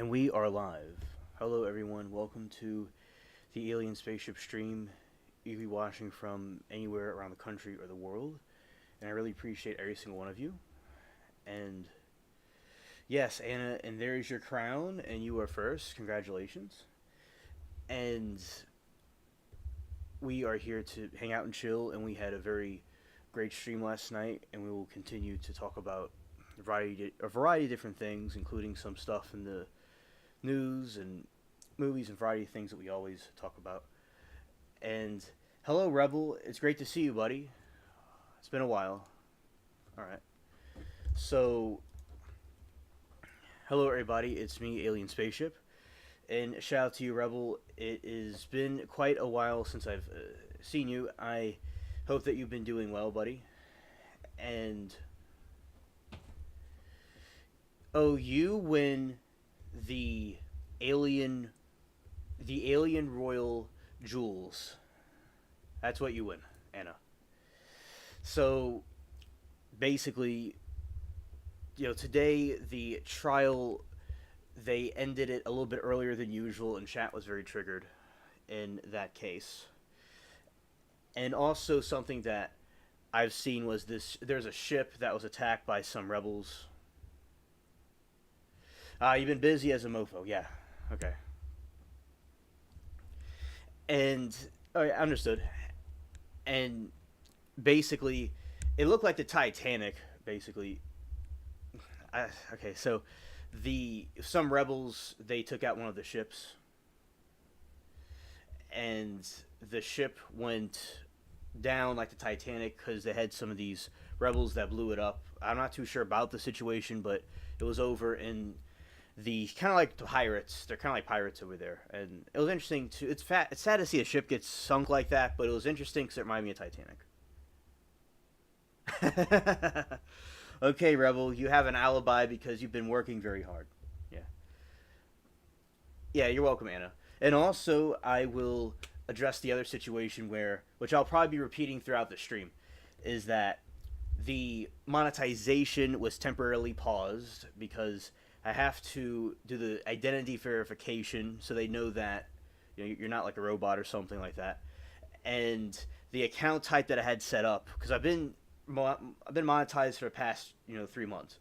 And we are live. Hello, everyone. Welcome to the Alien Spaceship stream. You can be watching from anywhere around the country or the world. And I really appreciate every single one of you. And yes, Anna, and there is your crown, and you are first. Congratulations. And we are here to hang out and chill, and we had a very great stream last night, and we will continue to talk about a variety of different things, including some stuff in the news and movies and variety of things that we always talk about. And hello, Rebel. It's great to see you, buddy. It's been a while. All right. So, hello, everybody. It's me, Alien Spaceship. And shout out to you, Rebel. It has been quite a while since I've seen you. I hope that you've been doing well, buddy. And you win the alien royal jewels. That's what you win, Anna. So basically, today the trial, they ended it a little bit earlier than usual, and chat was very triggered in that case. And also something that I've seen was this: there's a ship that was attacked by some rebels. You've been busy as a mofo. Yeah. Okay. And understood. And basically, it looked like the Titanic. Basically, okay. So, some rebels, they took out one of the ships, and the ship went down like the Titanic because they had some of these rebels that blew it up. I'm not too sure about the situation, but it was over in the kind of like the pirates. They're kind of like pirates over there, and it was interesting to. It's sad to see a ship get sunk like that, but it was interesting because it reminded me of Titanic. Okay, Rebel, you have an alibi because you've been working very hard. Yeah, yeah, you're welcome, Anna. And also, I will address the other situation which I'll probably be repeating throughout the stream, is that the monetization was temporarily paused because I have to do the identity verification so they know that you're not like a robot or something like that. And the account type that I had set up, because I've been monetized for the past 3 months,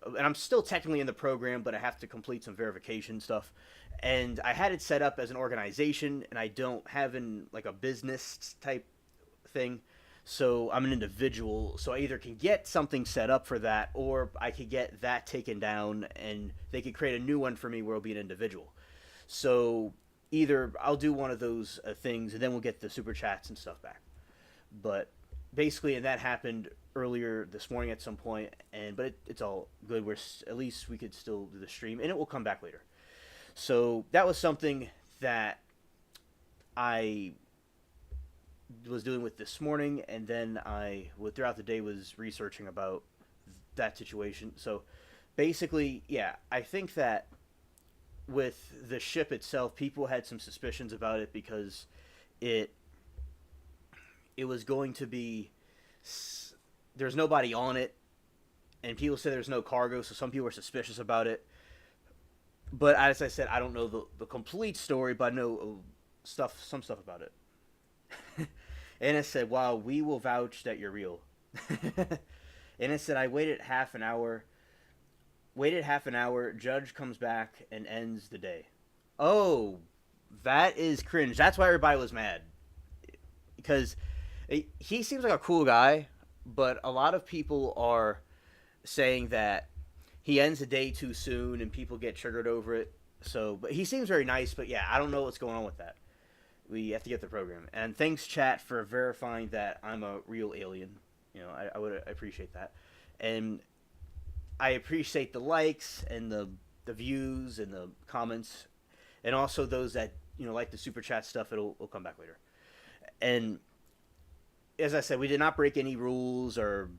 and I'm still technically in the program, but I have to complete some verification stuff. And I had it set up as an organization, and I don't have like a business type thing. So I'm an individual, so I either can get something set up for that, or I could get that taken down, and they could create a new one for me where I'll be an individual. So either I'll do one of those things, and then we'll get the super chats and stuff back. But basically, and that happened earlier this morning at some point, but it's all good. At least we could still do the stream, and it will come back later. So that was something that I was dealing with this morning, and then throughout the day was researching about that situation. So basically, yeah, I think that with the ship itself, people had some suspicions about it because it was going to be, there's nobody on it, and people said there's no cargo, so some people were suspicious about it. But as I said, I don't know the complete story, but I know some stuff about it. Anna said, wow, we will vouch that you're real. Anna said, I waited half an hour. Judge comes back and ends the day. Oh, that is cringe. That's why everybody was mad. Because he seems like a cool guy, but a lot of people are saying that he ends the day too soon and people get triggered over it. So, but he seems very nice, but yeah, I don't know what's going on with that. We have to get the program. And thanks, chat, for verifying that I'm a real alien. I would appreciate that. And I appreciate the likes and the views and the comments. And also those that, like the super chat stuff, it'll come back later. And as I said, we did not break any rules or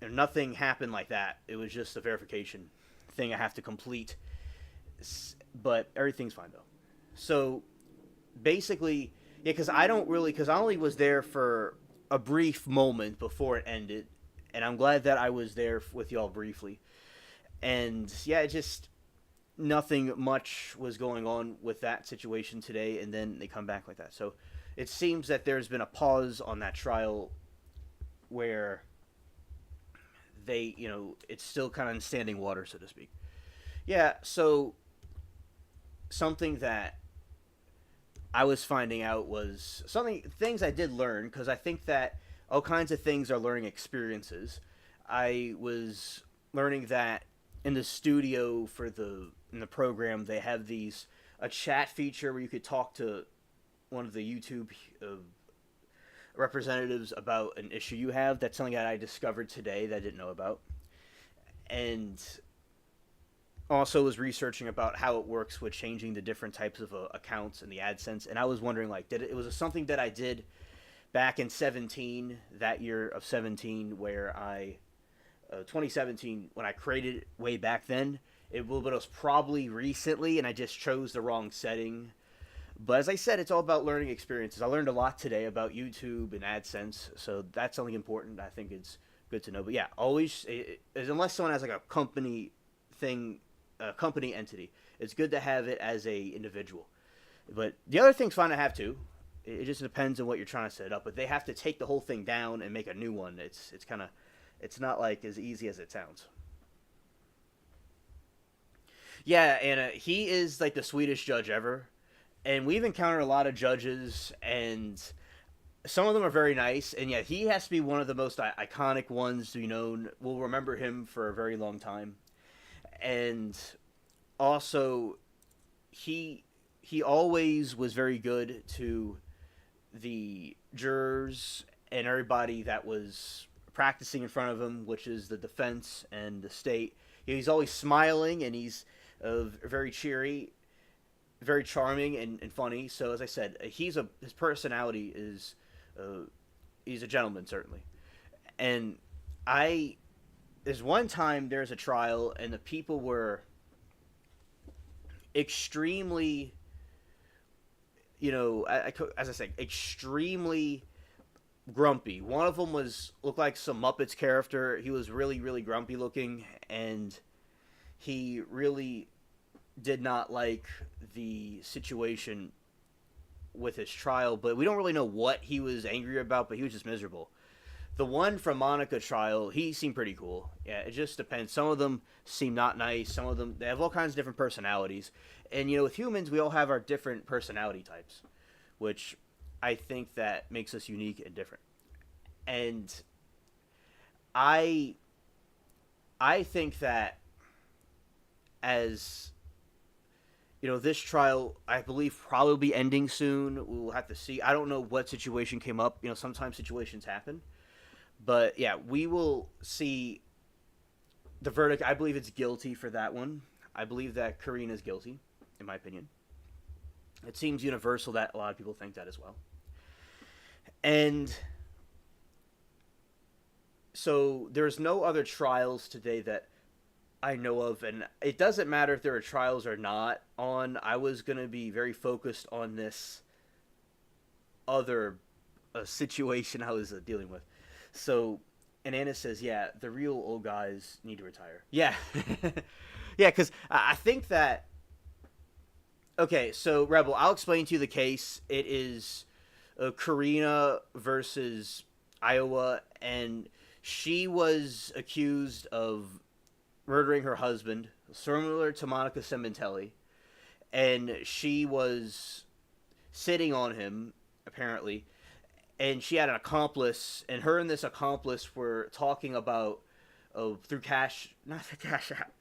nothing happened like that. It was just a verification thing I have to complete. But everything's fine, though. So basically, yeah, because I only was there for a brief moment before it ended, and I'm glad that I was there with y'all briefly. And yeah, nothing much was going on with that situation today, and then they come back like that. So it seems that there's been a pause on that trial where they, it's still kind of in standing water, so to speak. Yeah, so something that I was finding out was things I did learn, because I think that all kinds of things are learning experiences. I was learning that in the studio in the program they have a chat feature where you could talk to one of the YouTube representatives about an issue you have. That's something that I discovered today that I didn't know about, and also was researching about how it works with changing the different types of accounts in the AdSense. And I was wondering, like, it was something that I did back in 17, that year of 17, where 2017, when I created it way back then. But it was probably recently, and I just chose the wrong setting. But as I said, it's all about learning experiences. I learned a lot today about YouTube and AdSense, so that's something important. I think it's good to know. But yeah, always, unless someone has like a company thing, a company entity, it's good to have it as a individual. But the other thing's fine to have too. It just depends on what you're trying to set up. But they have to take the whole thing down and make a new one. It's not like as easy as it sounds. Yeah, and he is like the sweetest judge ever. And we've encountered a lot of judges, and some of them are very nice. And yeah, he has to be one of the most iconic ones to be known. We'll remember him for a very long time. And also, he always was very good to the jurors and everybody that was practicing in front of him, which is the defense and the state. He's always smiling, and he's very cheery, very charming and funny. So as I said, his personality is he's a gentleman, certainly. And there's one time there's a trial, and the people were extremely, as I said, extremely grumpy. One of them looked like some Muppets character. He was really, really grumpy looking, and he really did not like the situation with his trial. But we don't really know what he was angry about, but he was just miserable. The one from Monica trial, he seemed pretty cool. Yeah, it just depends. Some of them seem not nice. Some of them, they have all kinds of different personalities. And, with humans, we all have our different personality types, which I think that makes us unique and different. And I think that as, this trial, I believe, probably be ending soon. We'll have to see. I don't know what situation came up. Sometimes situations happen. But, yeah, we will see the verdict. I believe it's guilty for that one. I believe that Karina's guilty, in my opinion. It seems universal that a lot of people think that as well. And so there's no other trials today that I know of. And it doesn't matter if there are trials or not on. I was going to be very focused on this other situation I was dealing with. So, and Anna says, yeah, the real old guys need to retire. Yeah. Yeah, because I think that... Okay, so, Rebel, I'll explain to you the case. It is Karina versus Iowa, and she was accused of murdering her husband, similar to Monica Cementelli, and she was sitting on him, apparently, and she had an accomplice, and her and this accomplice were talking about through not the Cash App.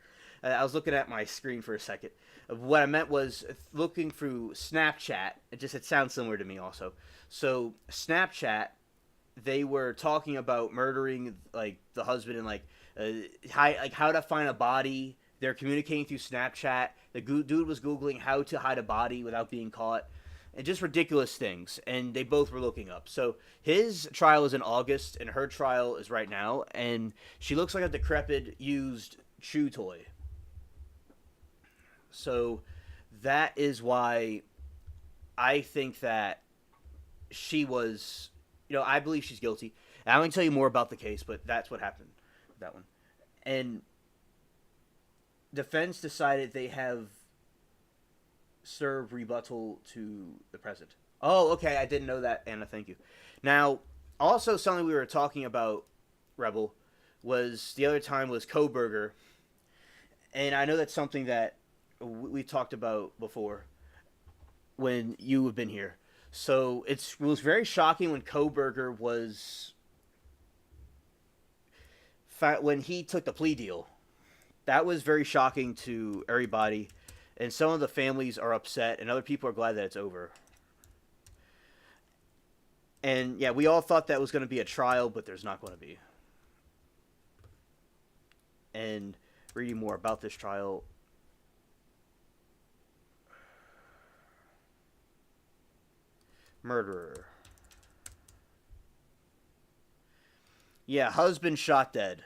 I was looking at my screen for a second. What I meant was looking through Snapchat. It sounds similar to me also. So Snapchat, they were talking about murdering like the husband and how to find a body. They're communicating through Snapchat. The dude was Googling how to hide a body without being caught. And just ridiculous things, and they both were looking up. So his trial is in August, and her trial is right now, and she looks like a decrepit, used chew toy. So that is why I think that she was, I believe she's guilty. And I'm going to tell you more about the case, but that's what happened with that one. And defense decided they have served rebuttal to the present. Oh, okay. I didn't know that, Anna. Thank you. Now, also something we were talking about, Rebel, was the other time was Koberger, and I know that's something that we talked about before when you have been here. So it was very shocking when Koberger was when he took the plea deal. That was very shocking to everybody, and some of the families are upset, and other people are glad that it's over. And yeah, we all thought that was going to be a trial, but there's not going to be. And reading more about this trial. Murderer. Yeah, husband shot dead.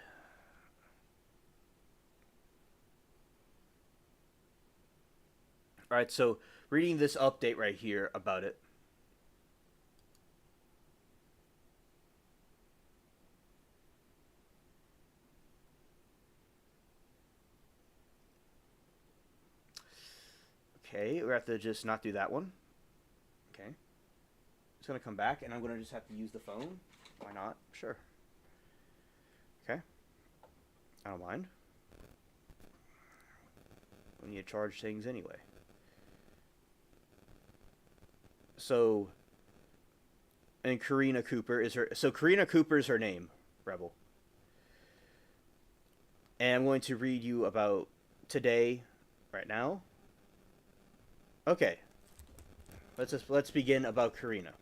Alright, so reading this update right here about it. Okay, we're going to have to just not do that one. Okay. It's going to come back, and I'm going to just have to use the phone. Why not? Sure. Okay. I don't mind. We need to charge things anyway. So, and Karina Cooper is her... So, Karina Cooper is her name, Rebel. And I'm going to read you about today, right now. Okay. Let's begin about Karina.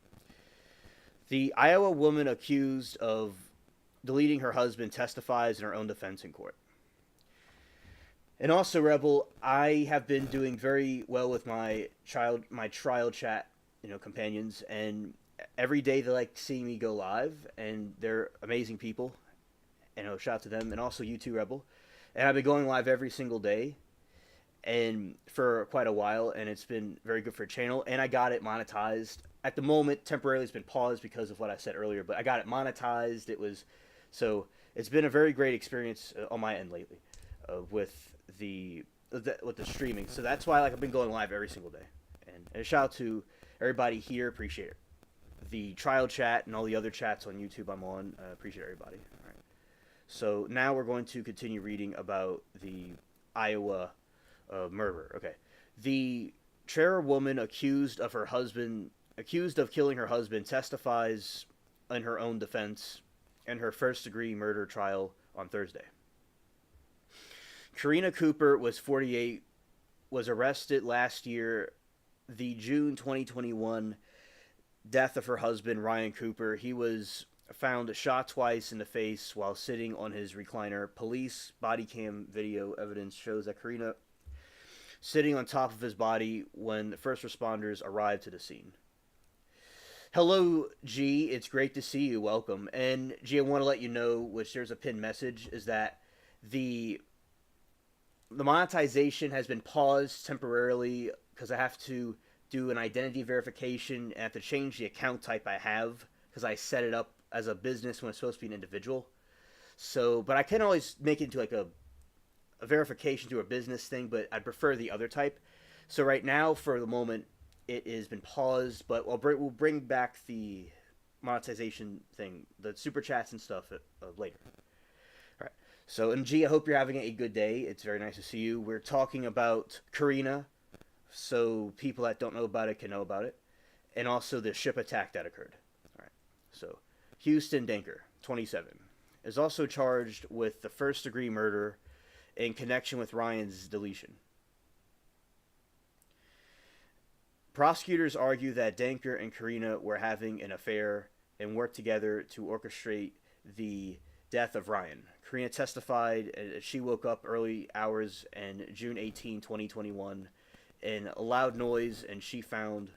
The Iowa woman accused of deleting her husband testifies in her own defense in court. And also, Rebel, I have been doing very well with my trial chat, companions, and every day they like seeing me go live, and they're amazing people. And shout out to them, and also you too, Rebel. And I've been going live every single day, and for quite a while, and it's been very good for a channel, and I got it monetized. At the moment, temporarily it's been paused because of what I said earlier, but I got it monetized. It's been a very great experience on my end lately with the streaming. So that's why I've been going live every single day. And a shout out to everybody here, appreciate it. The trial chat and all the other chats on YouTube I'm on, appreciate everybody. All right. So now we're going to continue reading about the Iowa murder. Okay. The Traer woman accused of killing her husband testifies in her own defense in her first-degree murder trial on Thursday. Karina Cooper was 48, was arrested last year, the June 2021 death of her husband, Ryan Cooper. He was found shot twice in the face while sitting on his recliner. Police body cam video evidence shows that Karina sitting on top of his body when the first responders arrived to the scene. Hello, G. It's great to see you. Welcome. And G, I want to let you know, which there's a pinned message, is that the monetization has been paused temporarily because I have to do an identity verification and I have to change the account type I have because I set it up as a business when it's supposed to be an individual. So, but I can always make it into like a verification to a business thing, but I'd prefer the other type. So right now, for the moment, it has been paused, but we'll bring back the monetization thing, the super chats and stuff later. All right. So, and G, I hope you're having a good day. It's very nice to see you. We're talking about Karina, so people that don't know about it can know about it, and also the ship attack that occurred. All right. So, Houston Danker, 27, is also charged with the first-degree murder in connection with Ryan's deletion. Prosecutors argue that Danker and Karina were having an affair and worked together to orchestrate the death of Ryan. Karina testified she woke up early hours on June 18, 2021, in a loud noise, and she found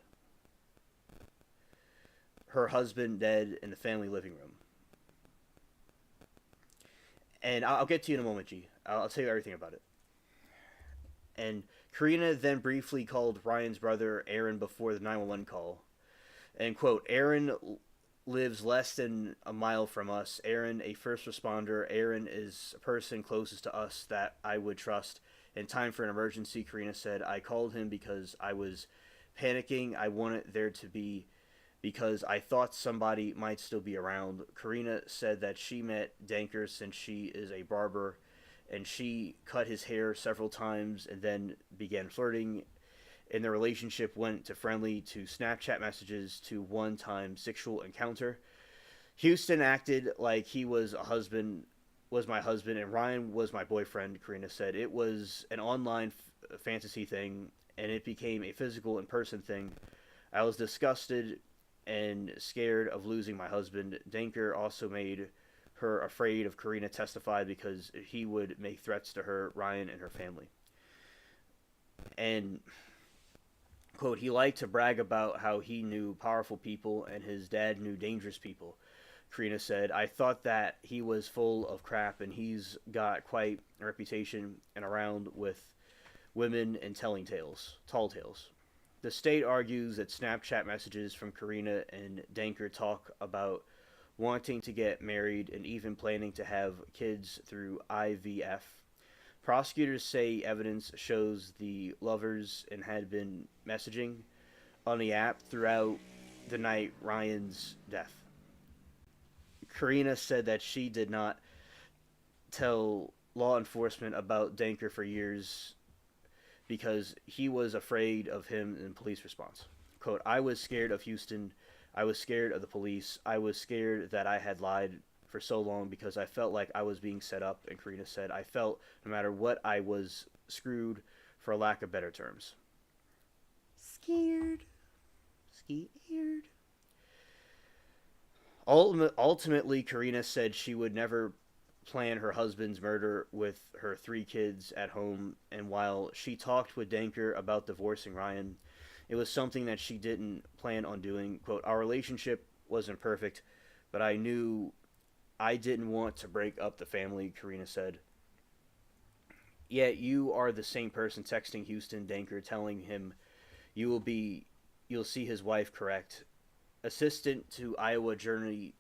her husband dead in the family living room. And I'll get to you in a moment, G. I'll tell you everything about it. And Karina then briefly called Ryan's brother, Aaron, before the 911 call. And, quote, Aaron lives less than a mile from us. Aaron, a first responder. Aaron is a person closest to us that I would trust In time for an emergency, Karina said, I called him because I was panicking. I wanted there to be because I thought somebody might still be around. Karina said that she met Danker since she is a barber, and she cut his hair several times and then began flirting. And the relationship went to friendly to Snapchat messages to one-time sexual encounter. Houston acted like he was my husband, and Ryan was my boyfriend, Karina said. It was an online fantasy thing, and it became a physical in-person thing. I was disgusted and scared of losing my husband. Danker also made her afraid of Karina testified because he would make threats to her, Ryan, and her family. And, quote, he liked to brag about how he knew powerful people and his dad knew dangerous people. Karina said, I thought that he was full of crap and he's got quite a reputation and around with women and telling tales, tall tales. The state argues that Snapchat messages from Karina and Danker talk about wanting to get married and even planning to have kids through IVF. Prosecutors say evidence shows the lovers and had been messaging on the app throughout the night Ryan's death. Karina said that she did not tell law enforcement about Danker for years because he was afraid of him in police response. Quote, I was scared of Houston. I was scared of the police. I was scared that I had lied for so long because I felt like I was being set up. And Karina said, I felt no matter what, I was screwed for lack of better terms. Scared. Ultimately, Karina said she would never plan her husband's murder with her 3 kids at home, and while she talked with Danker about divorcing Ryan, it was something that she didn't plan on doing. Quote, our relationship wasn't perfect, but I knew I didn't want to break up the family, Karina said. Yet you are the same person texting Houston, Danker, telling him you'll see his wife correct. Assistant to Iowa Attorney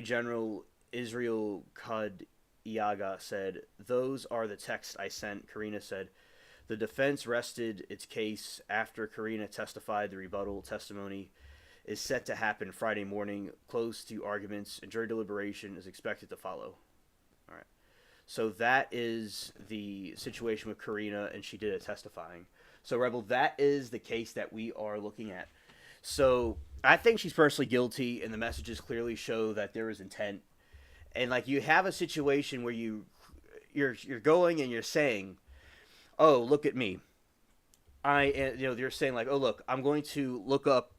General Israel Kod-Iaga said, those are the texts I sent, Karina said. The defense rested its case after Karina testified. The rebuttal testimony is set to happen Friday morning, close to arguments, and jury deliberation is expected to follow. All right. So that is the situation with Karina, and she did it testifying. So, Rebel, that is the case that we are looking at. So I think she's personally guilty, and the messages clearly show that there is intent. And like you have a situation where you're going and you're saying, "Oh, look at me." They're saying like, "Oh, look, I'm going to look up."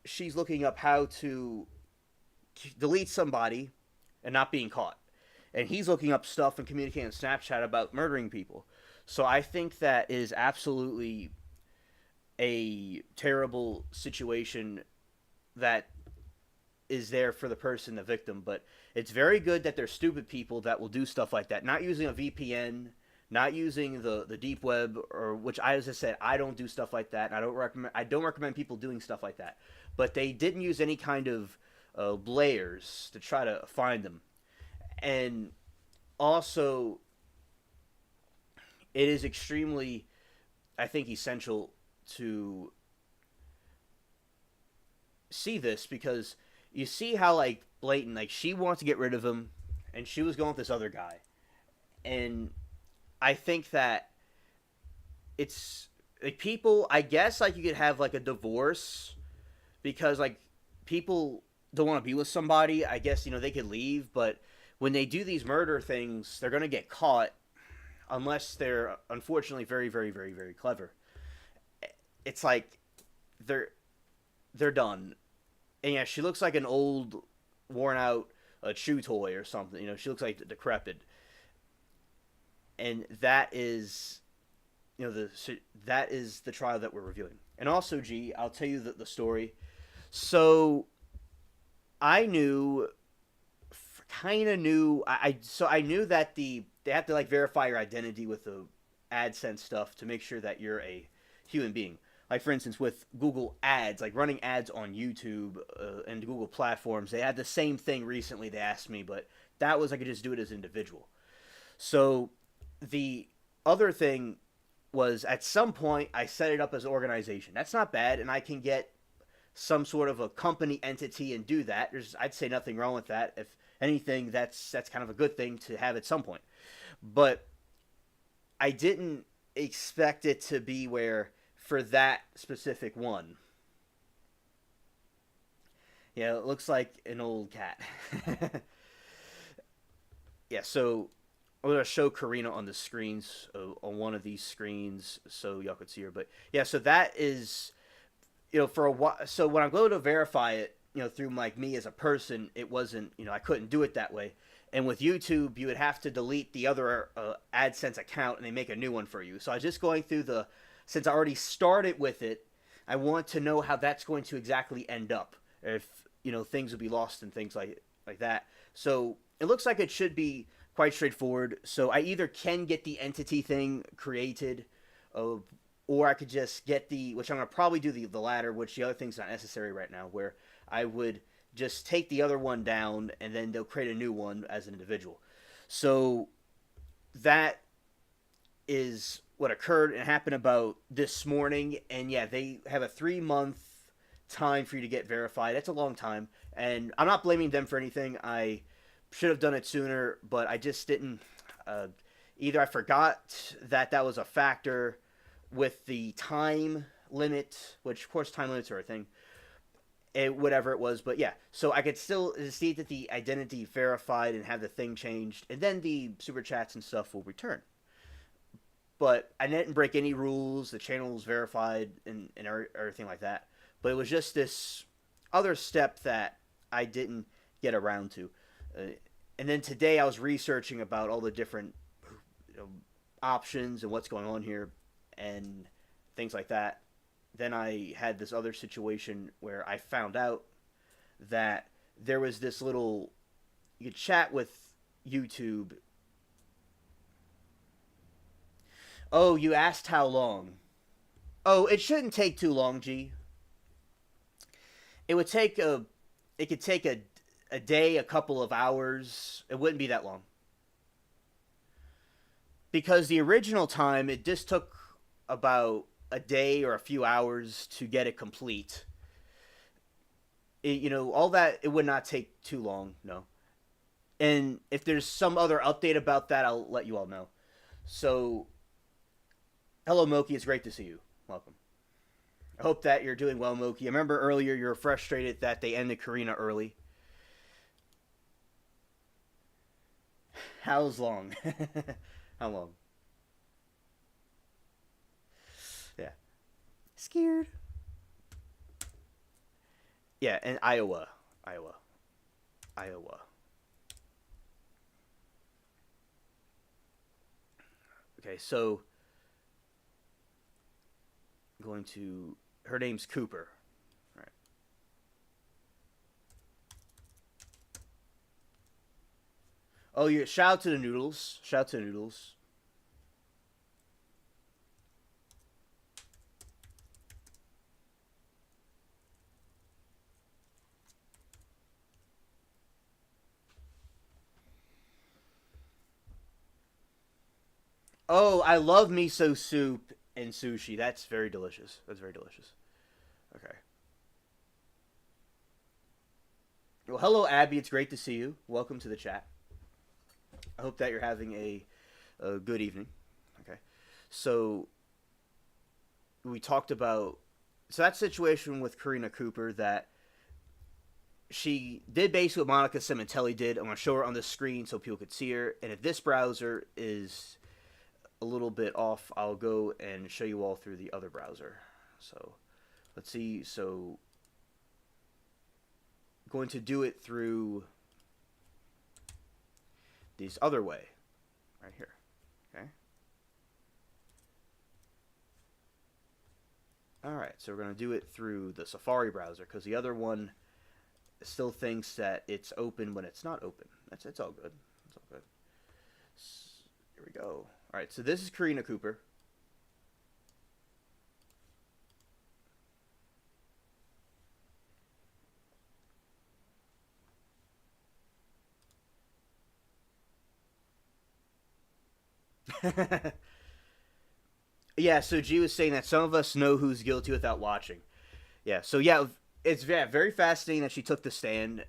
She's looking up how to delete somebody and not being caught, and he's looking up stuff and communicating on Snapchat about murdering people. So I think that is absolutely a terrible situation that is there for the person, the victim. But it's very good that there's stupid people that will do stuff like that, not using a VPN, not using the deep web, or which I, as I said, I don't do stuff like that. And I don't recommend people doing stuff like that. But they didn't use any kind of layers to try to find them. And also, it is extremely, I think, essential to see this, because you see how like blatant, like she wants to get rid of him and she was going with this other guy. And I think that it's like people, I guess like you could have like a divorce because like people don't want to be with somebody. I guess, they could leave, but when they do these murder things, they're going to get caught unless they're unfortunately very, very, very, very clever. It's like they're done. And yeah, she looks like an old, worn out chew toy or something. She looks like decrepit. And that is, that is the trial that we're reviewing. And also, G, I'll tell you the story. So I knew, I knew that they have to like verify your identity with the AdSense stuff to make sure that you're a human being. Like, for instance, with Google Ads, like running ads on YouTube and Google platforms, they had the same thing recently. They asked me, but that was I could just do it as an individual. So other thing was at some point I set it up as an organization. That's not bad, and I can get some sort of a company entity and do that. I'd say nothing wrong with that. If anything, that's kind of a good thing to have at some point. But I didn't expect it to be where for that specific one. Yeah, it looks like an old cat. Yeah, so I'm gonna show Karina on the screens on one of these screens so y'all could see her. But yeah, so that is for a while. So when I'm going to verify it, through like me as a person, it wasn't I couldn't do it that way. And with YouTube, you would have to delete the other AdSense account and they make a new one for you. So I was just going through since I already started with it, I want to know how that's going to exactly end up. If things will be lost and things like that. So it looks like it should be quite straightforward. So I either can get the entity thing created, or I could just get which I'm going to probably do the latter, which the other thing's not necessary right now, where I would just take the other one down and then they'll create a new one as an individual. So that is what occurred and happened about this morning. And yeah, they have a 3-month time for you to get verified. That's a long time. And I'm not blaming them for anything. I should have done it sooner, but I just didn't. Either I forgot that was a factor with the time limit, which of course time limits are a thing, whatever it was. But yeah, so I could still see that the identity verified and have the thing changed, and then the super chats and stuff will return. But I didn't break any rules. The channel was verified and everything like that. But it was just this other step that I didn't get around to. And then today I was researching about all the different options and what's going on here and things like that. Then I had this other situation where I found out that there was this little, you could chat with YouTube. Oh, you asked how long. Oh, it shouldn't take too long, G. It could take a day, a couple of hours. It wouldn't be that long. Because the original time, it just took about a day or a few hours to get it complete. All that, it would not take too long, no. And if there's some other update about that, I'll let you all know. So, hello, Moki. It's great to see you. Welcome. I hope that you're doing well, Moki. I remember earlier you were frustrated that they ended Karina early. How's long? How long? Yeah. Scared. Yeah, and Iowa. Okay, so I'm going to. Her name's Cooper. All right. Oh, yeah! Shout out to the noodles. Shout out to the noodles. Oh, I love miso soup and sushi. That's very delicious. That's very delicious. Okay. Well, hello, Abby. It's great to see you. Welcome to the chat. I hope that you're having a good evening. Okay. So, we talked about. So, that situation with Karina Cooper that she did basically what Monica Cementelli did. I'm going to show her on the screen so people could see her. And if this browser is a little bit off, I'll go and show you all through the other browser. So let's see. So going to do it through this other way right here. Okay. All right. So we're going to do it through the Safari browser because the other one still thinks that it's open when it's not open. It's all good. It's all good. Here we go. All right, so this is Karina Cooper. Yeah, so G was saying that some of us know who's guilty without watching. Yeah, so yeah, it's very fascinating that she took the stand.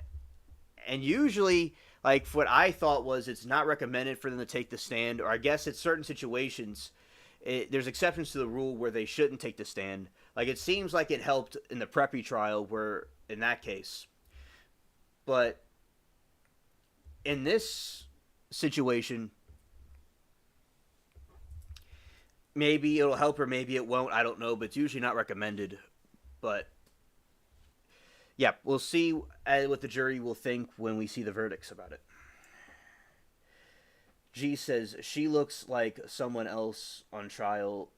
And usually, like, what I thought was it's not recommended for them to take the stand, or I guess in certain situations, there's exceptions to the rule where they shouldn't take the stand. Like, it seems like it helped in the Preppy trial, where, in that case. But in this situation, maybe it'll help or maybe it won't. I don't know, but it's usually not recommended. But yeah, we'll see what the jury will think when we see the verdicts about it. G says she looks like someone else on trial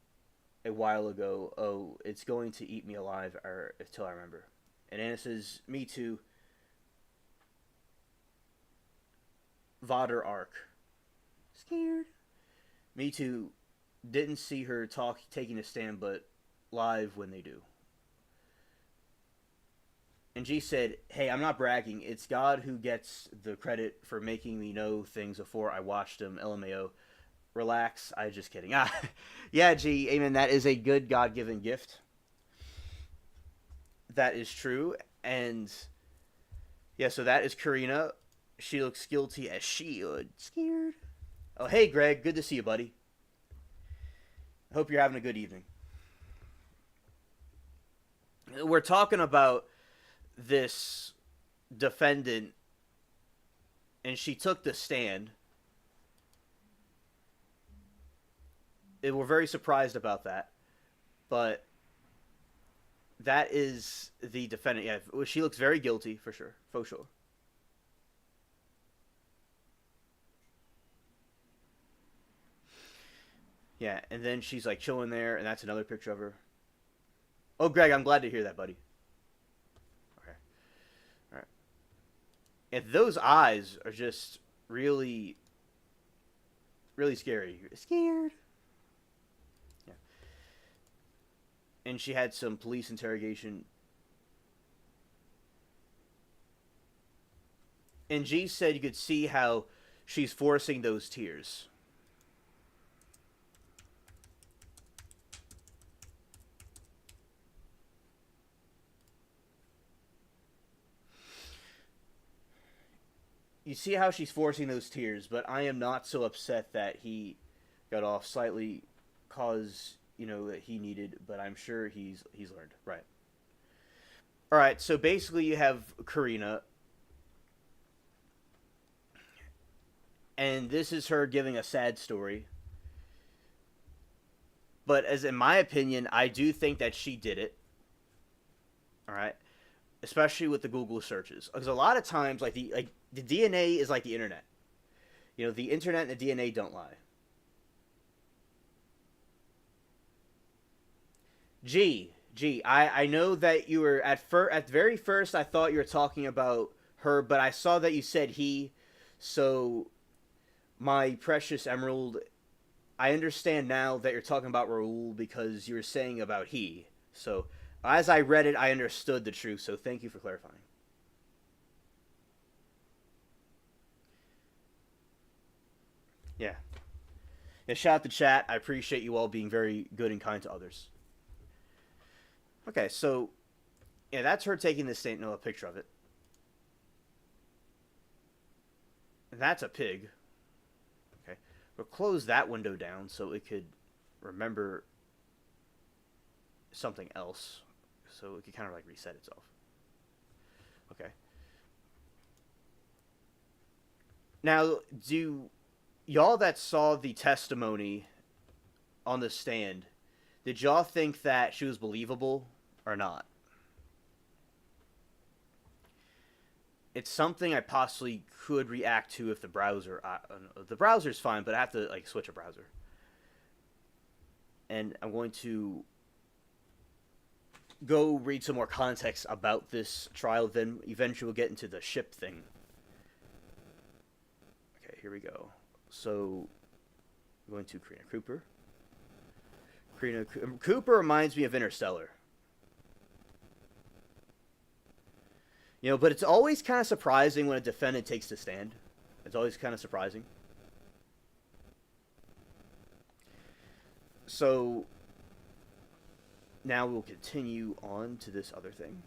a while ago. Oh, it's going to eat me alive or until I remember. And Anna says, me too. Vader arc. Scared. Me too. Didn't see her taking a stand, but live when they do. And G said, hey, I'm not bragging. It's God who gets the credit for making me know things before I watched them. LMAO. Relax. I just kidding. Yeah, G. Amen. That is a good God-given gift. That is true. And yeah, so that is Karina. She looks guilty as she would. Scared. Oh, hey, Greg. Good to see you, buddy. I hope you're having a good evening. We're talking about this defendant, and she took the stand. We're very surprised about that, but that is the defendant. Yeah, she looks very guilty for sure, for sure. Yeah, and then she's like chilling there, and that's another picture of her. Oh, Greg, I'm glad to hear that, buddy. Okay. All right. And those eyes are just really, really scary. Scared. Yeah. And she had some police interrogation. And G said you could see how she's forcing those tears. You see how she's forcing those tears, but I am not so upset that he got off slightly cause, that he needed, but I'm sure he's learned. Right. All right, so basically you have Karina, and this is her giving a sad story. But as in my opinion, I do think that she did it. All right. Especially with the Google searches. Because a lot of times the DNA is like the internet. The internet and the DNA don't lie. I know that you were at very first I thought you were talking about her, but I saw that you said he. So my precious Emerald, I understand now that you're talking about Raul because you were saying about he. So as I read it, I understood the truth, so thank you for clarifying. Yeah. Yeah, shout out to chat. I appreciate you all being very good and kind to others. Okay, so yeah, that's her taking this stand. No, a picture of it. And that's a pig. Okay. We'll close that window down so it could remember something else. So it could kind of like reset itself. Okay. Now, do y'all that saw the testimony on the stand, did y'all think that she was believable or not? It's something I possibly could react to if the browser... the browser's fine, but I have to switch a browser. And I'm going to go read some more context about this trial, then eventually we'll get into the ship thing. Okay, here we go. So, I'm going to Karina Cooper. Karina Cooper reminds me of Interstellar. But it's always kind of surprising when a defendant takes the stand. It's always kind of surprising. So, Now we'll continue on to this other thing.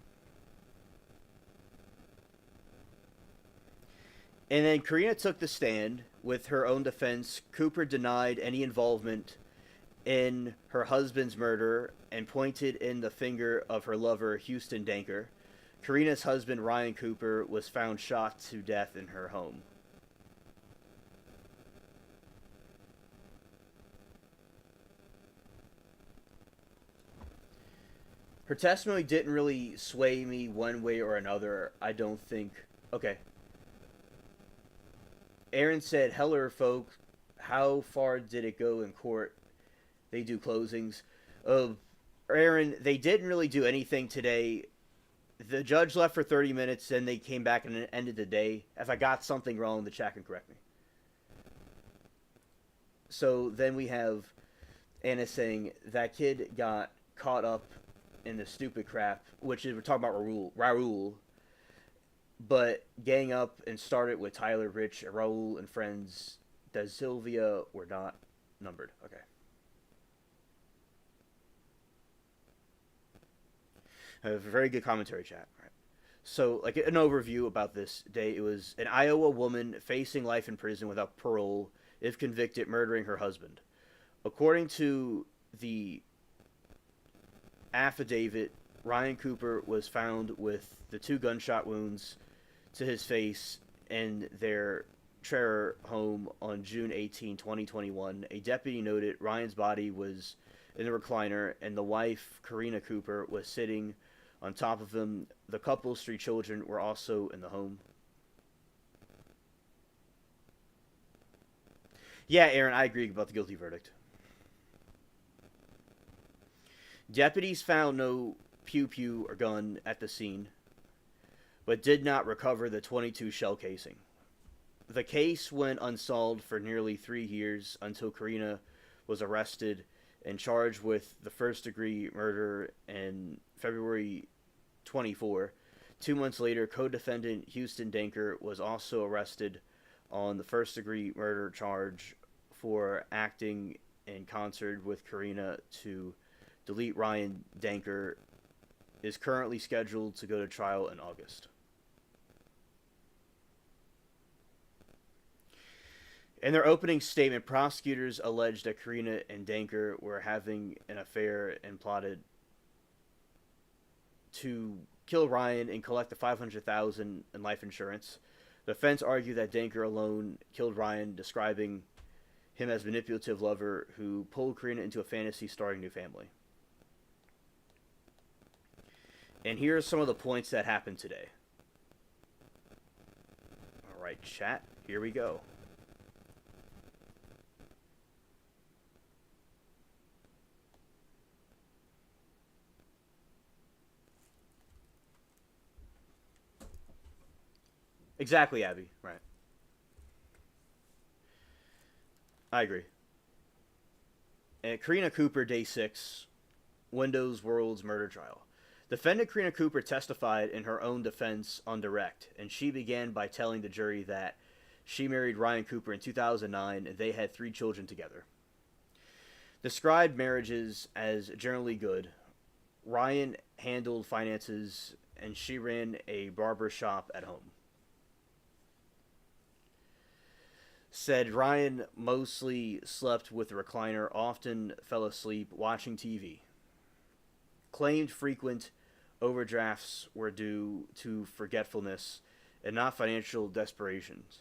And then Karina took the stand with her own defense. Cooper denied any involvement in her husband's murder and pointed in the finger of her lover, Houston Danker. Karina's husband, Ryan Cooper, was found shot to death in her home. Her testimony didn't really sway me one way or another, I don't think. Okay. Aaron said, Heller, folks, how far did it go in court? They do closings. Aaron, they didn't really do anything today. The judge left for 30 minutes, and they came back and ended the day. If I got something wrong, the chat can correct me. So then we have Anna saying that kid got caught up in the stupid crap, which is, we're talking about Raul, but gang up and started with Tyler, Rich, Raul, and friends. Da Silvia were not numbered. Okay. A very good commentary, chat. Right. So, like, an overview about this day. It was an Iowa woman facing life in prison without parole if convicted murdering her husband. According to the affidavit, Ryan Cooper was found with the 2 gunshot wounds to his face in their Traer home on June 18, 2021. A deputy noted Ryan's body was in the recliner and the wife, Karina Cooper, was sitting on top of him. The couple's 3 children were also in the home. Yeah, Aaron, I agree about the guilty verdict. Deputies found no pew-pew or gun at the scene, but did not recover the .22 shell casing. The case went unsolved for nearly 3 years until Karina was arrested and charged with the first-degree murder in February 24. 2 months later, co-defendant Houston Danker was also arrested on the first-degree murder charge for acting in concert with Karina to delete Ryan. Danker is currently scheduled to go to trial in August. In their opening statement, prosecutors alleged that Karina and Danker were having an affair and plotted to kill Ryan and collect the $500,000 in life insurance. The defense argued that Danker alone killed Ryan, describing him as a manipulative lover who pulled Karina into a fantasy starting a new family. And here are some of the points that happened today. Alright, chat, here we go. Exactly, Abby. Right. I agree. And Karina Cooper, Day 6, Windows World's murder trial. Defendant Karina Cooper testified in her own defense on direct, and she began by telling the jury that she married Ryan Cooper in 2009 and they had 3 children together. Described marriages as generally good. Ryan handled finances and she ran a barber shop at home. Said Ryan mostly slept with the recliner, often fell asleep watching TV. Claimed frequent overdrafts were due to forgetfulness and not financial desperations.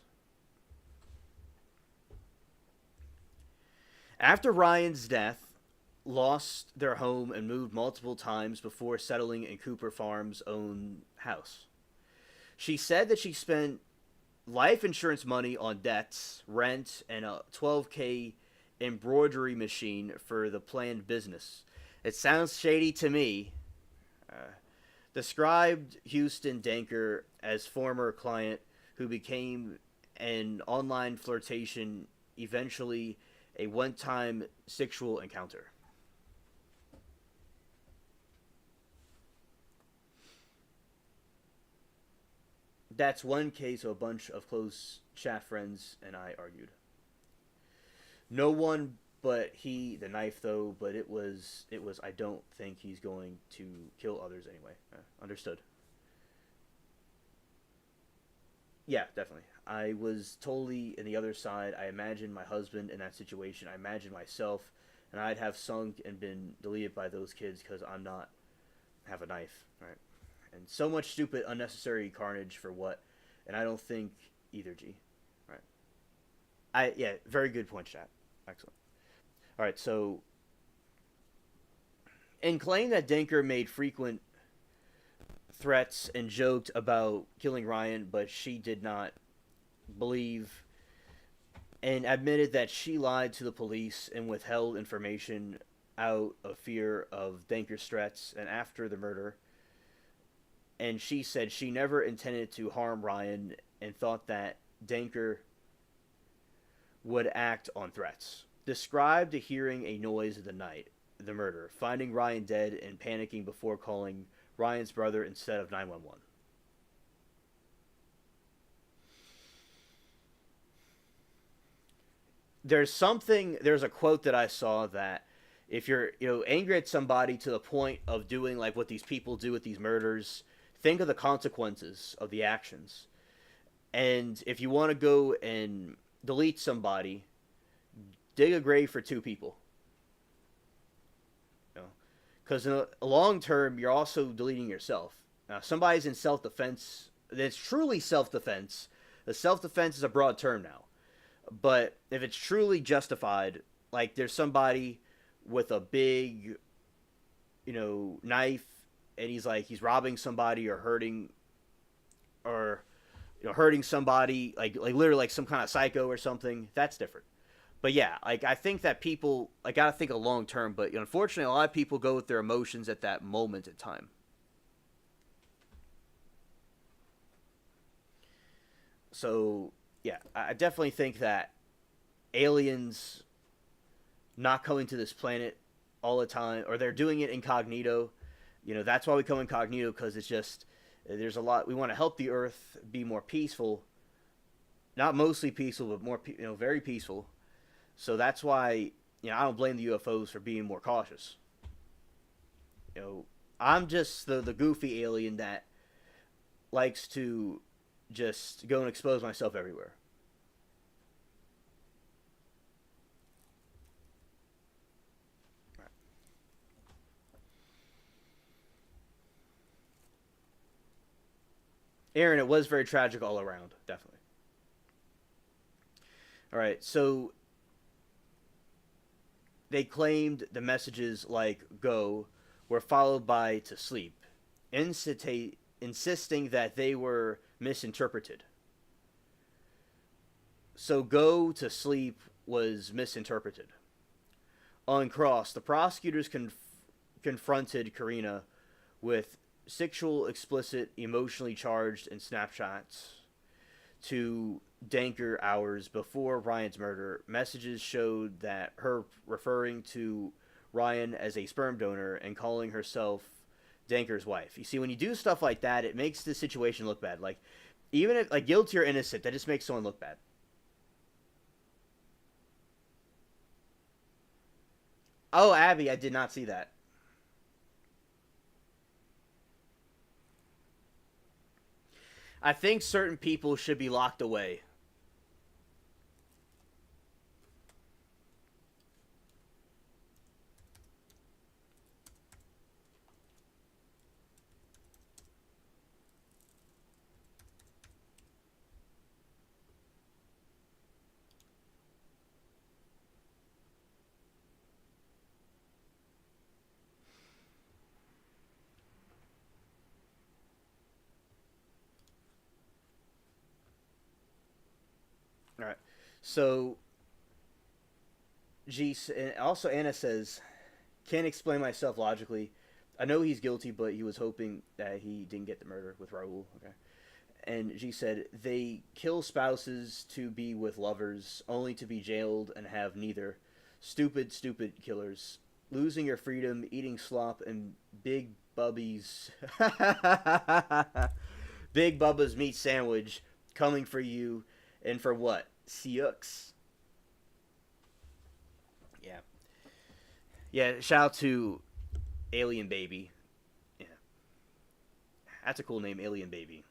After Ryan's death, lost their home and moved multiple times before settling in Cooper Farm's own house. She said that she spent life insurance money on debts, rent, and a $12K embroidery machine for the planned business. It sounds shady to me. Described Houston Danker as former client who became an online flirtation, eventually a one-time sexual encounter. That's one case a bunch of close chat friends and I argued. No one but the knife though, but it was. I don't think he's going to kill others anyway. Understood. Yeah, definitely. I was totally in the other side. I imagined my husband in that situation. I imagined myself, and I'd have sunk and been deleted by those kids because I'm not have a knife, right? And so much stupid, unnecessary carnage for what? And I don't think either. G, right? Yeah, very good point, chat. Excellent. All right, so in claim that Denker made frequent threats and joked about killing Ryan, but she did not believe and admitted that she lied to the police and withheld information out of fear of Denker's threats and after the murder. And she said she never intended to harm Ryan and thought that Denker would act on threats. Described hearing a noise in the night, the murder, finding Ryan dead and panicking before calling Ryan's brother instead of 911. There's a quote that I saw that if you're angry at somebody to the point of doing like what these people do with these murders, think of the consequences of the actions. And if you want to go and delete somebody, dig a grave for two people. You know, because in a long term, you're also deleting yourself. Now, if somebody's in self defense. That's truly self defense. The self defense is a broad term now. But if it's truly justified, like there's somebody with a big, knife, and he's robbing somebody or or hurting somebody, like literally like some kind of psycho or something. That's different. But yeah, like I think that people like gotta think of long term. But unfortunately, a lot of people go with their emotions at that moment in time. So yeah, I definitely think that aliens not coming to this planet all the time, or they're doing it incognito. That's why we come incognito because it's just there's a lot. We want to help the Earth be more peaceful, not mostly peaceful, but more very peaceful. So that's why I don't blame the UFOs for being more cautious. You know, I'm just the goofy alien that likes to just go and expose myself everywhere. Aaron, it was very tragic all around, definitely. All right, so they claimed the messages like "go" were followed by "to sleep," insisting that they were misinterpreted. So "go" to sleep was misinterpreted. On Cross, the prosecutors confronted Karina with sexual, explicit, emotionally charged, and snapshots to Danker hours before Ryan's murder. Messages showed that her referring to Ryan as a sperm donor and calling herself Danker's wife. You see, when you do stuff like that, it makes the situation look bad. Like, even if, like, guilty or innocent, that just makes someone look bad. Oh, Abby, I did not see that. I think certain people should be locked away. All right. So, G, and also Anna says, can't explain myself logically. I know he's guilty, but he was hoping that he didn't get the murder with Raul. Okay. And G said, they kill spouses to be with lovers, only to be jailed and have neither. Stupid, stupid killers. Losing your freedom, eating slop, and Big Bubby's. Big Bubba's meat sandwich coming for you. And for what? Siux. Yeah. Yeah, shout out to Alien Baby. Yeah, that's a cool name, Alien Baby.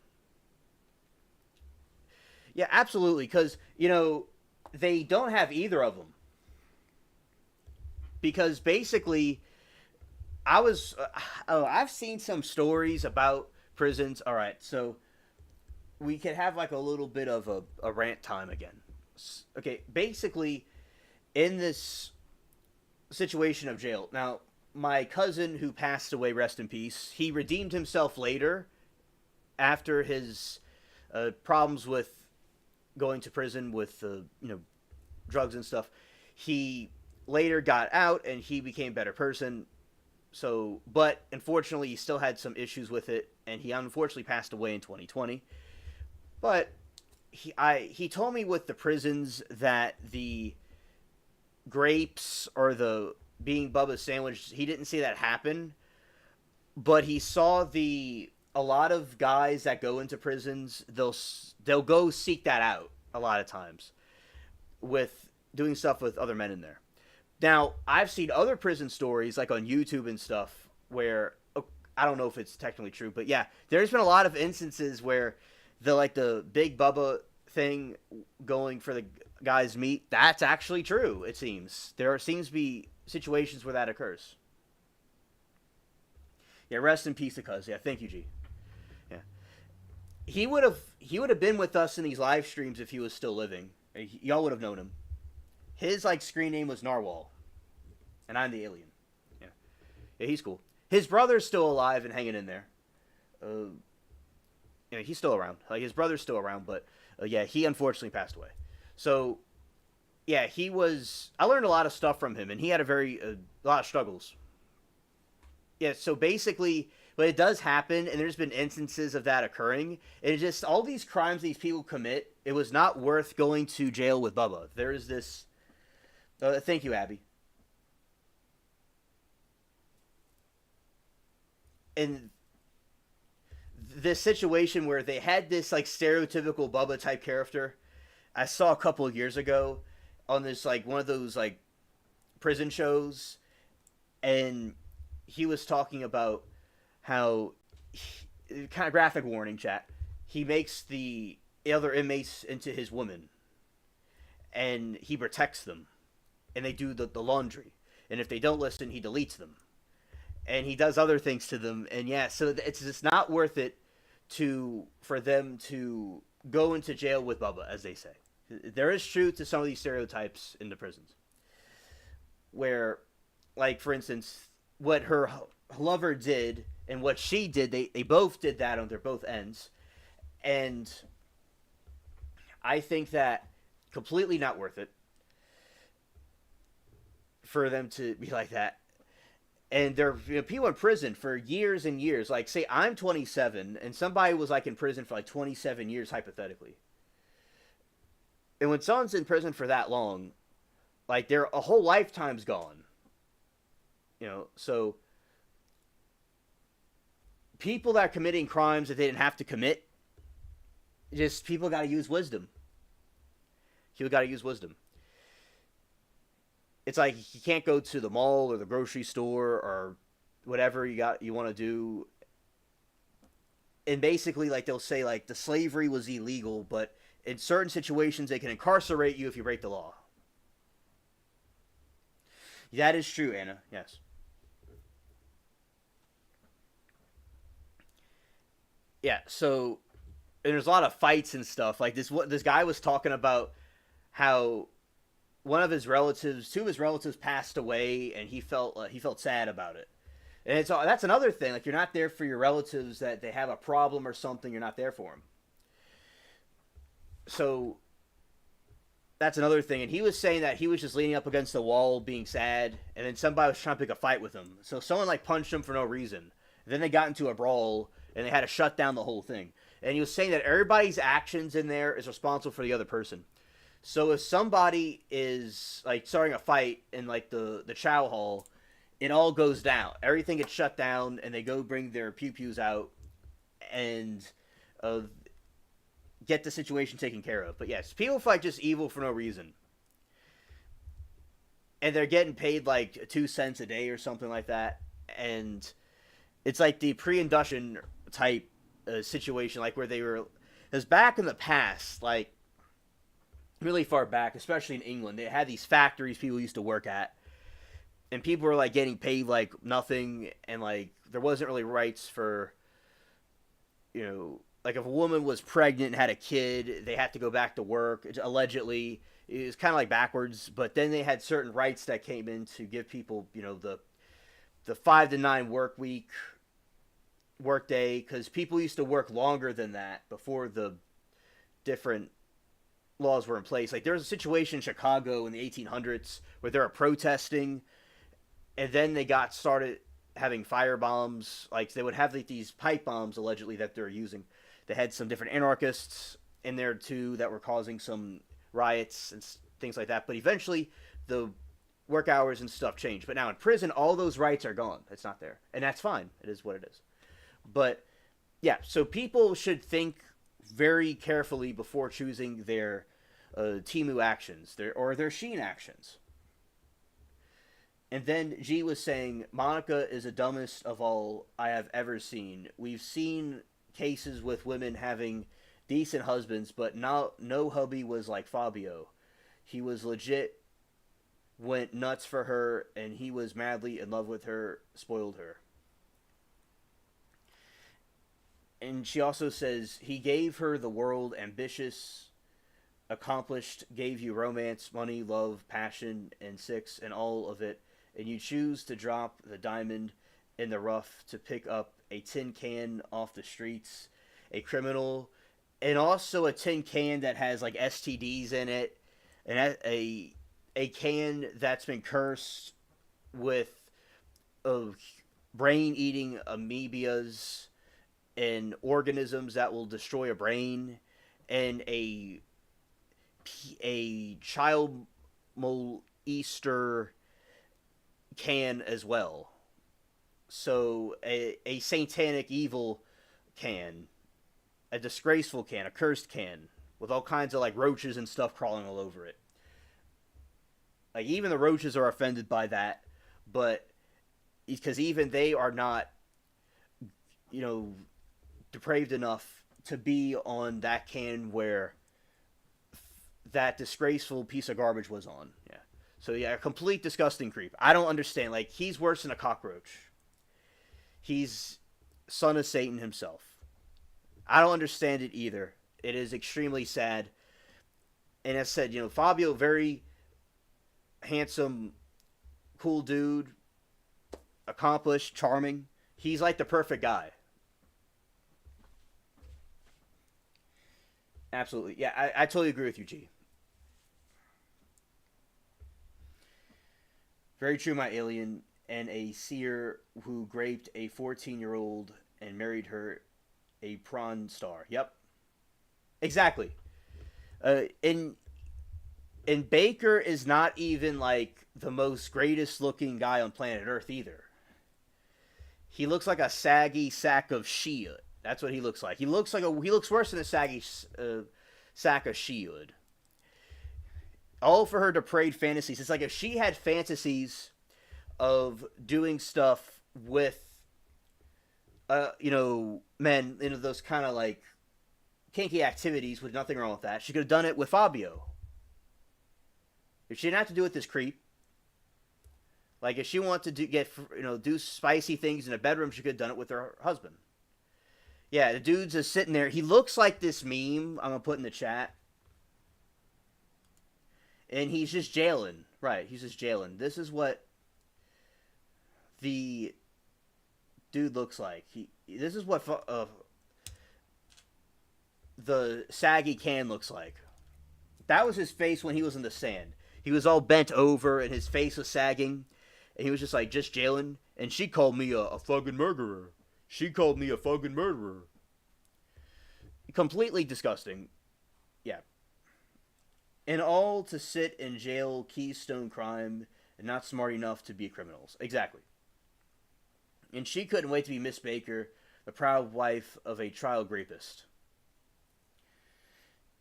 Yeah, absolutely, because they don't have either of them. Because basically, I was, I've seen some stories about prisons. All right, so we could have like a little bit of a rant time again. Okay, basically, in this situation of jail, now my cousin who passed away, rest in peace, he redeemed himself later after his problems with going to prison with drugs and stuff. He later got out and he became a better person. So, but unfortunately, he still had some issues with it, and he unfortunately passed away in 2020. But he told me with the prisons that the grapes or the being Bubba's sandwich, he didn't see that happen, but he saw a lot of guys that go into prisons, they'll go seek that out a lot of times with doing stuff with other men in there. Now, I've seen other prison stories like on YouTube and stuff where I don't know if it's technically true, but yeah, there's been a lot of instances where the Big Bubba thing going for the guy's meat, that's actually true, it seems. There seems to be situations where that occurs. Yeah, rest in peace to Cuz. Yeah, thank you, G. Yeah. He would have been with us in these live streams if he was still living. Y'all would have known him. His screen name was Narwhal. And I'm the alien. Yeah. Yeah, he's cool. His brother's still alive and hanging in there. He's still around. His brother's still around, but yeah, he unfortunately passed away. So, yeah, I learned a lot of stuff from him, and he had a lot of struggles. Yeah, so basically, but it does happen, and there's been instances of that occurring. And it's just all these crimes these people commit, it was not worth going to jail with Bubba. There is this. Thank you, Abby. And this situation where they had this stereotypical Bubba type character, I saw a couple of years ago on this one of those prison shows, and he was talking about how kind of graphic warning, chat. He makes the other inmates into his woman, and he protects them, and they do the laundry, and if they don't listen, he deletes them, and he does other things to them, and yeah, so it's just not worth it for them to go into jail with Bubba, as they say. There is truth to some of these stereotypes in the prisons, where, for instance, what her lover did and what she did, they both did that on their both ends, and I think that completely not worth it for them to be like that. And there are people in prison for years and years. Say I'm 27 and somebody was in prison for 27 years, hypothetically. And when someone's in prison for that long, their a whole lifetime's gone. So people that are committing crimes that they didn't have to commit, just people got to use wisdom. People got to use wisdom. It's you can't go to the mall or the grocery store or whatever you want to do. And basically, they'll say the slavery was illegal, but in certain situations they can incarcerate you if you break the law. That is true, Anna. Yes. Yeah. So, and there's a lot of fights and stuff. This guy was talking about how two of his relatives passed away, and he felt sad about it. And that's another thing. You're not there for your relatives that they have a problem or something. You're not there for them. So that's another thing. And he was saying that he was just leaning up against the wall, being sad, and then somebody was trying to pick a fight with him. So someone punched him for no reason. And then they got into a brawl, and they had to shut down the whole thing. And he was saying that everybody's actions in there is responsible for the other person. So if somebody is starting a fight in the chow hall, it all goes down. Everything gets shut down, and they go bring their pew-pews out and get the situation taken care of. But yes, people fight just evil for no reason. and they're getting paid like 2 cents a day or something like that, and it's like the pre-induction type situation, like where they were, because back in the past, like really far back, especially in England, they had these factories people used to work at, and people were like getting paid like nothing, and like there wasn't really rights for, like if a woman was pregnant and had a kid, they had to go back to work. Allegedly, it was kind of like backwards, but then they had certain rights that came in to give people, the 5 to 9 work day, because people used to work longer than that before the different laws were in place. Like there was a situation in Chicago in the 1800s where they were protesting, and then they got started having fire bombs. Like they would have like these pipe bombs allegedly that they're using. They had some different anarchists in there too that were causing some riots and things like that. But eventually, the work hours and stuff changed. But now in prison, all those rights are gone. It's not there, and that's fine. It is what it is. But yeah, so people should think very carefully before choosing their Timu actions, their Sheen actions. And then G was saying, Monica is the dumbest of all I have ever seen. We've seen cases with women having decent husbands, but no hubby was like Fabio. He was legit, went nuts for her, and he was madly in love with her, spoiled her. And she also says, he gave her the world, ambitious, accomplished, gave you romance, money, love, passion, and sex, and all of it. And you choose to drop the diamond in the rough to pick up a tin can off the streets, a criminal, and also a tin can that has like STDs in it, and a can that's been cursed with brain-eating amoebas and organisms that will destroy a brain, and a child molester can as well. So a satanic evil can, a disgraceful can, a cursed can, with all kinds of like roaches and stuff crawling all over it. Like even the roaches are offended by that, but because even they are not, depraved enough to be on that can where that disgraceful piece of garbage was on. Yeah. So yeah, a complete disgusting creep. I don't understand. Like, he's worse than a cockroach. He's son of Satan himself. I don't understand it either. It is extremely sad. And as I said, Fabio, very handsome, cool dude, accomplished, charming. He's like the perfect guy. Absolutely. Yeah, I totally agree with you, G. Very true, my alien. And a seer who raped a 14-year-old and married her, a prawn star. Yep. Exactly. And Baker is not even like the most greatest looking guy on planet Earth either. He looks like a saggy sack of shit. That's what he looks like. He looks worse than a saggy sack of shit. All for her depraved fantasies. It's like if she had fantasies of doing stuff with, men, those kind of like kinky activities, with nothing wrong with that. She could have done it with Fabio. If she didn't have to do it with this creep, like if she wanted to do spicy things in a bedroom, she could have done it with her husband. Yeah, the dude's just sitting there. He looks like this meme I'm gonna put in the chat. And he's just jailing. Right, he's just jailing. This is what the dude looks like. This is what the saggy can looks like. That was his face when he was in the sand. He was all bent over and his face was sagging. And he was just jailing. And she called me a fucking murderer. She called me a fucking murderer. Completely disgusting. Yeah. And all to sit in jail, keystone crime, and not smart enough to be criminals. Exactly. And she couldn't wait to be Miss Baker, the proud wife of a child rapist.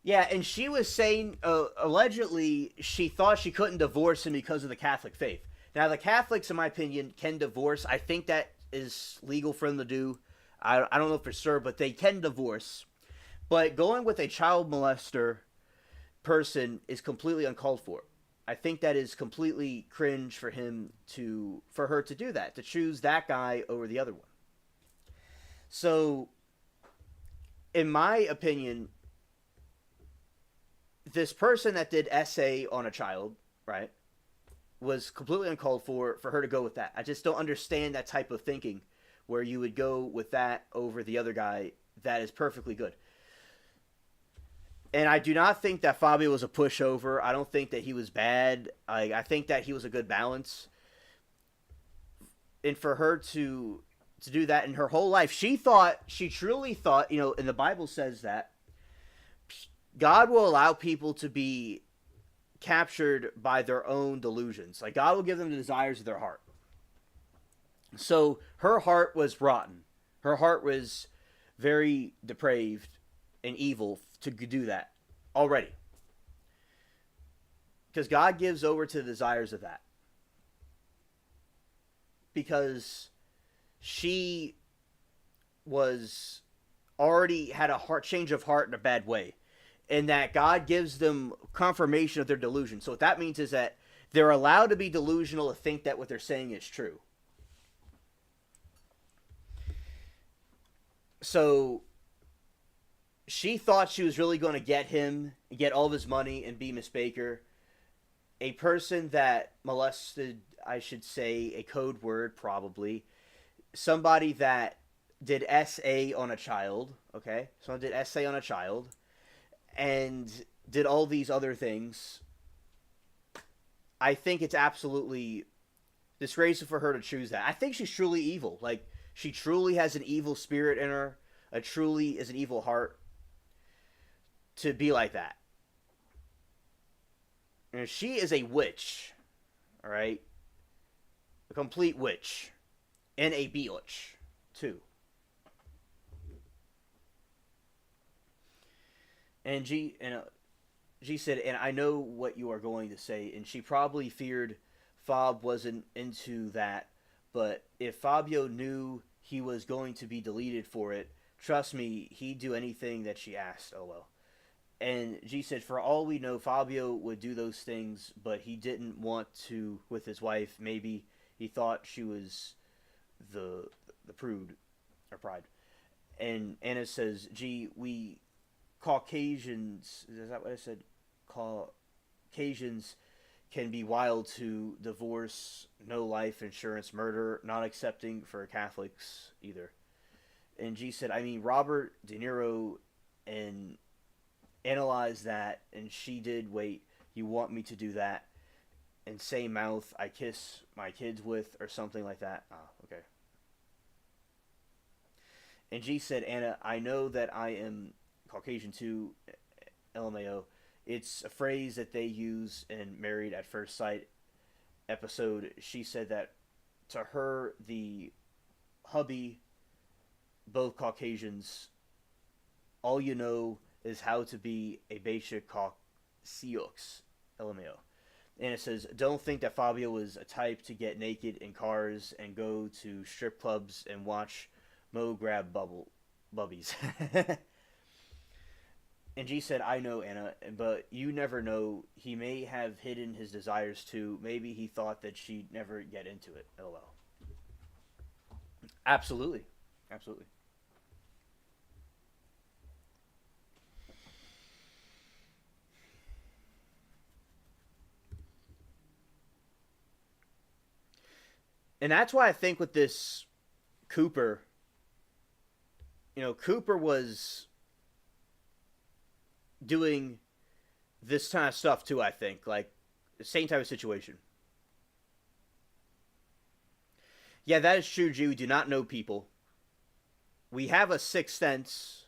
Yeah, and she was saying allegedly she thought she couldn't divorce him because of the Catholic faith. Now, the Catholics, in my opinion, can divorce. I think that is legal for them to do. I don't know for sure, but they can divorce. But going with a child molester person is completely uncalled for. I think that is completely cringe for her to do that, to choose that guy over the other one. So, in my opinion, this person that did essay on a child, right, was completely uncalled for her to go with that. I just don't understand that type of thinking where you would go with that over the other guy that is perfectly good. And I do not think that Fabio was a pushover. I don't think that he was bad. I think that he was a good balance. And for her to do that in her whole life, she truly thought, and the Bible says that God will allow people to be captured by their own delusions. Like God will give them the desires of their heart. So her heart was rotten. Her heart was very depraved and evil to do that already. Because God gives over to the desires of that. Because she was already had a heart change of heart in a bad way. And that God gives them confirmation of their delusion. So what that means is that they're allowed to be delusional to think that what they're saying is true. So she thought she was really going to get him, get all of his money, and be Miss Baker. A person that molested, I should say, a code word probably. Somebody that did SA on a child, okay? Someone did SA on a child and did all these other things. I think it's absolutely disgraceful for her to choose that. I think she's truly evil. Like, she truly has an evil spirit in her. Truly is an evil heart to be like that. And she is a witch. Alright? A complete witch. And a bewitch, too. And G said, and I know what you are going to say, and she probably feared Fob wasn't into that, but if Fabio knew he was going to be deleted for it, trust me, he'd do anything that she asked. Oh well. And G said, for all we know, Fabio would do those things, but he didn't want to with his wife. Maybe he thought she was the prude or pride. And Anna says, G, we Caucasians, is that what I said? Caucasians can be wild to divorce, no life insurance, murder, not accepting for Catholics either. And G said, I mean, Robert De Niro and analyzed that, and she did, wait, you want me to do that? And say mouth I kiss my kids with, or something like that. Ah, okay. And G said, Anna, I know that I am Caucasian too, LMAO. It's a phrase that they use in Married at First Sight episode. She said that to her, the hubby, both Caucasians, all you know is how to be a basic Caucasiux, LMAO. And it says, don't think that Fabio was a type to get naked in cars and go to strip clubs and watch Mo grab bubbies. And G said, I know, Anna, but you never know. He may have hidden his desires too. Maybe he thought that she'd never get into it. LOL. Absolutely. Absolutely. And that's why I think with this Cooper, Cooper was doing this kind of stuff too, I think. Like, the same type of situation. Yeah, that is true, G. We do not know people. We have a sixth sense.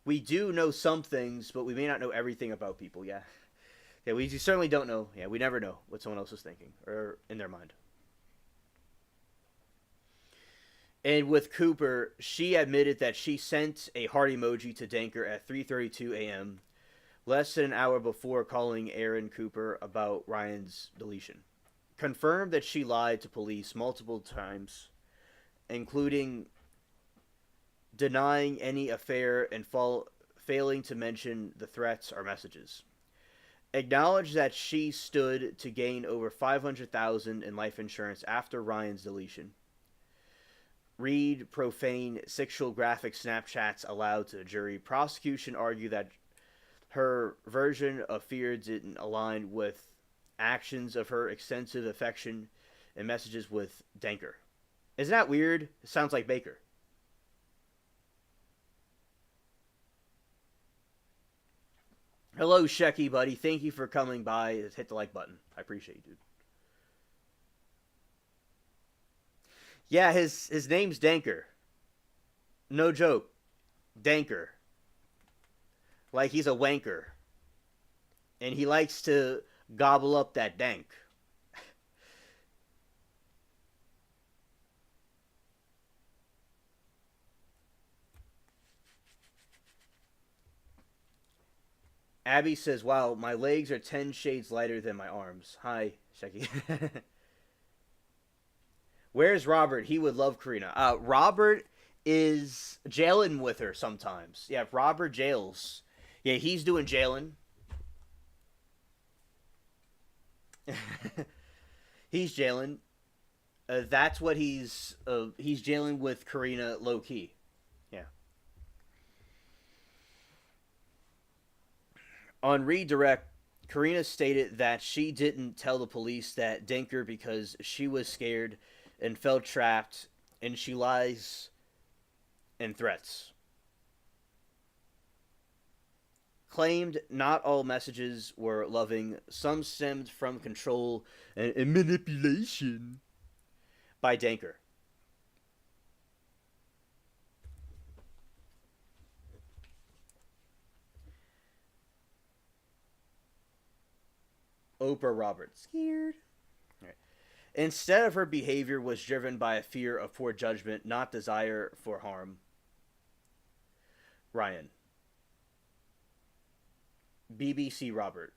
We do know some things, but we may not know everything about people, yeah. Yeah, we certainly don't know. Yeah, we never know what someone else is thinking or in their mind. And with Cooper, she admitted that she sent a heart emoji to Danker at 3:32 a.m. less than an hour before calling Aaron Cooper about Ryan's deletion. Confirmed that she lied to police multiple times, including denying any affair and failing to mention the threats or messages. Acknowledged that she stood to gain over $500,000 in life insurance after Ryan's deletion. Read profane sexual graphic Snapchats aloud to the jury. Prosecution argued that her version of fear didn't align with actions of her extensive affection and messages with Danker. Isn't that weird? It sounds like Baker. Hello, Shecky, buddy. Thank you for coming by. Hit the like button. I appreciate you, dude. Yeah, his name's Danker. No joke. Danker. Like he's a wanker. And he likes to gobble up that dank. Abby says, wow, my legs are 10 shades lighter than my arms. Hi, Shecky. Where's Robert? He would love Karina. Robert is jailing with her sometimes. Yeah, Robert jails. Yeah, he's doing jailing. He's jailing. That's what he's jailing with Karina low key. Yeah. On redirect, Karina stated that she didn't tell the police that Dinker because she was scared and felt trapped, and she lies and threats. Claimed not all messages were loving, some stemmed from control and manipulation by Danker. Oprah Roberts. Scared. Right. Instead of her behavior was driven by a fear of poor judgment, not desire for harm. Ryan. BBC Robert.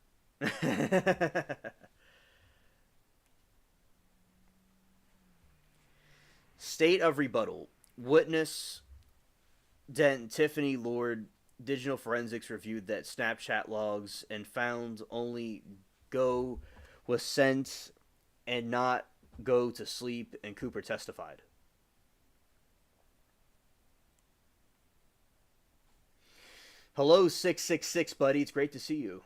State of rebuttal. Witness then Tiffany Lord. Digital forensics reviewed that Snapchat logs and found only go was sent and not go to sleep, and Cooper testified. Hello, 666, buddy. It's great to see you.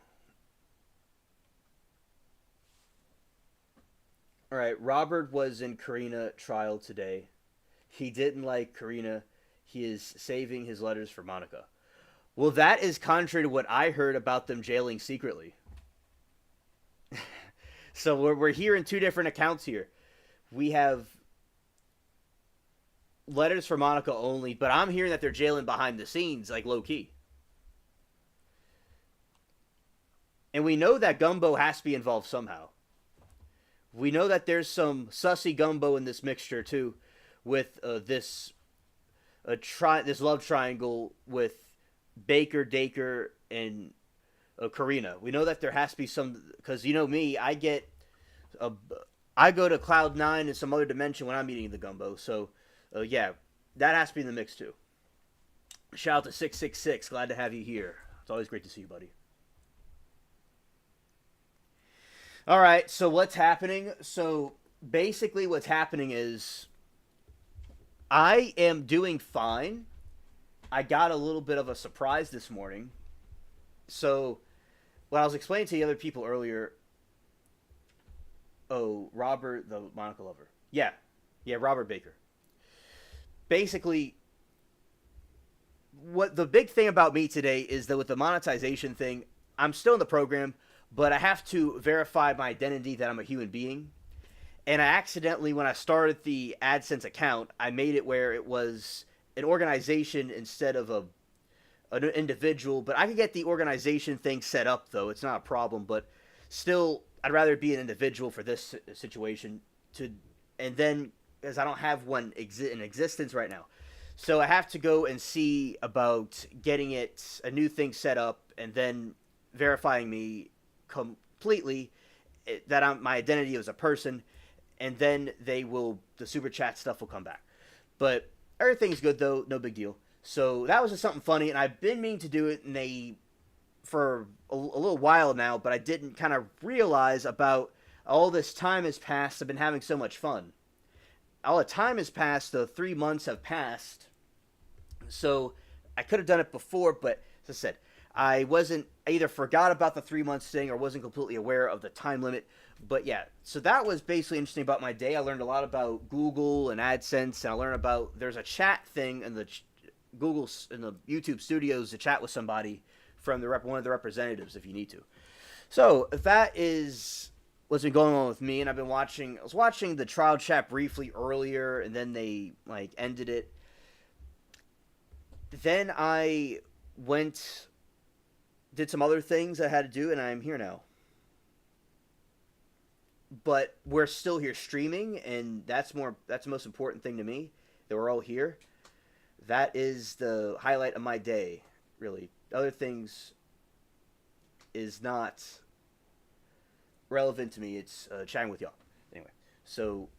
All right, Robert was in Karina trial today. He didn't like Karina. He is saving his letters for Monica. Well, that is contrary to what I heard about them jailing secretly. So we're hearing two different accounts here. We have letters for Monica only, but I'm hearing that they're jailing behind the scenes, like low key. And we know that Gumbo has to be involved somehow. We know that there's some sussy Gumbo in this mixture too, with this love triangle with Baker, Dacre, and Karina. We know that there has to be some, because you know me, I go to Cloud 9 and some other dimension when I'm eating the Gumbo. So yeah, that has to be in the mix too. Shout out to 666. Glad to have you here. It's always great to see you, buddy. All right, so what's happening? So basically what's happening is I am doing fine. I got a little bit of a surprise this morning. So what I was explaining to the other people earlier, Robert, the Monica lover. Yeah, Robert Baker. Basically, what the big thing about me today is that with the monetization thing, I'm still in the program, but I have to verify my identity that I'm a human being. And I accidentally, when I started the AdSense account, I made it where it was an organization instead of an individual. But I can get the organization thing set up, though. It's not a problem. But still, I'd rather be an individual for this situation. And then, because I don't have one in existence right now. So I have to go and see about getting a new thing set up, and then verifying me completely, that my identity as a person, and then the super chat stuff will come back. But everything's good though, no big deal. So that was just something funny, and I've been meaning to do it, for a little while now, but I didn't kind of realize about all this time has passed. I've been having so much fun. All the time has passed. The 3 months have passed. So I could have done it before, but as I said, I either forgot about the 3 months thing or wasn't completely aware of the time limit. But yeah, so that was basically interesting about my day. I learned a lot about Google and AdSense, and I learned about there's a chat thing in the YouTube studios to chat with somebody from one of the representatives if you need to. So that is what's been going on with me, and I was watching the trial chat briefly earlier, and then they ended it. Then I did some other things I had to do, and I'm here now. But we're still here streaming, and that's the most important thing to me, that we're all here. That is the highlight of my day, really. Other things is not relevant to me. It's chatting with y'all. Anyway, so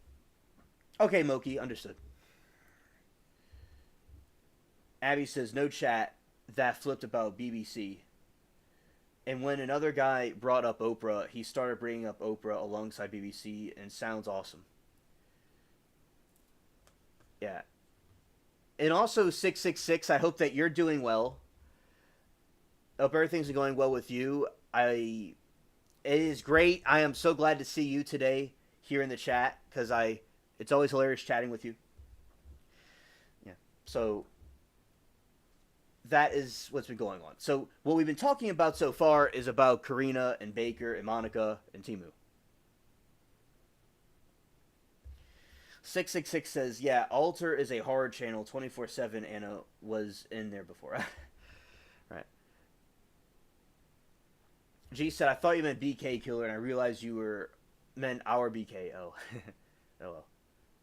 okay, Moki, understood. Abby says no chat. That flipped about BBC. And when another guy brought up Oprah, he started bringing up Oprah alongside BBC, and sounds awesome. Yeah. And also 666, I hope that you're doing well. I hope everything's going well with you. It is great. I am so glad to see you today here in the chat, because it's always hilarious chatting with you. Yeah. So that is what's been going on. So what we've been talking about so far is about Karina and Baker and Monica and Timu. 666 says, yeah, Alter is a horror channel 24/7. Anna was in there before. Right. G said, I thought you meant BK Killer, and I realized you meant our BK. Oh. Oh well.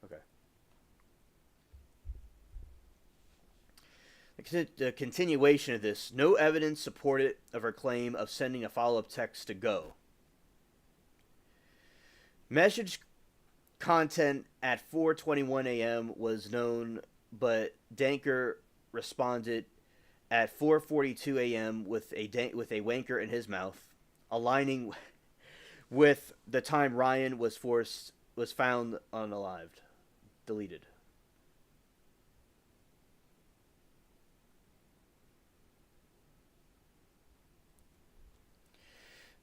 Okay. The continuation of this. No evidence supported of her claim of sending a follow-up text to Go. Message content at 4:21 a.m. was known, but Danker responded at 4:42 a.m. with a wanker in his mouth, aligning with the time Ryan was found unalived, deleted.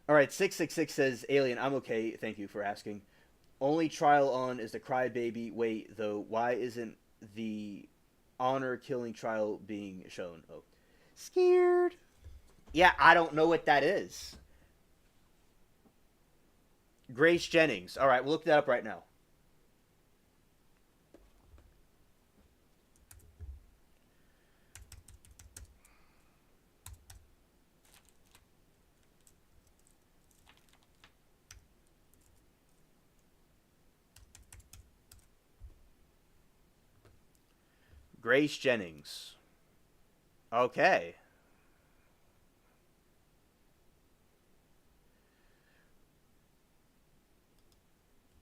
All right, 666 says, Alien, I'm okay. Thank you for asking. Only trial on is the crybaby. Wait, though, why isn't the honor killing trial being shown? Oh, scared. Yeah, I don't know what that is. Grace Jennings. All right, we'll look that up right now. Grace Jennings. Okay.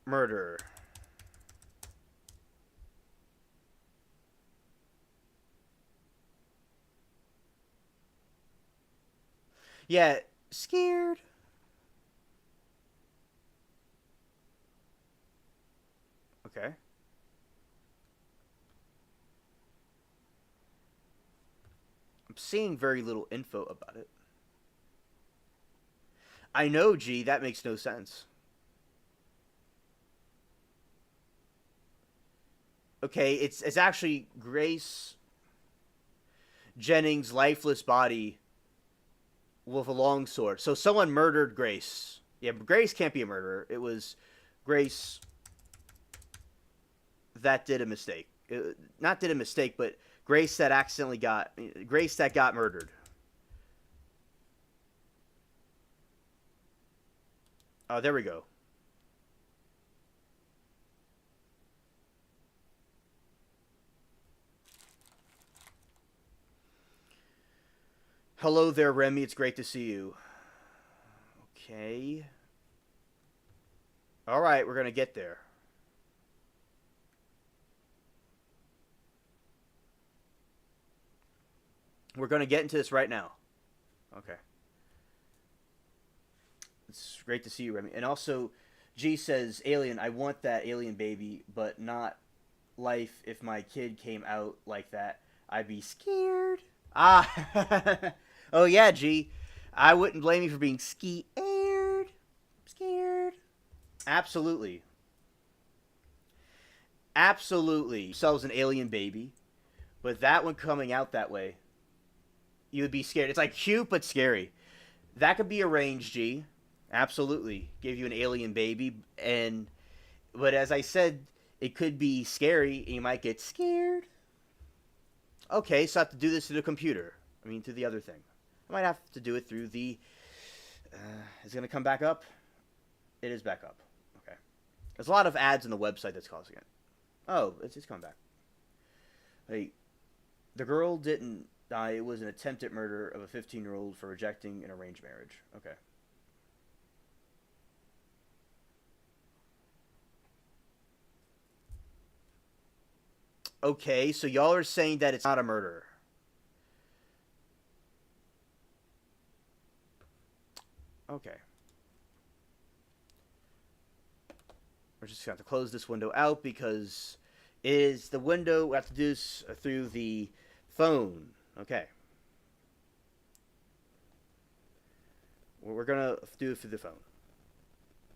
Murder. Yeah, scared. Okay. I'm seeing very little info about it. I know, G, that makes no sense. Okay, it's actually Grace Jennings' lifeless body with a long sword. So someone murdered Grace. Yeah, Grace can't be a murderer. It was Grace that did a mistake. Not did a mistake, but Grace that got murdered. Oh, there we go. Hello there, Remy. It's great to see you. Okay. All right, we're going to get there. We're going to get into this right now. Okay. It's great to see you, Remy. And also, G says, Alien, I want that alien baby, but not life. If my kid came out like that, I'd be scared. Ah. Oh, yeah, G. I wouldn't blame you for being scared. Scared. Absolutely. Absolutely. Yourselves an alien baby, but that one coming out that way, you would be scared. It's like cute but scary. That could be arranged, G. Absolutely. Give you an alien baby, and but as I said, it could be scary, and you might get scared. Okay, so I have to do this through the computer. I mean, through the other thing. I might have to do it through the. Is it going to come back up? It is back up. Okay. There's a lot of ads on the website that's causing it. Oh, it's coming back. Hey, the girl didn't die. It was an attempted murder of a 15-year-old for rejecting an arranged marriage. Okay. Okay, so y'all are saying that it's not a murder. Okay. We're just going to have to close this window out because it is the window. We have to do this through the phone. Okay. We're going to do it through the phone.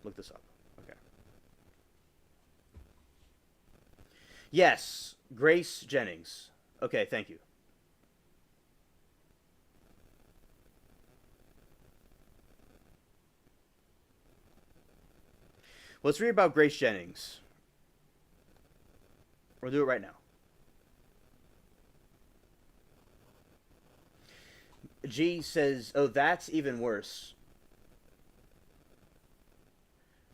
Look this up. Okay. Yes, Grace Jennings. Okay, thank you. Let's read about Grace Jennings. We'll do it right now. G says, oh, that's even worse.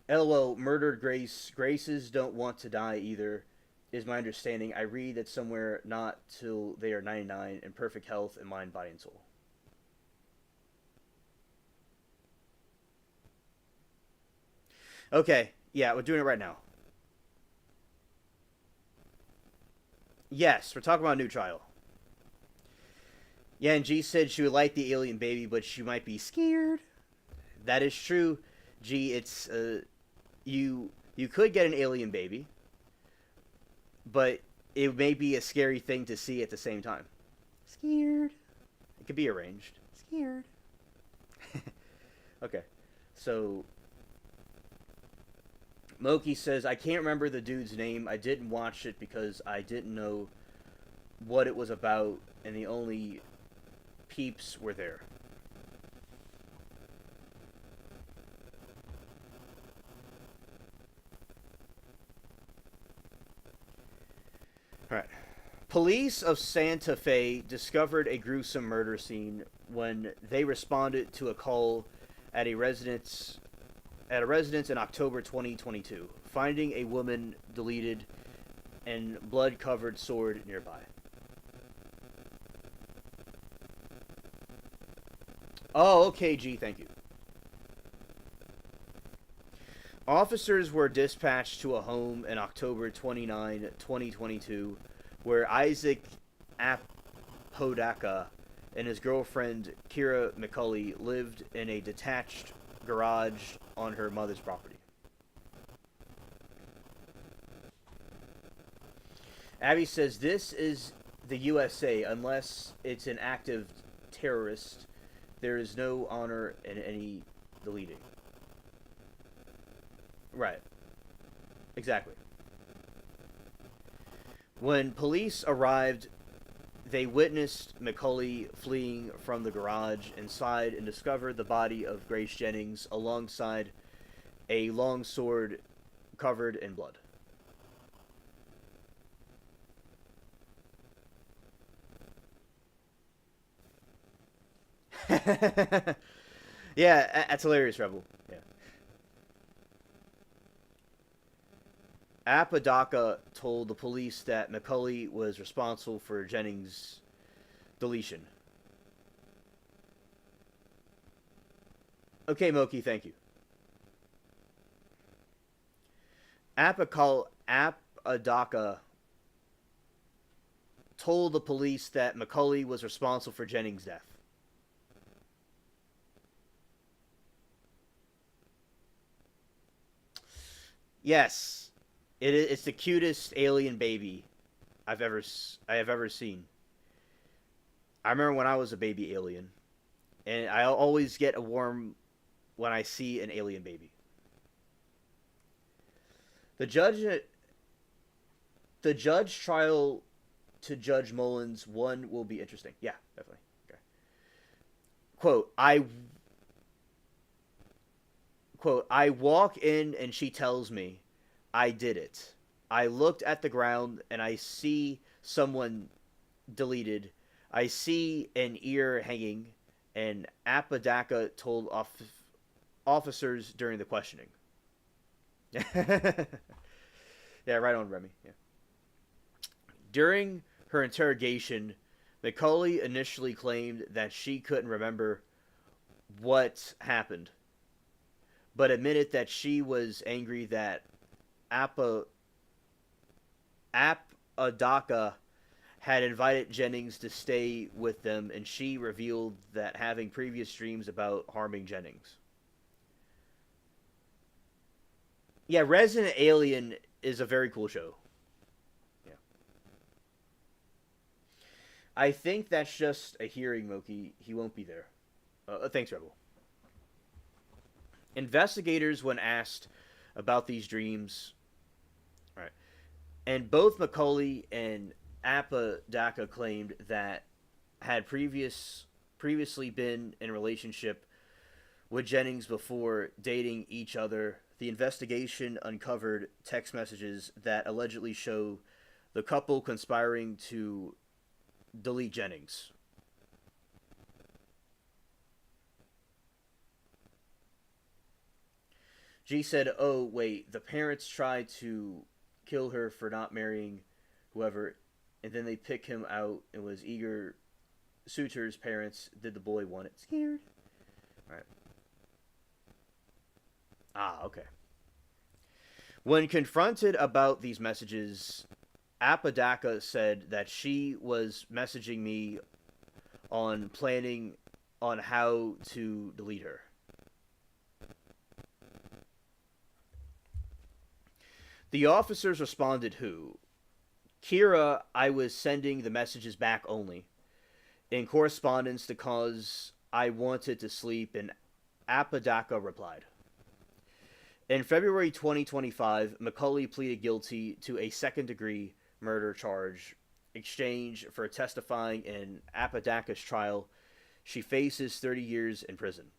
LOL, murdered Grace. Graces don't want to die either, is my understanding. I read that somewhere not till they are 99 in perfect health in mind, body, and soul. Okay, yeah, we're doing it right now. Yes, we're talking about a new trial. Yeah, and G said she would like the alien baby, but she might be scared. That is true. G, it's you could get an alien baby, but it may be a scary thing to see at the same time. Scared. It could be arranged. Scared. Okay, so Moki says, I can't remember the dude's name. I didn't watch it because I didn't know what it was about, and the only peeps were there. Alright. Police of Santa Fe discovered a gruesome murder scene when they responded to a call at a residence in October 2022, finding a woman deleted and blood-covered sword nearby. Oh, okay, G, thank you. Officers were dispatched to a home in October 29, 2022, where Isaac Apodaca and his girlfriend Kira McCulley lived in a detached garage on her mother's property. Abby says this is the USA. Unless it's an active terrorist, there is no honor in any deleting. Right. Exactly. When police arrived, they witnessed McCulley fleeing from the garage inside and discovered the body of Grace Jennings alongside a long sword covered in blood. Yeah, that's hilarious, Rebel. Yeah. Apodaca told the police that McCulley was responsible for Jennings' deletion. Okay, Moki, thank you. Apodaca told the police that McCauley was responsible for Jennings' death. Yes, it's the cutest alien baby I have ever seen. I remember when I was a baby alien, and I always get a warm when I see an alien baby. The judge, the judge trial to Judge Mullins one will be interesting. Yeah, definitely. Okay. Quote, I walk in and she tells me I did it. I looked at the ground and I see someone deleted. I see an ear hanging, and Apodaca told officers during the questioning. Yeah, right on, Remy. Yeah. During her interrogation, Macaulay initially claimed that she couldn't remember what happened, but admitted that she was angry that Apa, Apodaca had invited Jennings to stay with them, and she revealed that having previous dreams about harming Jennings. Yeah, Resident Alien is a very cool show. Yeah. I think that's just a hearing, Moki. He won't be there. Thanks, Rebel. Investigators, when asked about these dreams, right, and both Macaulay and Apodaca claimed that had previously been in a relationship with Jennings before dating each other. The investigation uncovered text messages that allegedly show the couple conspiring to delete Jennings. G said, "Oh wait, the parents tried to kill her for not marrying whoever, and then they pick him out and was eager suitors' parents. Did the boy want it? Scared? All right. Ah, okay. When confronted about these messages, Apodaca said that she was messaging me on planning on how to delete her. The officers responded, "Who? Kira, I was sending the messages back only in correspondence to cause I wanted to sleep," and Apodaca replied. In February 2025, Macaulay pleaded guilty to a second degree murder charge. Exchange for testifying in Apodaca's trial, she faces 30 years in prison.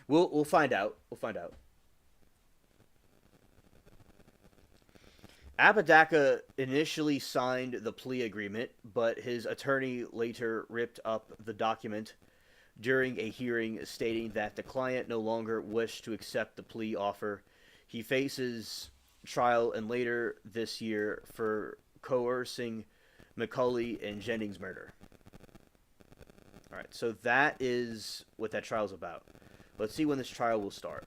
We'll find out. We'll find out. Apodaca initially signed the plea agreement, but his attorney later ripped up the document during a hearing, stating that the client no longer wished to accept the plea offer. He faces trial and later this year for coercing Macaulay and Jennings' murder. All right, so that is what that trial's about. Let's see when this trial will start.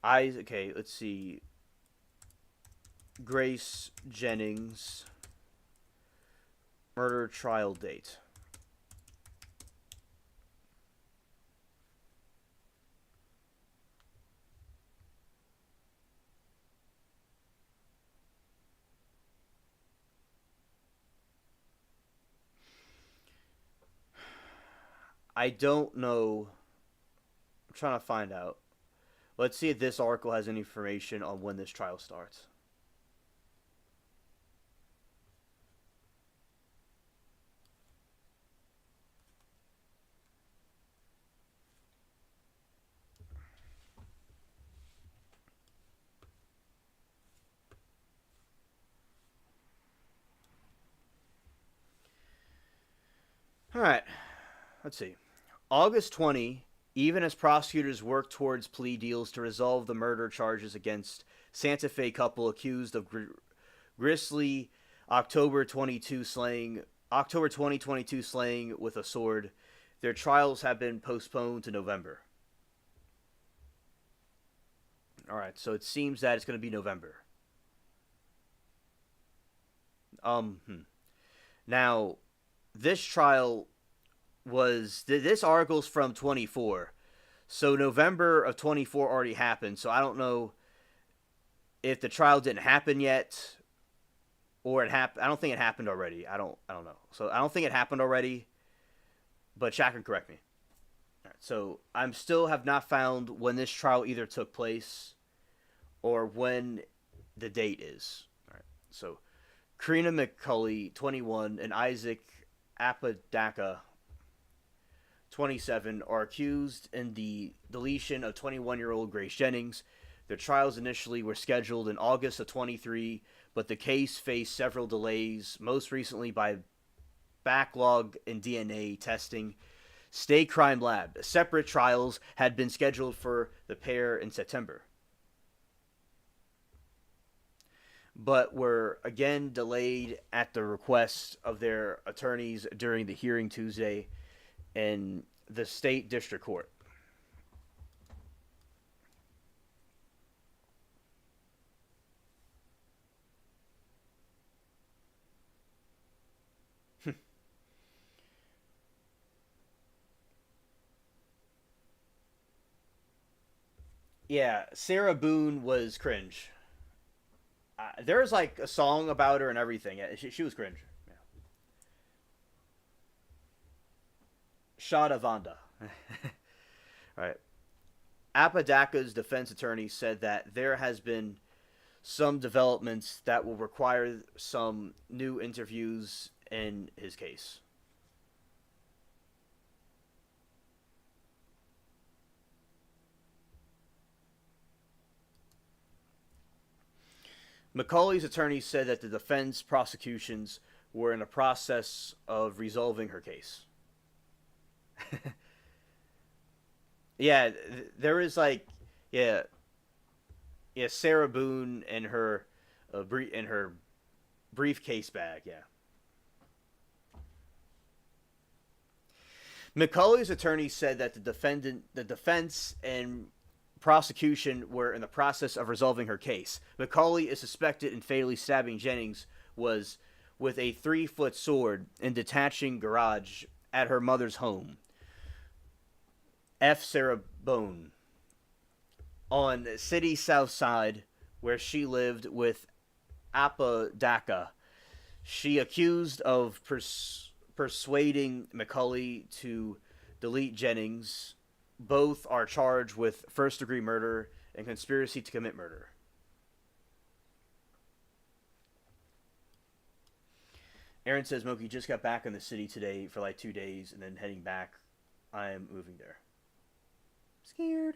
Okay, let's see. Grace Jennings murder trial date. I don't know. I'm trying to find out Let's see if this article has any information on when this trial starts. All right, let's see. August 20, even as prosecutors work towards plea deals to resolve the murder charges against Santa Fe couple accused of grisly October 2022 slaying with a sword, their trials have been postponed to November. All right, so it seems that it's going to be November. Um, hmm. Now, this trial was this article's from 24, so November of 24 already happened. So I don't know if the trial didn't happen yet, or it happened. I don't think it happened already. I don't know. So I don't think it happened already, but Shaq can correct me. All right, so I'm still have not found when this trial either took place or when the date is. All right, so Karina McCulley, 21, and Isaac Apodaca, 27, are accused in the deletion of 21-year-old Grace Jennings. Their trials initially were scheduled in August of 23, but the case faced several delays, most recently by backlog in DNA testing. State Crime Lab. Separate trials had been scheduled for the pair in September, but were again delayed at the request of their attorneys during the hearing Tuesday in the state district court. Yeah, Sarah Boone was cringe. There's like a song about her and everything. She was cringe. Yeah. Shada Vanda. All right. Apodaca's defense attorney said that there has been some developments that will require some new interviews in his case. McCauley's attorney said that the defense prosecutions were in the process of resolving her case. Yeah, there is like, yeah, yeah, Sarah Boone and her, in her briefcase bag. Yeah, McCauley's attorney said that the defense, and prosecution were in the process of resolving her case. McCauley is suspected in fatally stabbing Jennings was with a 3-foot sword in detaching garage at her mother's home, F. Sarah Bone, on city south side, where she lived with Apodaca. She accused of persuading McCauley to delete Jennings. Both are charged with first-degree murder and conspiracy to commit murder. Aaron says, Moki just got back in the city today for like 2 days and then heading back. I am moving there. Scared.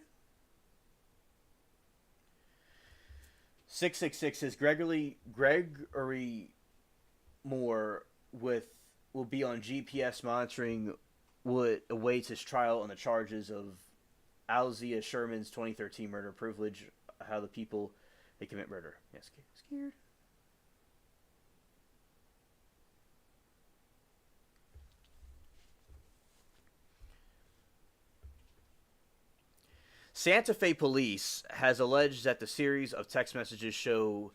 666 says Gregory Moore will be on GPS monitoring what awaits his trial on the charges of Alzia Sherman's 2013 murder, privilege, how the people they commit murder. Yes, scared. Santa Fe police has alleged that the series of text messages show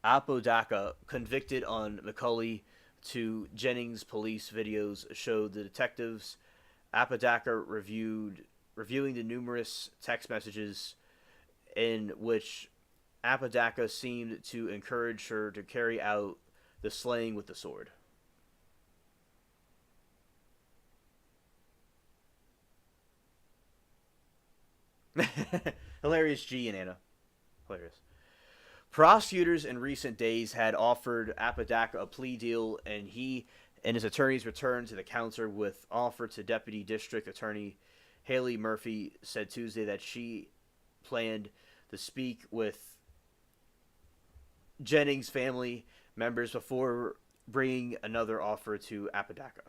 Apodaca convicted on McCauley to Jennings. Police videos showed the detectives Apodaca reviewing the numerous text messages in which Apodaca seemed to encourage her to carry out the slaying with the sword. Hilarious G and Anna. Hilarious. Prosecutors in recent days had offered Apodaca a plea deal, and he and his attorneys returned to the counter with offer to Deputy District Attorney Haley Murphy said Tuesday that she planned to speak with Jennings' family members before bringing another offer to Apodaca.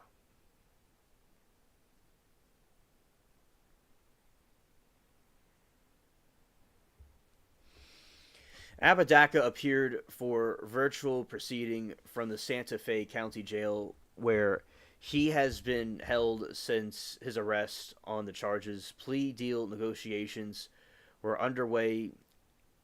Apodaca appeared for virtual proceeding from the Santa Fe County Jail, where he has been held since his arrest on the charges. Plea deal negotiations were underway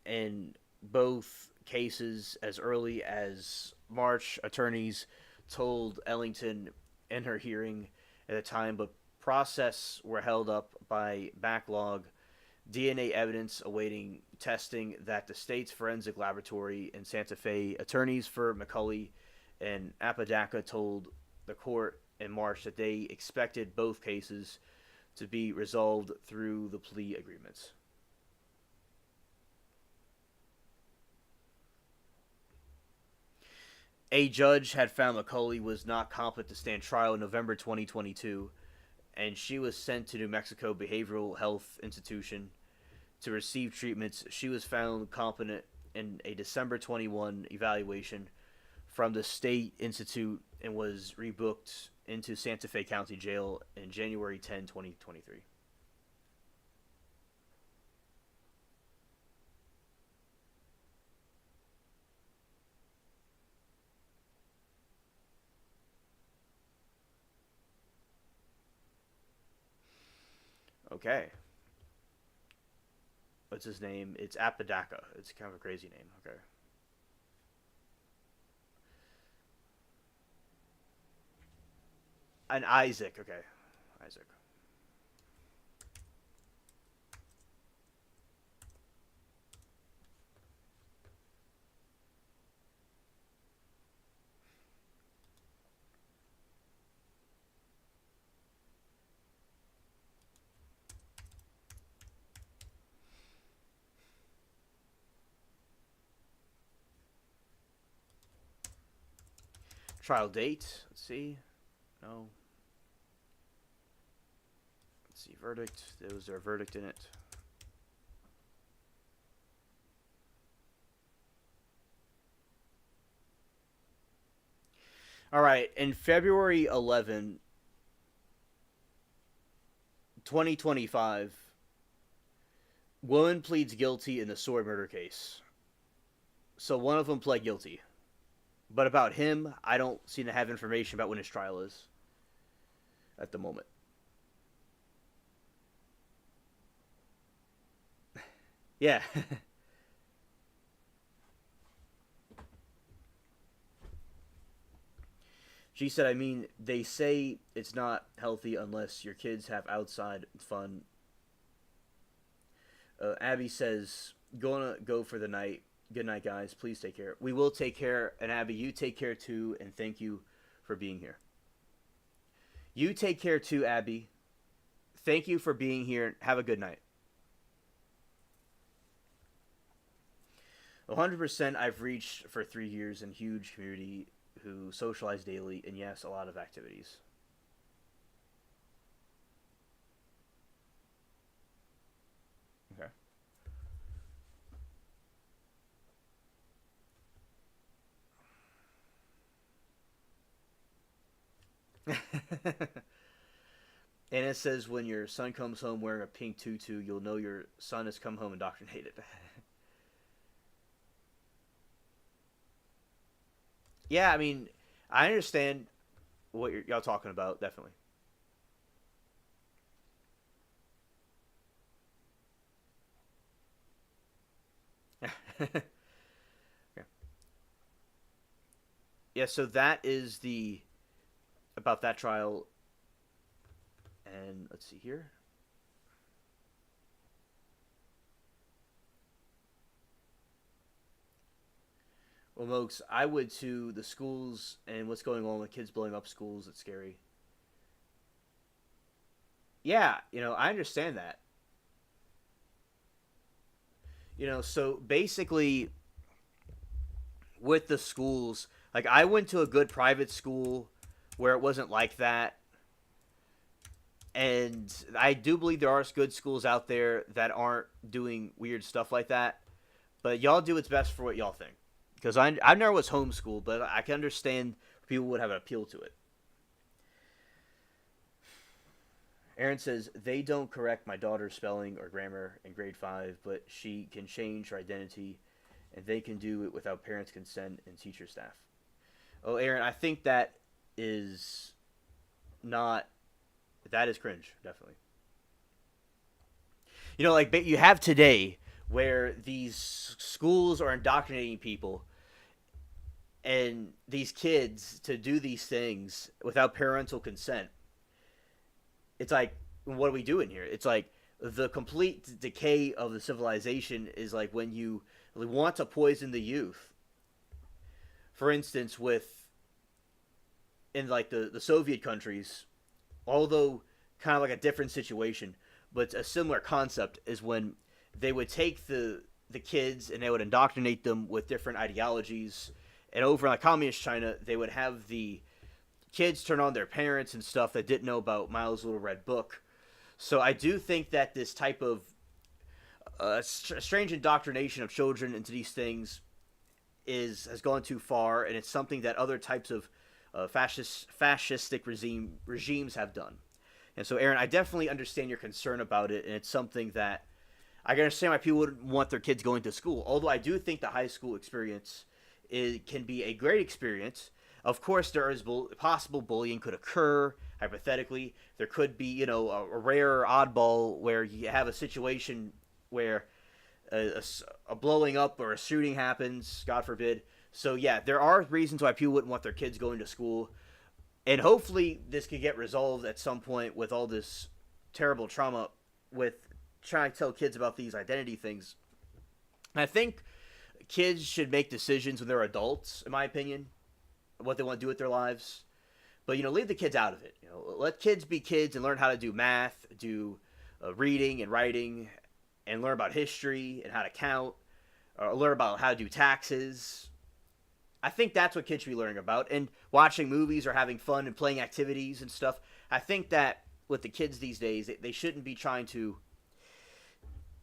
in both cases as early as March. Attorneys told Ellington in her hearing at the time, but process were held up by backlog DNA evidence awaiting testing that the state's forensic laboratory in Santa Fe. Attorneys for McCulley and Apodaca told the court in March that they expected both cases to be resolved through the plea agreements. A judge had found McCulley was not competent to stand trial in November 2022, and she was sent to New Mexico Behavioral Health Institution to receive treatments. She was found competent in a December 21 evaluation from the State Institute and was rebooked into Santa Fe County Jail in January 10, 2023. Okay. What's his name? It's Apodaca. It's kind of a crazy name. Okay. And Isaac. Okay. Isaac. Trial date. Let's see. No. Let's see. Verdict. There was a verdict in it. All right. In February 11, 2025, woman pleads guilty in the sword murder case. So one of them pled guilty. But about him, I don't seem to have information about when his trial is at the moment. Yeah. She said, I mean, they say it's not healthy unless your kids have outside fun. Abby says, gonna go for the night. Good night, guys. Please take care. We will take care. And Abby, you take care too. And thank you for being here. You take care too, Abby. Thank you for being here. Have a good night. 100% I've reached for 3 years in huge community who socialize daily and yes, a lot of activities. Okay. And it says when your son comes home wearing a pink tutu, you'll know your son has come home indoctrinated. Yeah, I mean, I understand what y'all talking about, definitely. Yeah, yeah, so that is the about that trial, and let's see here. Well, Mokes, I would to the schools and what's going on with kids blowing up schools. It's scary. Yeah, I understand that. So basically, with the schools, like I went to a good private school where it wasn't like that. And I do believe there are good schools out there that aren't doing weird stuff like that. But y'all do what's best for what y'all think. Because I never was homeschooled, but I can understand people would have an appeal to it. Aaron says, they don't correct my daughter's spelling or grammar in grade 5, but she can change her identity, and they can do it without parents' consent and teacher staff. Oh, Aaron, I think that is not. That is cringe, definitely. Like you have today where these schools are indoctrinating people and these kids to do these things without parental consent. It's like, what are we doing here? It's like the complete decay of the civilization is like when you want to poison the youth. For instance, in like the Soviet countries, although kind of like a different situation, but a similar concept is when they would take the kids and they would indoctrinate them with different ideologies. And over in like communist China, they would have the kids turn on their parents and stuff that didn't know about Milo's Little Red Book. So I do think that this type of strange indoctrination of children into these things has gone too far, and it's something that other types of fascistic regimes have done. And so, Aaron, I definitely understand your concern about it, and it's something that I can understand why people wouldn't want their kids going to school. Although I do think the high school experience can be a great experience. Of course, there is possible bullying could occur. Hypothetically, there could be, a rare oddball where you have a situation where a blowing up or a shooting happens, God forbid. So yeah, there are reasons why people wouldn't want their kids going to school, and hopefully this could get resolved at some point with all this terrible trauma with trying to tell kids about these identity things. I think kids should make decisions when they're adults, in my opinion, what they want to do with their lives. But, leave the kids out of it. Let kids be kids and learn how to do math, do reading and writing, and learn about history and how to count, or learn about how to do taxes. I think that's what kids should be learning about. And watching movies or having fun and playing activities and stuff. I think that with the kids these days, they shouldn't be trying to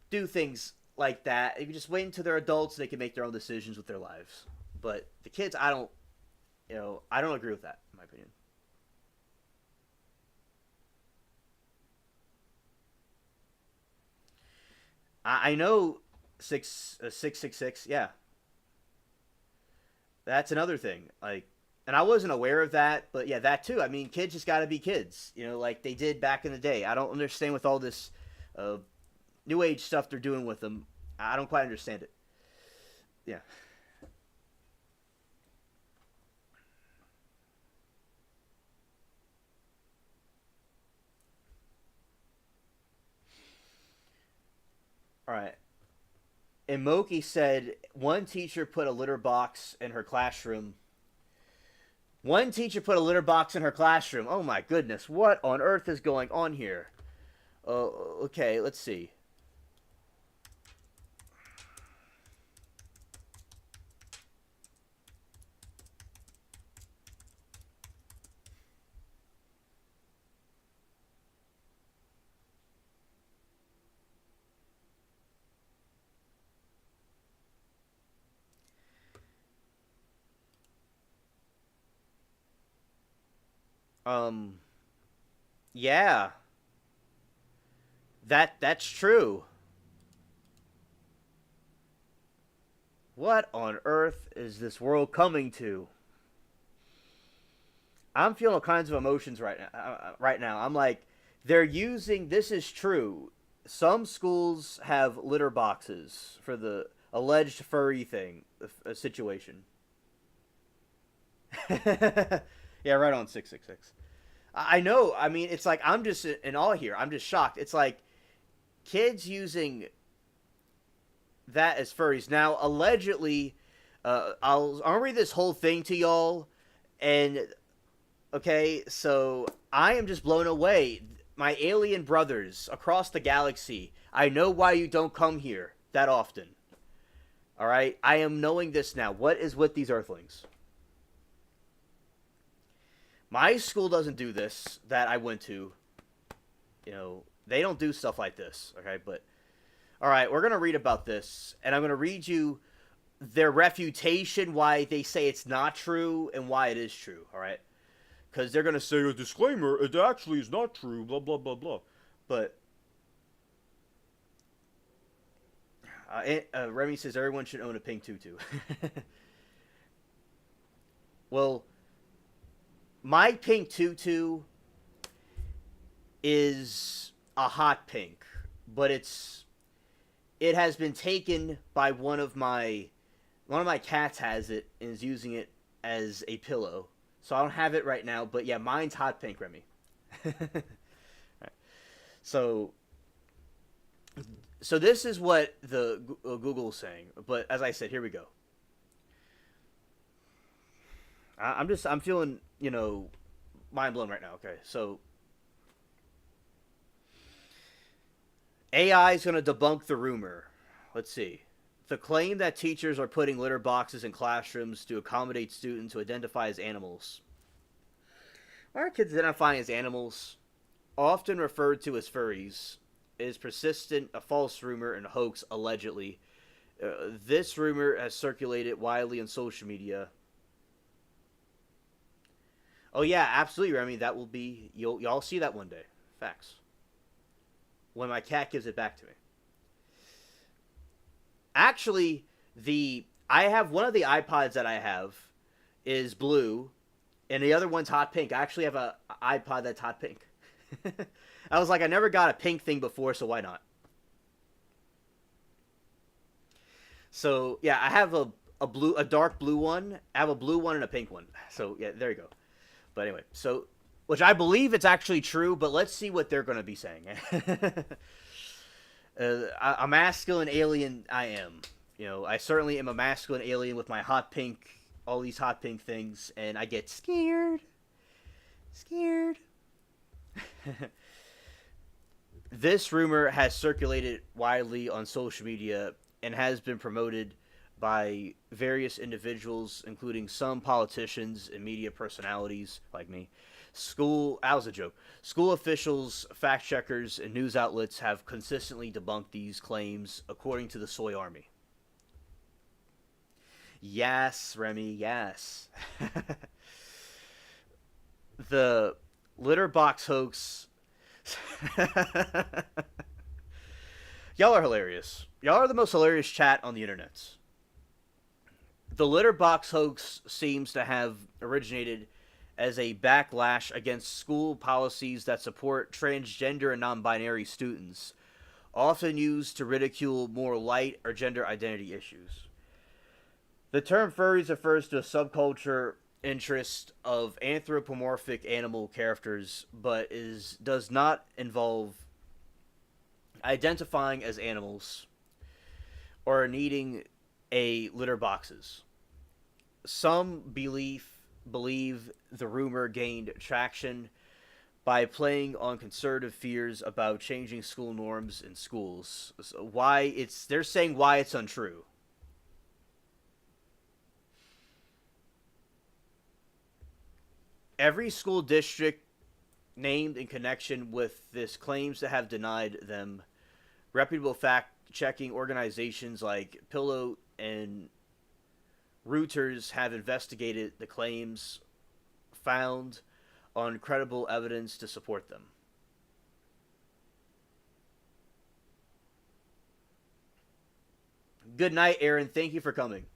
do things like that. If you just wait until they're adults, they can make their own decisions with their lives. But the kids, I don't agree with that, in my opinion. I know 666, yeah. That's another thing. Like, and I wasn't aware of that, but yeah, that too. I mean, kids just got to be kids, like they did back in the day. I don't understand with all this uh, new age stuff they're doing with them. I don't quite understand it. Yeah. All right. And Moki said one teacher put a litter box in her classroom. One teacher put a litter box in her classroom. Oh my goodness, what on earth is going on here? Okay, let's see. Um, yeah, that's true. What on earth is this world coming to? I'm feeling all kinds of emotions right now. Right now, I'm like, they're using. This is true. Some schools have litter boxes for the alleged furry thing, a situation. Yeah, right on 666. I know. I mean, it's like I'm just in awe here. I'm just shocked. It's like kids using that as furries. Now, allegedly, I'll read this whole thing to y'all, and okay, so I am just blown away. My alien brothers across the galaxy. I know why you don't come here that often. All right, I am knowing this now. What is with these Earthlings? My school doesn't do this that I went to. You know, they don't do stuff like this. Okay, but all right, we're gonna read about this, and I'm gonna read you their refutation, why they say it's not true and why it is true. All right, because they're gonna say a disclaimer, it actually is not true. Blah blah blah blah. But Remy says everyone should own a pink tutu. Well, my pink tutu is a hot pink, but it has been taken by one of my cats has it and is using it as a pillow. So I don't have it right now, but yeah, mine's hot pink, Remy. Right. So this is what the Google's saying, but as I said, here we go. I'm feeling, mind blown right now. Okay, so AI is going to debunk the rumor. Let's see. The claim that teachers are putting litter boxes in classrooms to accommodate students who identify as animals. Why are kids identifying as animals, often referred to as furries, is persistent, a false rumor and hoax, allegedly. This rumor has circulated widely on social media. Oh yeah, absolutely, Remy. That will be y'all see that one day. Facts. When my cat gives it back to me. Actually, I have one of the iPods that I have is blue, and the other one's hot pink. I actually have an iPod that's hot pink. I was like, I never got a pink thing before, so why not? So yeah, I have a dark blue one. I have a blue one and a pink one. So yeah, there you go. But anyway, so which I believe it's actually true, but let's see what they're going to be saying. A masculine alien I am. I certainly am a masculine alien with my hot pink, all these hot pink things, and I get scared. This rumor has circulated widely on social media and has been promoted by various individuals, including some politicians and media personalities like me. That was a joke. School officials, fact checkers, and news outlets have consistently debunked these claims, according to the Soy Army. Yes, Remy, yes. The litter box hoax. Y'all are hilarious. Y'all are the most hilarious chat on the internet. The litter box hoax seems to have originated as a backlash against school policies that support transgender and non-binary students, often used to ridicule more light or gender identity issues. The term furries refers to a subculture interest of anthropomorphic animal characters, but does not involve identifying as animals or needing a litter boxes. Some believe the rumor gained traction by playing on conservative fears about changing school norms in schools. So they're saying why it's untrue. Every school district named in connection with this claims to have denied them. Reputable fact-checking organizations like Pillow and Reuters have investigated the claims, found on credible evidence to support them. Good night, Aaron. Thank you for coming.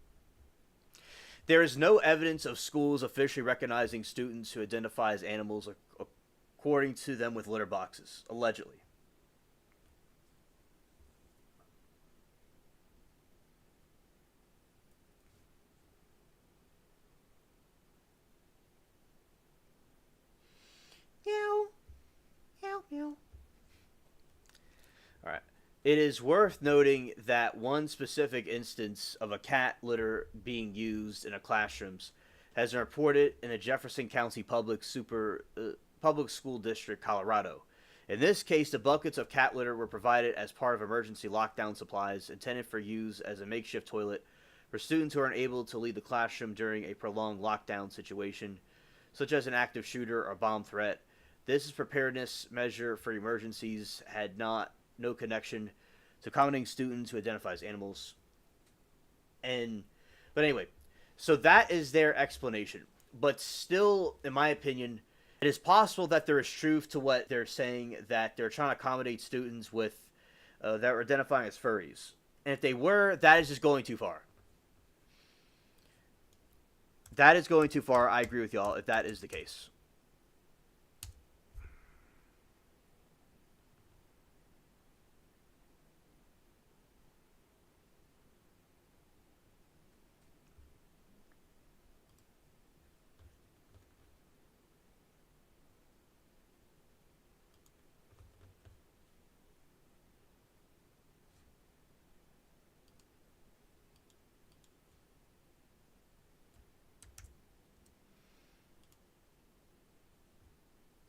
There is no evidence of schools officially recognizing students who identify as animals, according to them, with litter boxes, allegedly. Meow. Meow, meow. Alright. It is worth noting that one specific instance of a cat litter being used in a classrooms has been reported in the Jefferson County Public School District, Colorado. In this case, the buckets of cat litter were provided as part of emergency lockdown supplies intended for use as a makeshift toilet For students who aren't able to leave the classroom during a prolonged lockdown situation, such as an active shooter or bomb threat, this is preparedness measure for emergencies had no connection to accommodating students who identify as animals. And but anyway, so that is their explanation. But still, in my opinion, it is possible that there is truth to what they're saying, that they're trying to accommodate students with that are identifying as furries. And if they were, that is just going too far. That is going too far. I agree with y'all if that is the case.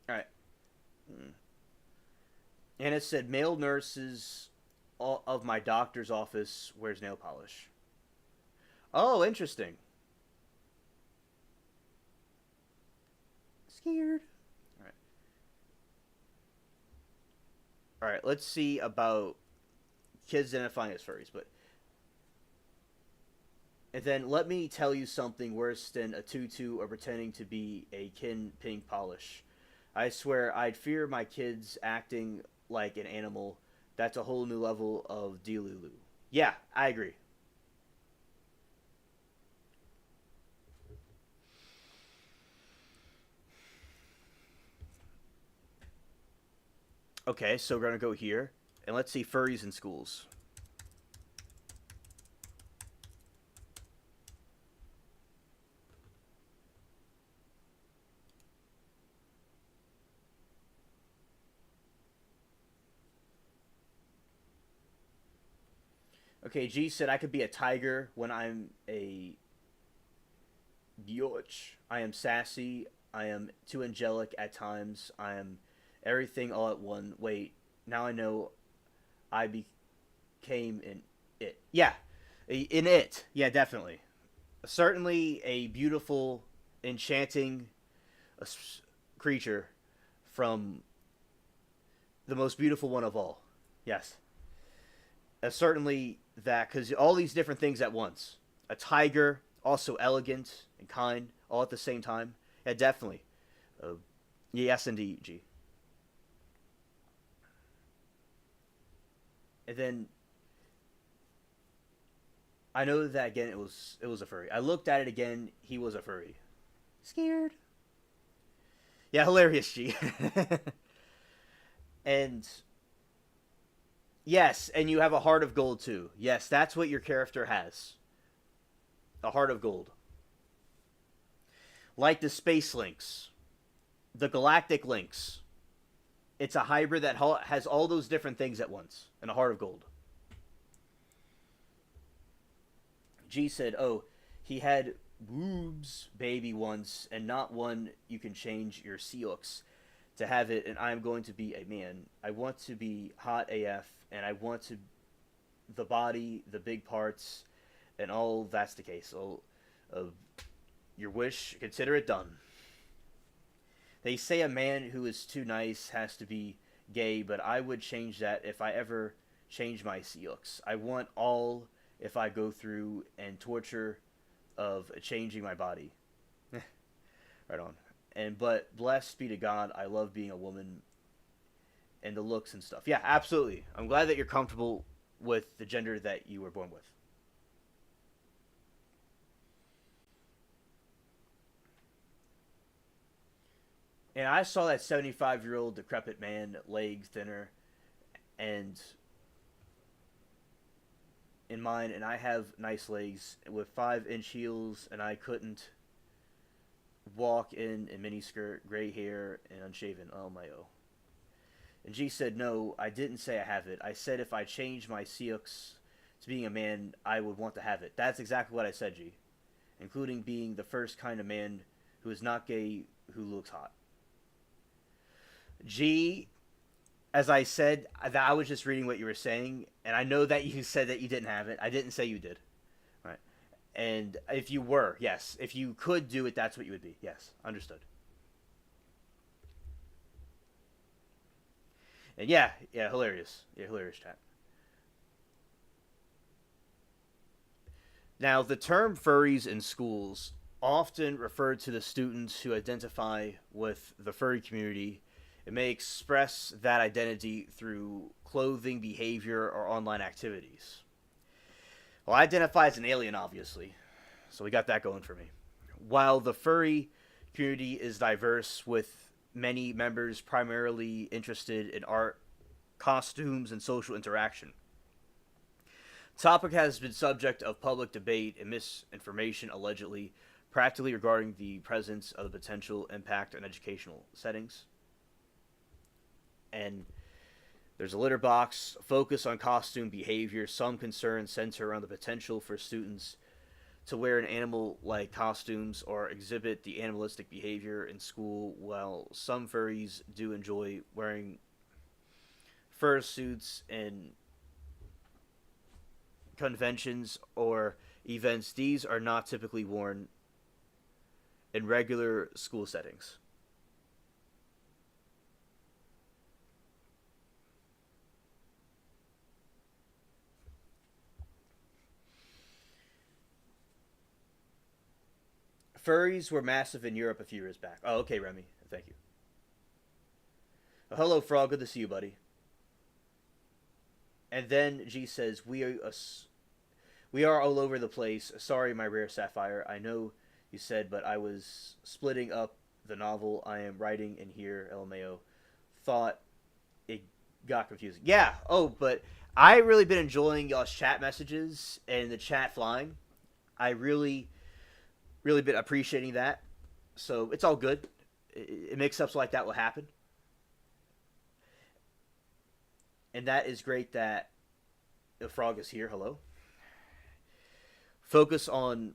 All right. And it said male nurses of my doctor's office wears nail polish. Oh, interesting. Scared. All right. All right. Let's see about kids identifying as furries, but and then let me tell you something worse than a tutu or pretending to be a kin pink polish. I swear I'd fear my kids acting like an animal. That's a whole new level of delulu. Yeah, I agree. Okay, so we're gonna go here and let's see furries in schools. Okay, G said I could be a tiger when I'm a Bjorch. I am sassy. I am too angelic at times. I am everything all at one. Wait, now I know I became in it. Yeah, in it. Yeah, definitely. Certainly a beautiful, enchanting creature from the most beautiful one of all. Yes. Certainly that, because all these different things at once. A tiger, also elegant and kind, all at the same time. Yeah, definitely. Uh, yes, indeed, G. And then I know that again. It was a furry. I looked at it again. He was a furry. Scared. Yeah, hilarious, G. And yes, and you have a heart of gold too. Yes, that's what your character has. A heart of gold. Like the space links, the galactic links. It's a hybrid that has all those different things at once, and a heart of gold. G said, "Oh, he had boobs baby once, and not one you can change your Seahawks to have it. And I'm going to be a man. I want to be hot AF, and I want to the body, the big parts, and all. That's the case. So, uh, your wish, consider it done." They say a man who is too nice has to be gay, but I would change that if I ever change my Seahawks. I want all if I go through and torture of changing my body. Right on. And but blessed be to God, I love being a woman and the looks and stuff. Yeah, absolutely. I'm glad that you're comfortable with the gender that you were born with. And I saw that 75-year-old decrepit man, legs thinner, and in mine, and I have nice legs with 5-inch heels, and I couldn't walk in a miniskirt, gray hair, and unshaven. Oh my oh. And G said, "No, I didn't say I have it. I said if I changed my Sioux to being a man, I would want to have it." That's exactly what I said, G. Including being the first kind of man who is not gay who looks hot. G, as I said, I was just reading what you were saying, and I know that you said that you didn't have it. I didn't say you did. Right. And if you were, yes, if you could do it, that's what you would be. Yes, understood. And yeah, yeah, hilarious. Yeah, hilarious chat. Now, the term furries in schools often refer to the students who identify with the furry community and may express that identity through clothing, behavior, or online activities. Well, I identify as an alien, obviously, so we got that going for me. While the furry community is diverse, with many members primarily interested in art, costumes, and social interaction. Topic has been subject of public debate and misinformation allegedly, practically regarding the presence of the potential impact on educational settings. And there's a litter box, focus on costume behavior. Some concerns center around the potential for students to wear an animal-like costumes or exhibit the animalistic behavior in school, while some furries do enjoy wearing fur suits and conventions or events. These are not typically worn in regular school settings. Furries were massive in Europe a few years back. Oh, okay, Remy. Thank you. Hello, Frog. Good to see you, buddy. And then G says, we are all over the place. Sorry, my rare sapphire. I know you said, but I was splitting up the novel I am writing in here, LMAO. Thought it got confusing. Yeah. Oh, but I really been enjoying y'all's chat messages and the chat flying. I really been appreciating that. So it's all good. It makes ups like that will happen. And that is great that the frog is here. Hello. Focus on.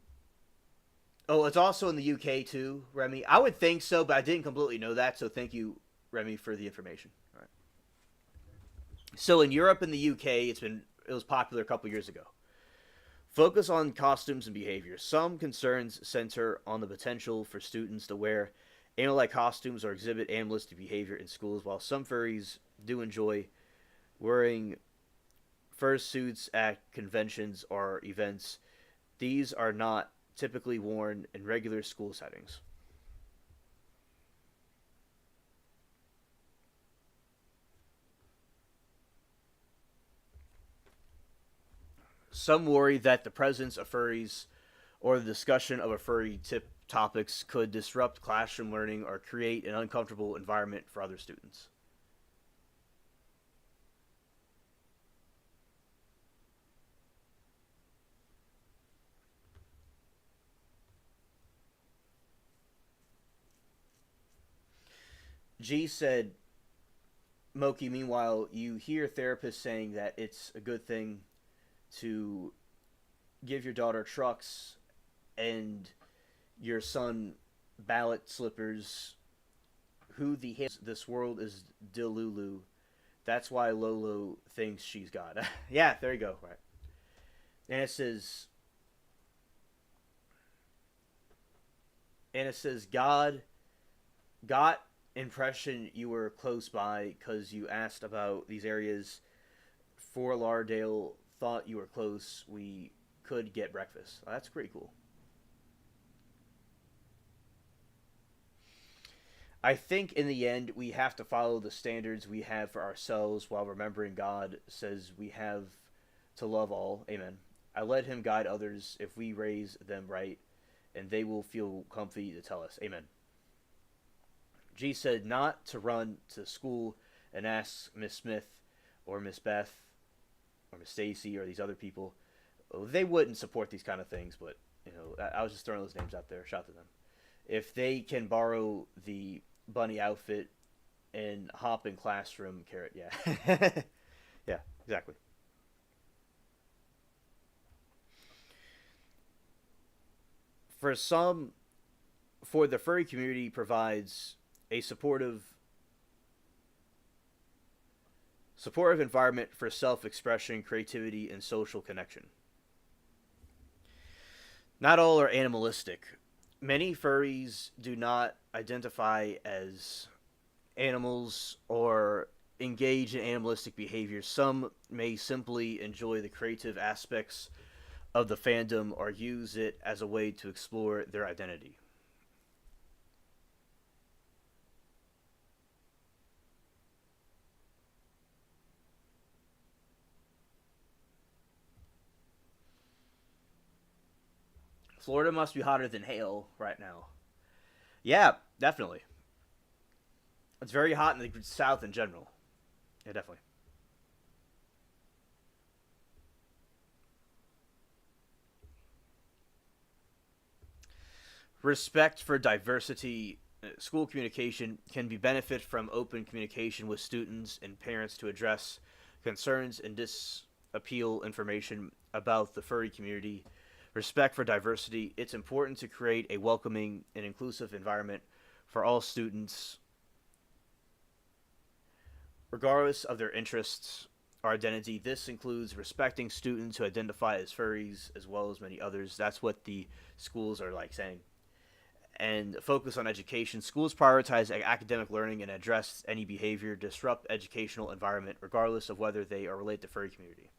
Oh, it's also in the UK too, Remy. I would think so, but I didn't completely know that. So thank you, Remy, for the information. All right. So in Europe and the UK, it was popular a couple years ago. Focus on costumes and behavior. Some concerns center on the potential for students to wear animal-like costumes or exhibit animalistic behavior in schools, while some furries do enjoy wearing fursuits at conventions or events. These are not typically worn in regular school settings. Some worry that the presence of furries or the discussion of a furry tip topics could disrupt classroom learning or create an uncomfortable environment for other students. G said, Moki, meanwhile, you hear therapists saying that it's a good thing to give your daughter trucks and your son ballot slippers. Who the hell? This world is Delulu. That's why Lolo thinks she's God. Yeah, there you go. Right. And it says God got impression you were close by because you asked about these areas. For Lardale thought you were close. We could get breakfast. Oh, that's pretty cool. I think in the end we have to follow the standards we have for ourselves while remembering God says we have to love all. Amen. I let him guide others if we raise them right, and they will feel comfy to tell us. Amen. G said not to run to school and ask Miss Smith or Miss Beth or Miss Stacy or these other people. They wouldn't support these kind of things, but I was just throwing those names out there. Shout to them. If they can borrow the bunny outfit and hop in classroom, carrot, yeah, yeah, exactly. For some, for the furry community provides a supportive environment for self-expression, creativity, and social connection. Not all are animalistic. Many furries do not identify as animals or engage in animalistic behavior. Some may simply enjoy the creative aspects of the fandom or use it as a way to explore their identity. Florida must be hotter than hell right now. Yeah, definitely. It's very hot in the South in general. Yeah, definitely. Respect for diversity. School communication can be benefit from open communication with students and parents to address concerns and disappeal information about the furry community. Respect for diversity. It's important to create a welcoming and inclusive environment for all students, regardless of their interests or identity. This includes respecting students who identify as furries as well as many others. That's what the schools are like saying. And focus on education. Schools prioritize academic learning and address any behavior disrupt educational environment, regardless of whether they are related to furry community.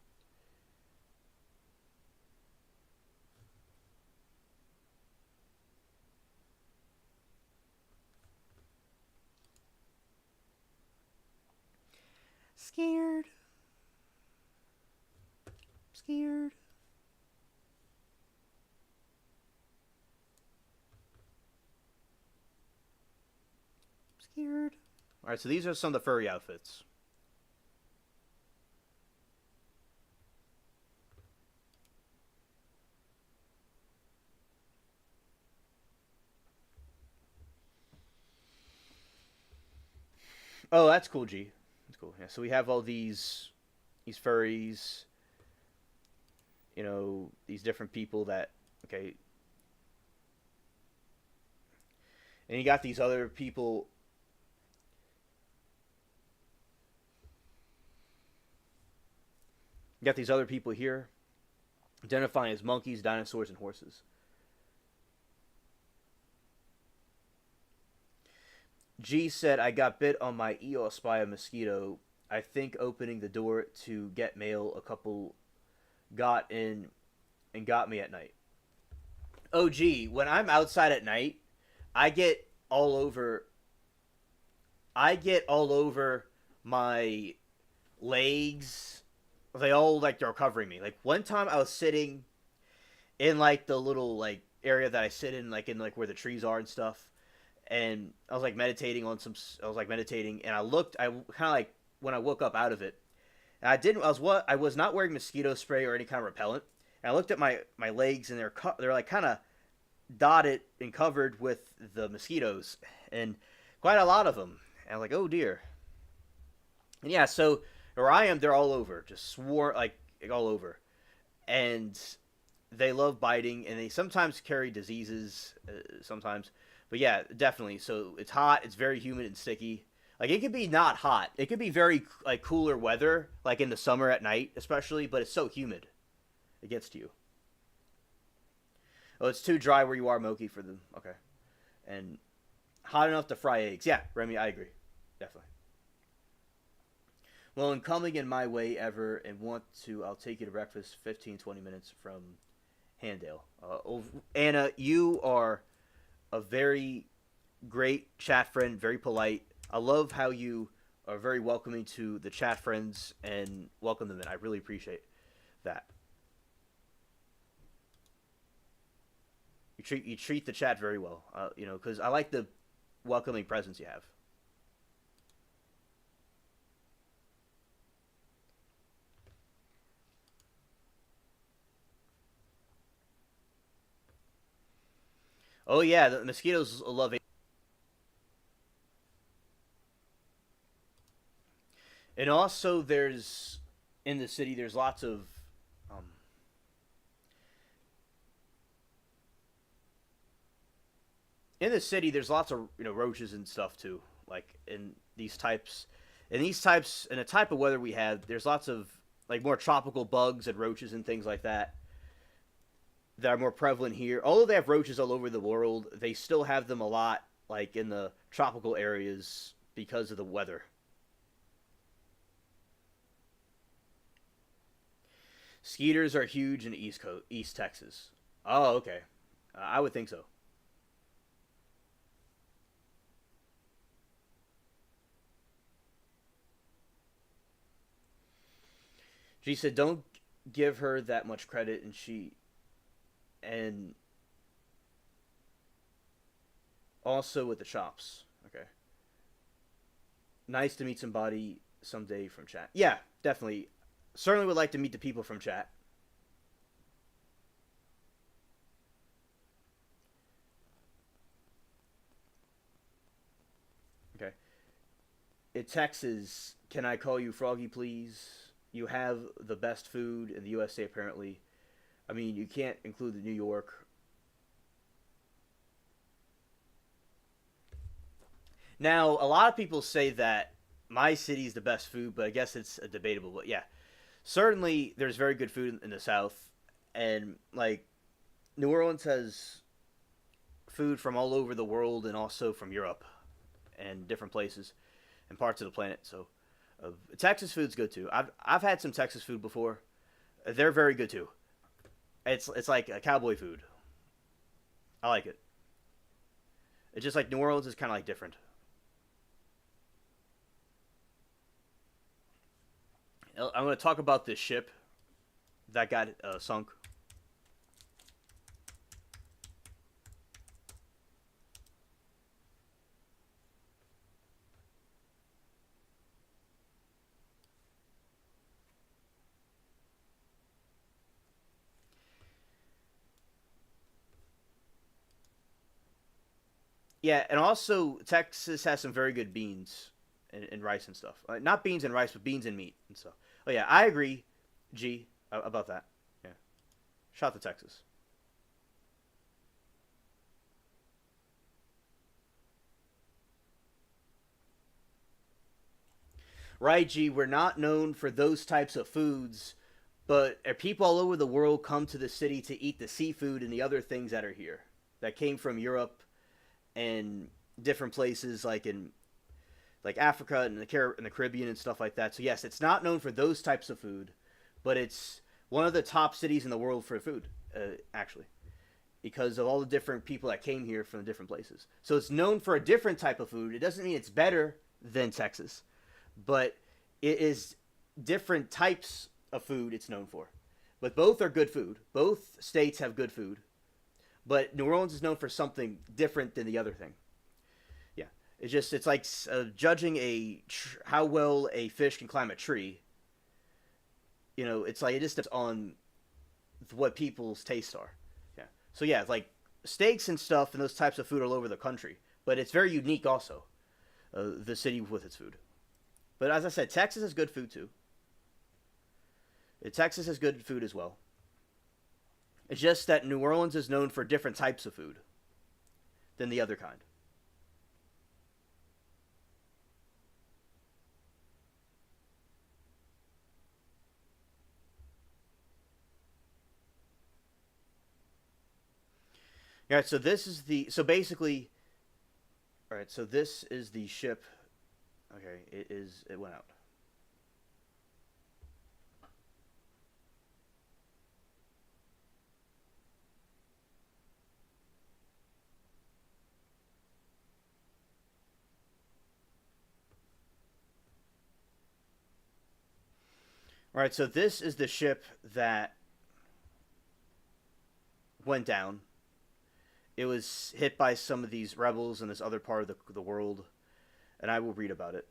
Scared. Scared. Scared. All right, so these are some of the furry outfits. Oh, that's cool, G. That's cool. Yeah, so we have all these furries, these different people that okay, and you got these other people. You got these other people here identifying as monkeys, dinosaurs, and horses. G said, I got bit on my EOS by a mosquito. I think opening the door to get mail, a couple got in and got me at night. Oh, gee, when I'm outside at night, I get all over. I get all over my legs. They all like they're covering me. Like one time, I was sitting in like the little like area that I sit in, like where the trees are and stuff, and I was like meditating on some. I was like meditating, and I looked. I kind of like when I woke up out of it, and I didn't. I was not wearing mosquito spray or any kind of repellent. And I looked at my legs, and they're like kind of dotted and covered with the mosquitoes, and quite a lot of them. And I'm like, oh dear. And yeah, so where I am, they're all over, just swore like all over, and they love biting, and they sometimes carry diseases, sometimes. But yeah, definitely. So it's hot, it's very humid and sticky. Like it could be not hot. It could be very like cooler weather, like in the summer at night, especially. But it's so humid, it gets to you. Oh, it's too dry where you are, Moki, for them. Okay, and hot enough to fry eggs. Yeah, Remy, I agree, definitely. Well, in coming in my way ever and want to, I'll take you to breakfast 15, 20 minutes from Handale. Anna, you are a very great chat friend, very polite. I love how you are very welcoming to the chat friends and welcome them in. I really appreciate that. You treat the chat very well, because I like the welcoming presence you have. Oh yeah, the mosquitoes love it. And also there's in the city there's lots of um, in the city there's lots of roaches and stuff too. Like in the type of weather we have, there's lots of like more tropical bugs and roaches and things like that that are more prevalent here. Although they have roaches all over the world, they still have them a lot, like in the tropical areas because of the weather. Skeeters are huge in East Coast, East Texas. Oh, okay. I would think so. She said, "Don't give her that much credit," and also with the shops. Okay, nice to meet somebody someday from chat. Yeah, definitely. Certainly would like to meet the people from chat. Okay. In Texas, can I call you Froggy, please? You have the best food in the USA, apparently. I mean, you can't include the New York. Now, a lot of people say that my city is the best food, but I guess it's debatable. But yeah, certainly there's very good food in the South, and like New Orleans has food from all over the world and also from Europe and different places and parts of the planet. So Texas food's good too. I've had some Texas food before. They're very good too. It's like a cowboy food. I like it. It's just like New Orleans is kind of like different. I'm going to talk about this ship that got sunk. Yeah, and also Texas has some very good beans and rice and stuff. Not beans and rice, but beans and meat and stuff. Oh yeah, I agree, G, about that. Yeah, shout to Texas. Right, G. We're not known for those types of foods, but people all over the world come to the city to eat the seafood and the other things that are here that came from Europe and different places like Africa and the Caribbean and stuff like that. So yes, it's not known for those types of food, but it's one of the top cities in the world for food, actually, because of all the different people that came here from the different places. So it's known for a different type of food. It doesn't mean it's better than Texas, but it is different types of food it's known for. But both are good food. Both states have good food, but New Orleans is known for something different than the other thing. Yeah, it's like judging how well a fish can climb a tree. It's like it just depends on what people's tastes are. Yeah. So yeah, like steaks and stuff and those types of food all over the country, but it's very unique also. The city with its food. But as I said, Texas has good food too. Texas has good food as well. It's just that New Orleans is known for different types of food than the other kind. All right, so this is the so basically. All right, so this is the ship. Okay, it went out. All right, so this is the ship that went down. It was hit by some of these rebels in this other part of the world, and I will read about it.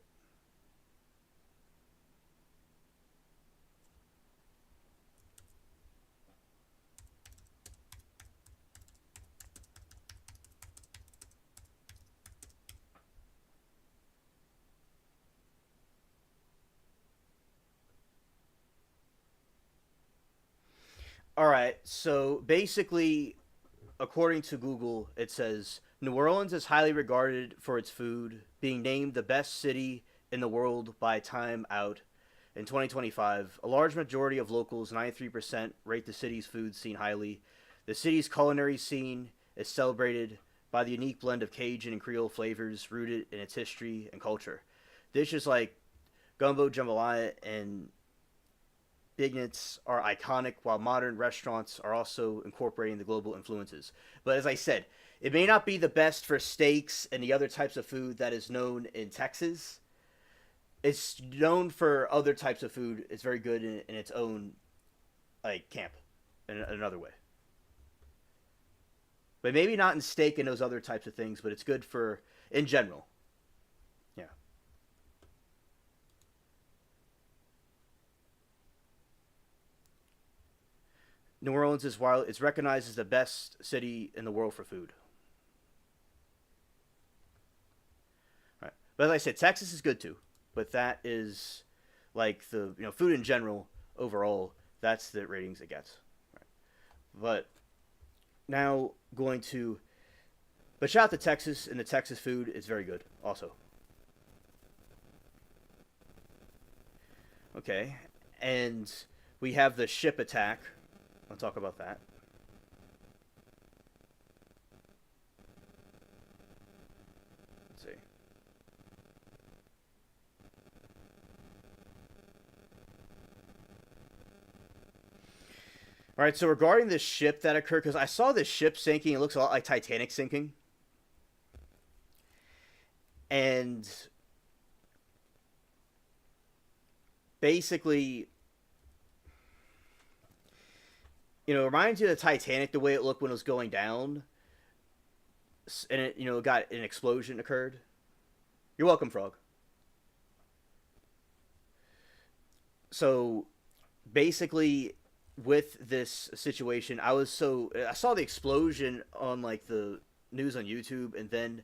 All right, so basically, according to Google, it says New Orleans is highly regarded for its food, being named the best city in the world by Time Out in 2025. A large majority of locals, 93%, rate the city's food scene highly. The city's culinary scene is celebrated by the unique blend of Cajun and Creole flavors rooted in its history and culture. Dishes like gumbo jambalaya and beignets are iconic, while modern restaurants are also incorporating the global influences. But as I said, it may not be the best for steaks and the other types of food that is known in Texas. It's known for other types of food. It's very good in its own like camp in another way. But maybe not in steak and those other types of things, but it's good for in general. Yeah. New Orleans is wild. It's recognized as the best city in the world for food. Right. But as I said, Texas is good too. But that is like the food in general overall. That's the ratings it gets. Right. But now going to, but shout out to Texas, and the Texas food is very good also. Okay, and we have the ship attack. I'll talk about that. Let's see. All right, so regarding this ship that occurred, because I saw this ship sinking, it looks a lot like Titanic sinking, and basically, it reminds you of the Titanic the way it looked when it was going down, and it got an explosion occurred. You're welcome, Frog. So basically, with this situation, I saw the explosion on like the news on YouTube, and then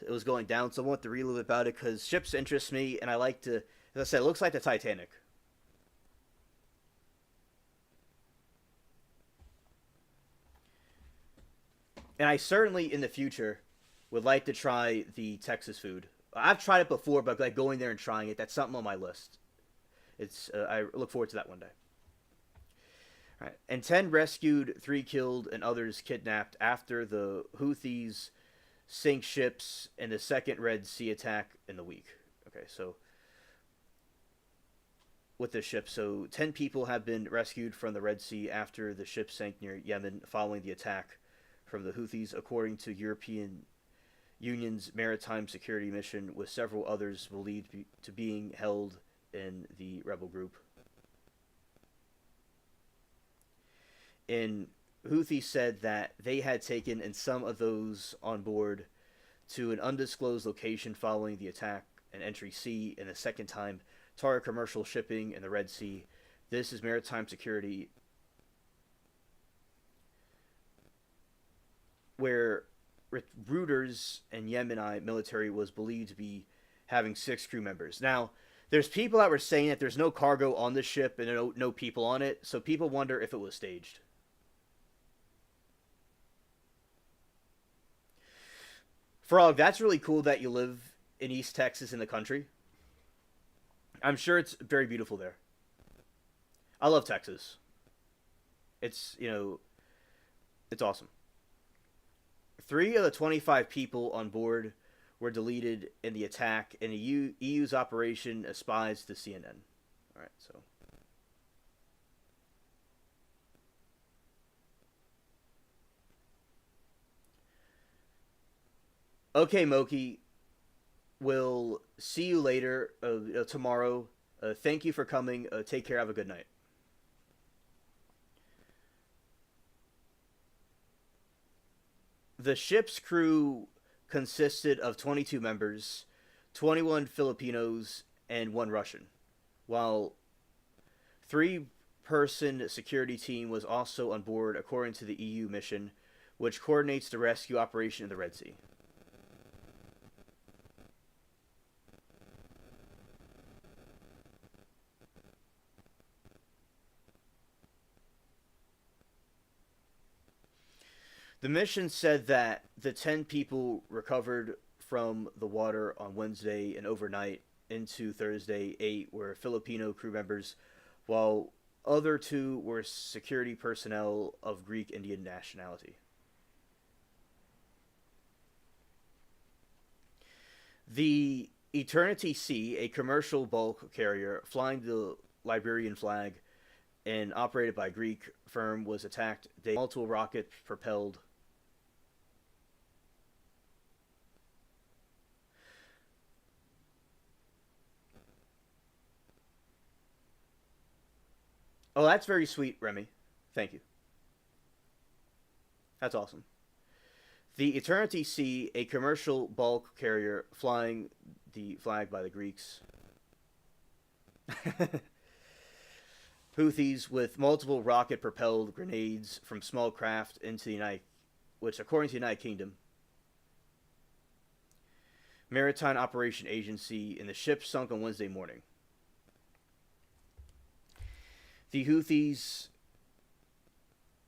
it was going down. So I want to read a little bit about it because ships interest me, and I like to. As I said, it looks like the Titanic. And I certainly in the future would like to try the Texas food. I've tried it before, but like going there and trying it, that's something on my list. It's I look forward to that one day. All right. And 10 rescued, 3 killed, and others kidnapped after the Houthis sink ships in the second Red Sea attack in the week. Okay, so with the ship, so 10 people have been rescued from the Red Sea after the ship sank near Yemen following the attack from the Houthis, according to European Union's maritime security mission, with several others believed to being held in the rebel group. And Houthi said that they had taken in some of those on board to an undisclosed location following the attack and entry sea, and the second time target commercial shipping in the Red Sea. This is maritime security, where Reuters and Yemeni military was believed to be having 6 crew members. Now, there's people that were saying that there's no cargo on the ship and no people on it, so people wonder if it was staged. Frog, that's really cool that you live in East Texas in the country. I'm sure it's very beautiful there. I love Texas. It's, it's awesome. 3 of the 25 people on board were deleted in the attack in the EU's Operation Spies to CNN. All right, so. Okay, Moki. We'll see you later tomorrow. Thank you for coming. Take care. Have a good night. The ship's crew consisted of 22 members, 21 Filipinos, and 1 Russian, while 3-person security team was also on board according to the EU mission, which coordinates the rescue operation in the Red Sea. The mission said that the 10 people recovered from the water on Wednesday and overnight into Thursday 8 were Filipino crew members, while other two were security personnel of Greek Indian nationality. The Eternity Sea, a commercial bulk carrier flying the Liberian flag and operated by a Greek firm, was attacked. Multiple rocket propelled. Oh, that's very sweet, Remy. Thank you. That's awesome. The Eternity Sea, a commercial bulk carrier flying the flag by the Greeks. Houthis with multiple rocket-propelled grenades from small craft into the United, which, according to the United Kingdom, Maritime Operation Agency, and the ship sunk on Wednesday morning. The Houthis,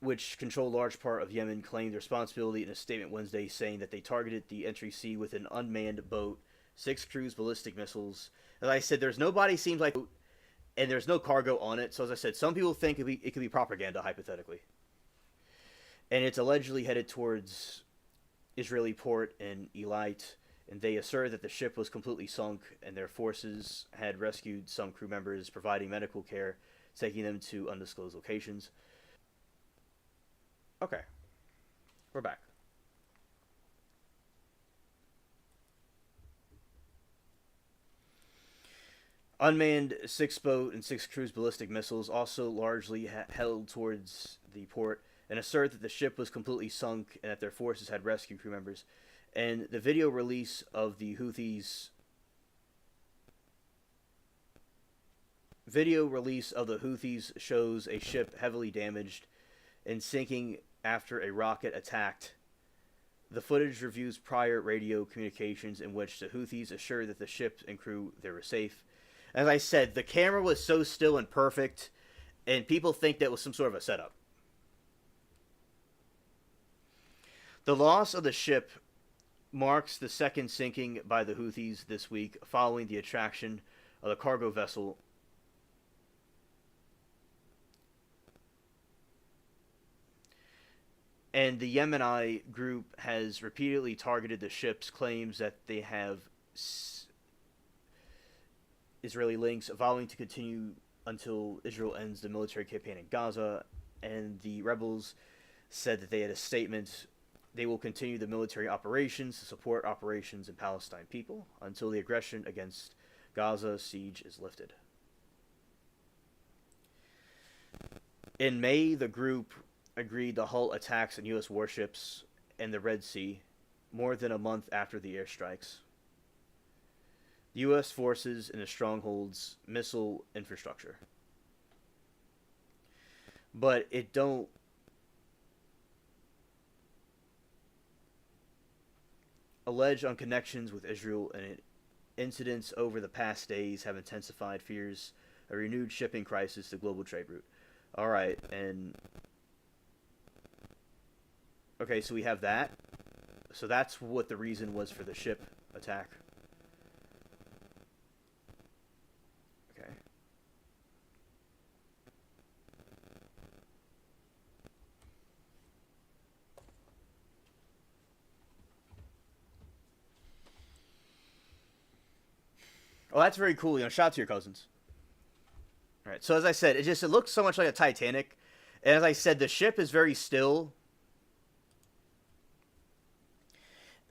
which control a large part of Yemen, claimed responsibility in a statement Wednesday, saying that they targeted the entry sea with an unmanned boat, 6 cruise ballistic missiles. As I said, there's nobody seems like, and there's no cargo on it. So as I said, some people think it could be propaganda, hypothetically. And it's allegedly headed towards Israeli port in Eilat, and they assert that the ship was completely sunk, and their forces had rescued some crew members, providing medical care, taking them to undisclosed locations. Okay, we're back. Unmanned 6-boat and 6 cruise ballistic missiles also largely held towards the port, and assert that the ship was completely sunk and that their forces had rescued crew members. And the video release of the Houthis shows a ship heavily damaged and sinking after a rocket attacked. The footage reviews prior radio communications in which the Houthis assured that the ship and crew they were safe. As I said, the camera was so still and perfect, and people think that was some sort of a setup. The loss of the ship marks the second sinking by the Houthis this week, following the attraction of the cargo vessel and the Yemeni group has repeatedly targeted the ship's claims that they have Israeli links, vowing to continue until Israel ends the military campaign in Gaza. And the rebels said that they had a statement. They will continue the military operations to support operations in Palestine people until the aggression against Gaza siege is lifted. In May, the group agreed to halt attacks on U.S. warships in the Red Sea more than a month after the airstrikes. The U.S. forces in the stronghold's missile infrastructure. But it don't allege on connections with Israel, and incidents over the past days have intensified fears a renewed shipping crisis to global trade route. All right, and okay, so we have that. So that's what the reason was for the ship attack. Okay. Oh, that's very cool. Shout out to your cousins. All right. So as I said, it looks so much like a Titanic. And as I said, the ship is very still.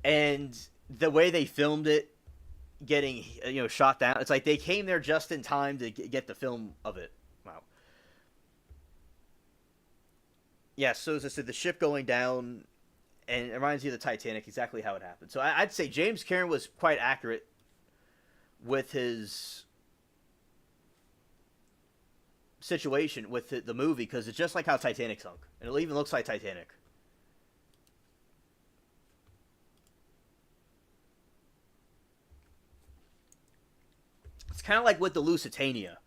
And the way they filmed it, getting shot down, it's like they came there just in time to get the film of it. Wow. Yeah. So as I said, the ship going down, and it reminds you of the Titanic, exactly how it happened. So I'd say James Cameron was quite accurate with his situation with the movie, because it's just like how Titanic sunk, and it even looks like Titanic. It's kind of like with the Lusitania.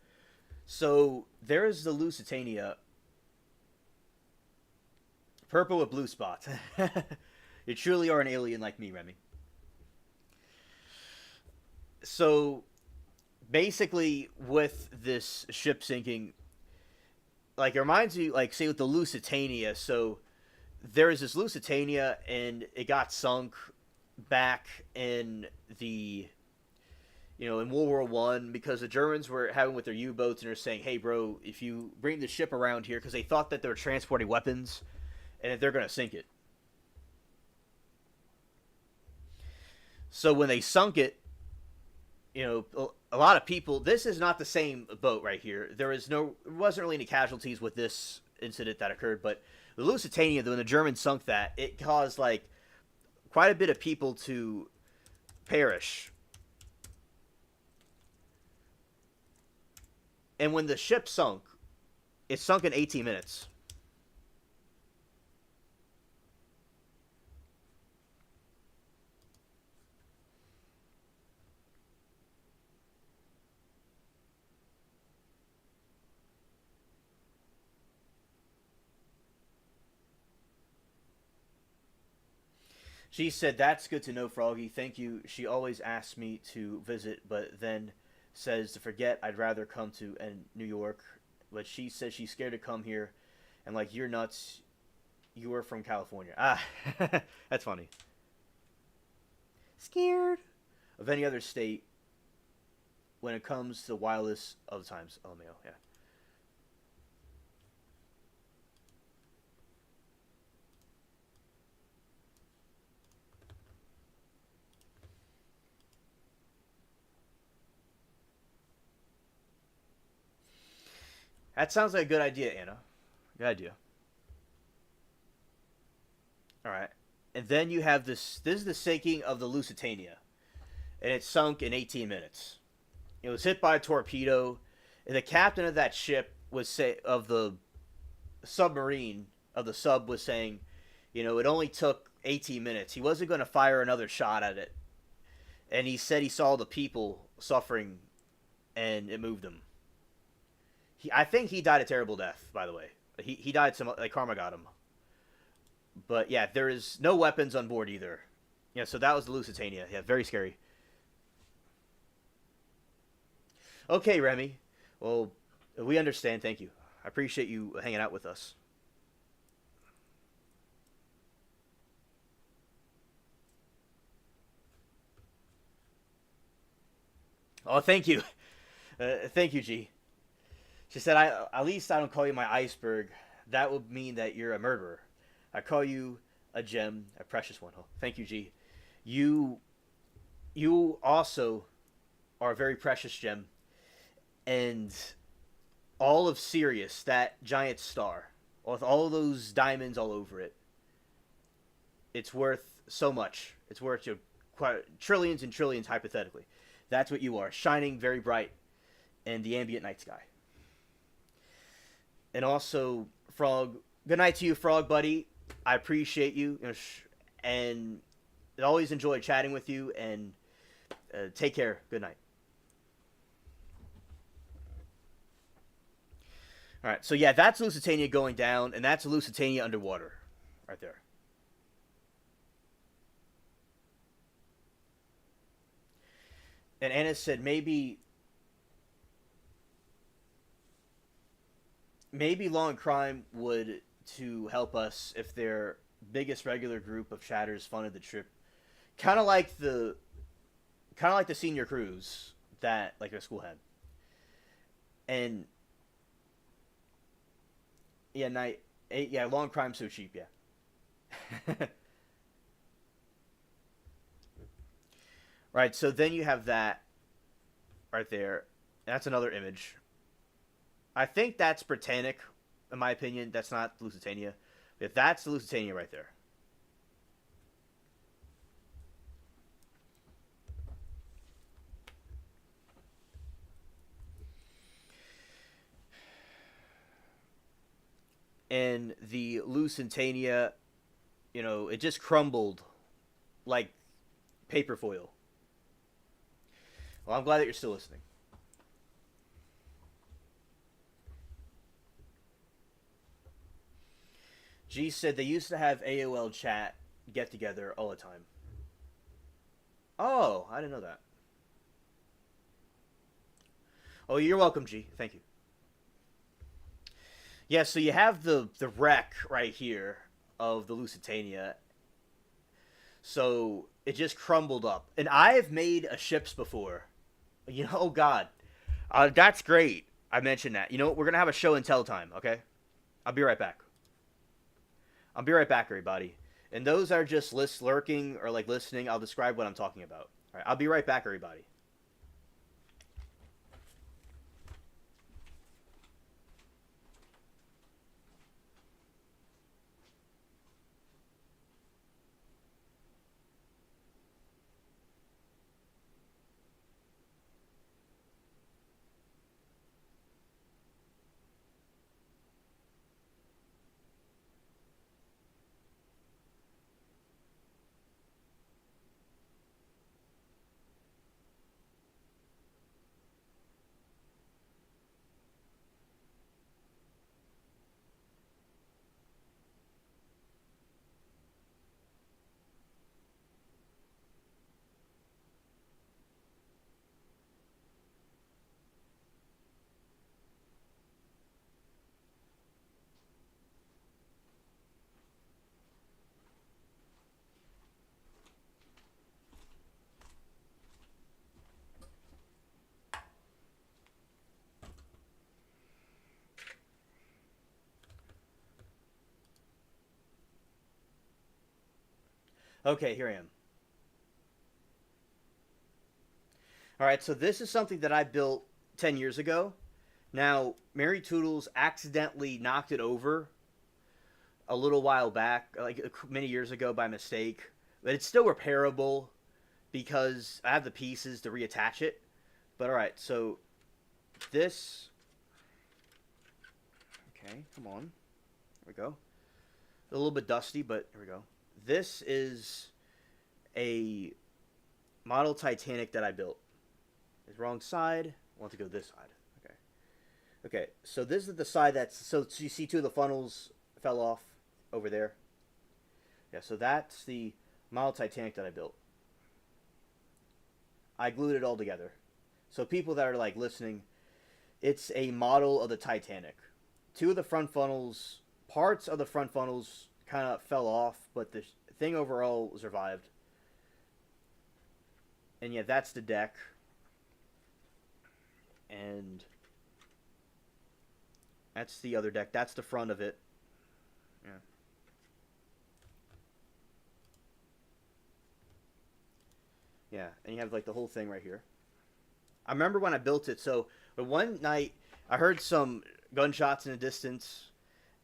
So there's the Lusitania, purple with blue spots. You truly are an alien like me, Remy. So basically, with this ship sinking, like it reminds you, like say with the Lusitania. So there is this Lusitania, and it got sunk back in the in World War I because the Germans were having with their U-boats and they're saying, "Hey, bro, if you bring the ship around here," because they thought that they were transporting weapons, and that they're gonna sink it. So when they sunk it, a lot of people. This is not the same boat right here. There wasn't really any casualties with this incident that occurred, but the Lusitania, when the Germans sunk that, it caused like quite a bit of people to perish. And when the ship sunk, it sunk in 18 minutes. She said, "That's good to know, Froggy. Thank you. She always asks me to visit, but then says to forget. I'd rather come to New York. But she says she's scared to come here. And like, you're nuts. You are from California." Ah, that's funny. Scared of any other state when it comes to the wildest of times. Oh, Mayo, yeah. That sounds like a good idea, Anna. Good idea. All right. And then you have this. This is the sinking of the Lusitania, and it sunk in 18 minutes. It was hit by a torpedo, and the captain of that ship of the submarine of the sub was saying, it only took 18 minutes. He wasn't going to fire another shot at it, and he said he saw the people suffering, and it moved him. I think he died a terrible death. By the way, he died some like karma got him. But yeah, there is no weapons on board either. Yeah, so that was the Lusitania. Yeah, very scary. Okay, Remy. Well, we understand. Thank you. I appreciate you hanging out with us. Oh, thank you. Thank you, G. She said, At least I don't call you my iceberg. That would mean that you're a murderer. I call you a gem, a precious one." Oh, thank you, G. You, you also are a very precious gem, and all of Sirius, that giant star, with all of those diamonds all over it, it's worth so much. It's worth quite trillions and trillions hypothetically. That's what you are, shining very bright in the ambient night sky. And also, Frog, good night to you, Frog buddy. I appreciate you, and I always enjoy chatting with you. And take care. Good night. All right. So yeah, that's Lusitania going down, and that's Lusitania underwater, right there. And Anna said maybe Law and Crime would to help us if their biggest regular group of chatters funded the trip, kind of like the senior cruise that like a school had. And yeah, yeah, Law and Crime so cheap, yeah. Right, so then you have that right there. That's another image. I think that's Britannic, in my opinion. That's not Lusitania. If that's the Lusitania right there. And the Lusitania, it just crumbled like paper foil. Well, I'm glad that you're still listening. G said they used to have AOL chat get together all the time. Oh, I didn't know that. Oh, you're welcome, G. Thank you. Yeah, so you have the wreck right here of the Lusitania. So it just crumbled up. And I've made a ships before. You know, oh god. That's great. I mentioned that. You know, we're gonna have a show and tell time, okay? I'll be right back. I'll be right back, everybody. And those are just lurking or like listening. I'll describe what I'm talking about. All right, I'll be right back, everybody. Okay, here I am. All right, so this is something that I built 10 years ago. Now, Mary Toodles accidentally knocked it over a little while back, like many years ago by mistake, but it's still repairable because I have the pieces to reattach it. But all right, so this. Okay, come on. There we go. A little bit dusty, but here we go. This is a model Titanic that I built. It's wrong side. I want to go this side. Okay. Okay, so this is the side that's so you see two of the funnels fell off over there. Yeah, so that's the model Titanic that I built. I glued it all together. So people that are like listening, it's a model of the Titanic. Two of the front funnels, parts of the front funnels kind of fell off, but the thing overall survived. And yeah, that's the deck. And that's the other deck. That's the front of it. Yeah. Yeah, and you have like the whole thing right here. I remember when I built it. So, but one night I heard some gunshots in the distance,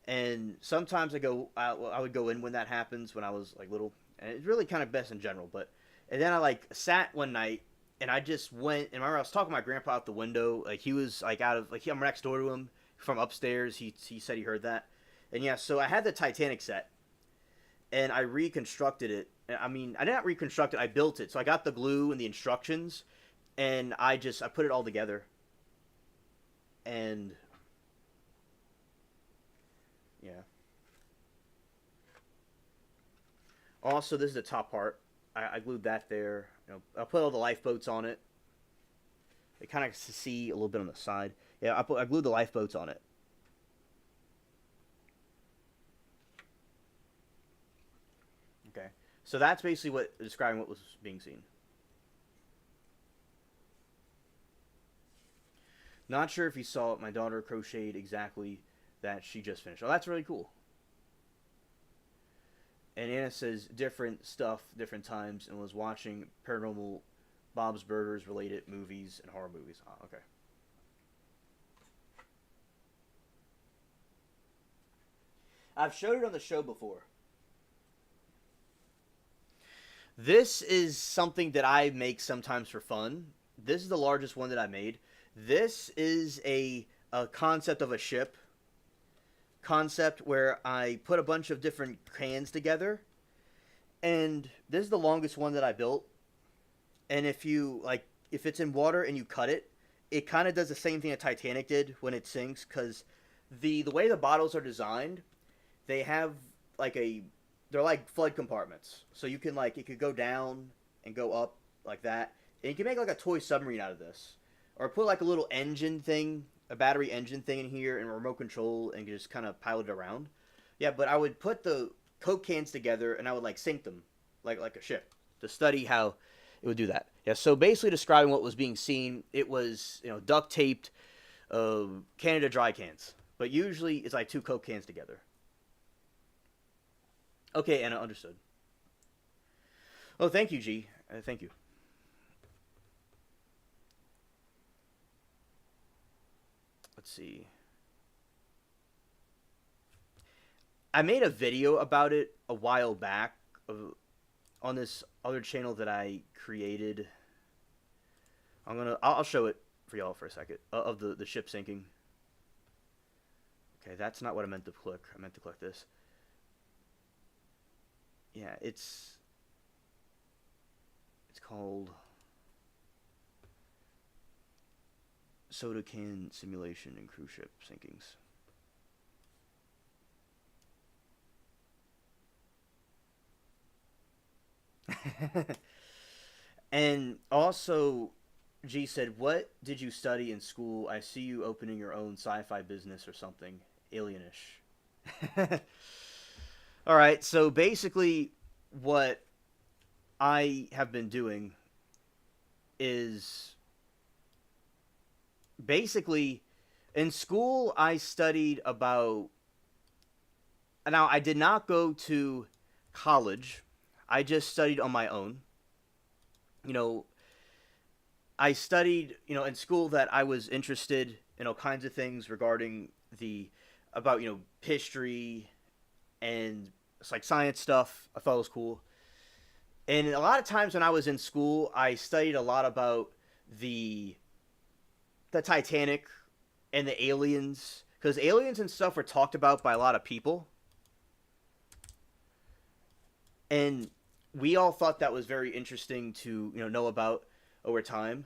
and sometimes I would go in when that happens when I was like little, and it's really kind of best in general. But and then I like sat one night and I just went. And I remember I was talking to my grandpa out the window. Like he was like out of like I'm next door to him from upstairs. He said he heard that, and yeah. So I had the Titanic set, and I reconstructed it. I mean, I didn't reconstruct it. I built it. So I got the glue and the instructions, and I put it all together. And yeah. Also, this is the top part. I glued that there. You know, I put all the lifeboats on it. They kind of see a little bit on the side. Yeah, I glued the lifeboats on it. Okay, so that's basically what describing what was being seen. Not sure if you saw it. My daughter crocheted exactly that she just finished. Oh, that's really cool. And Anna says different stuff, different times, and was watching paranormal Bob's Burgers related movies and horror movies. Oh, okay. I've showed it on the show before. This is something that I make sometimes for fun. This is the largest one that I made. This is a concept of a ship concept where I put a bunch of different cans together, and this is the longest one that I built. And if it's in water and you cut it, it kind of does the same thing that Titanic did when it sinks, because the way the bottles are designed, they have like a they're like flood compartments, so you can like it could go down and go up like that, and you can make like a toy submarine out of this, or put like a little engine thing a battery engine thing in here and a remote control and just kind of pilot it around. Yeah, but I would put the Coke cans together and I would like sync them like a ship to study how it would do that. Yeah, so basically describing what was being seen, it was duct taped Canada Dry cans, but usually it's like two Coke cans together. Okay, Anna, understood. Oh, thank you, G. Thank you. Let's see. I made a video about it a while back on this other channel that I created. I'll show it for y'all for a second of the ship sinking. Okay, that's not what I meant to click. I meant to click this. Yeah, it's called Soda Can Simulation and Cruise Ship Sinkings. And also, G said, "What did you study in school? I see you opening your own sci-fi business or something alienish." All right, so basically, what I have been doing is basically in school I studied about. Now I did not go to college. I just studied on my own. You know, I studied, in school that I was interested in all kinds of things regarding the about, history and it's like science stuff. I thought it was cool. And a lot of times when I was in school, I studied a lot about the the Titanic and the aliens because aliens and stuff were talked about by a lot of people, and we all thought that was very interesting to know about over time.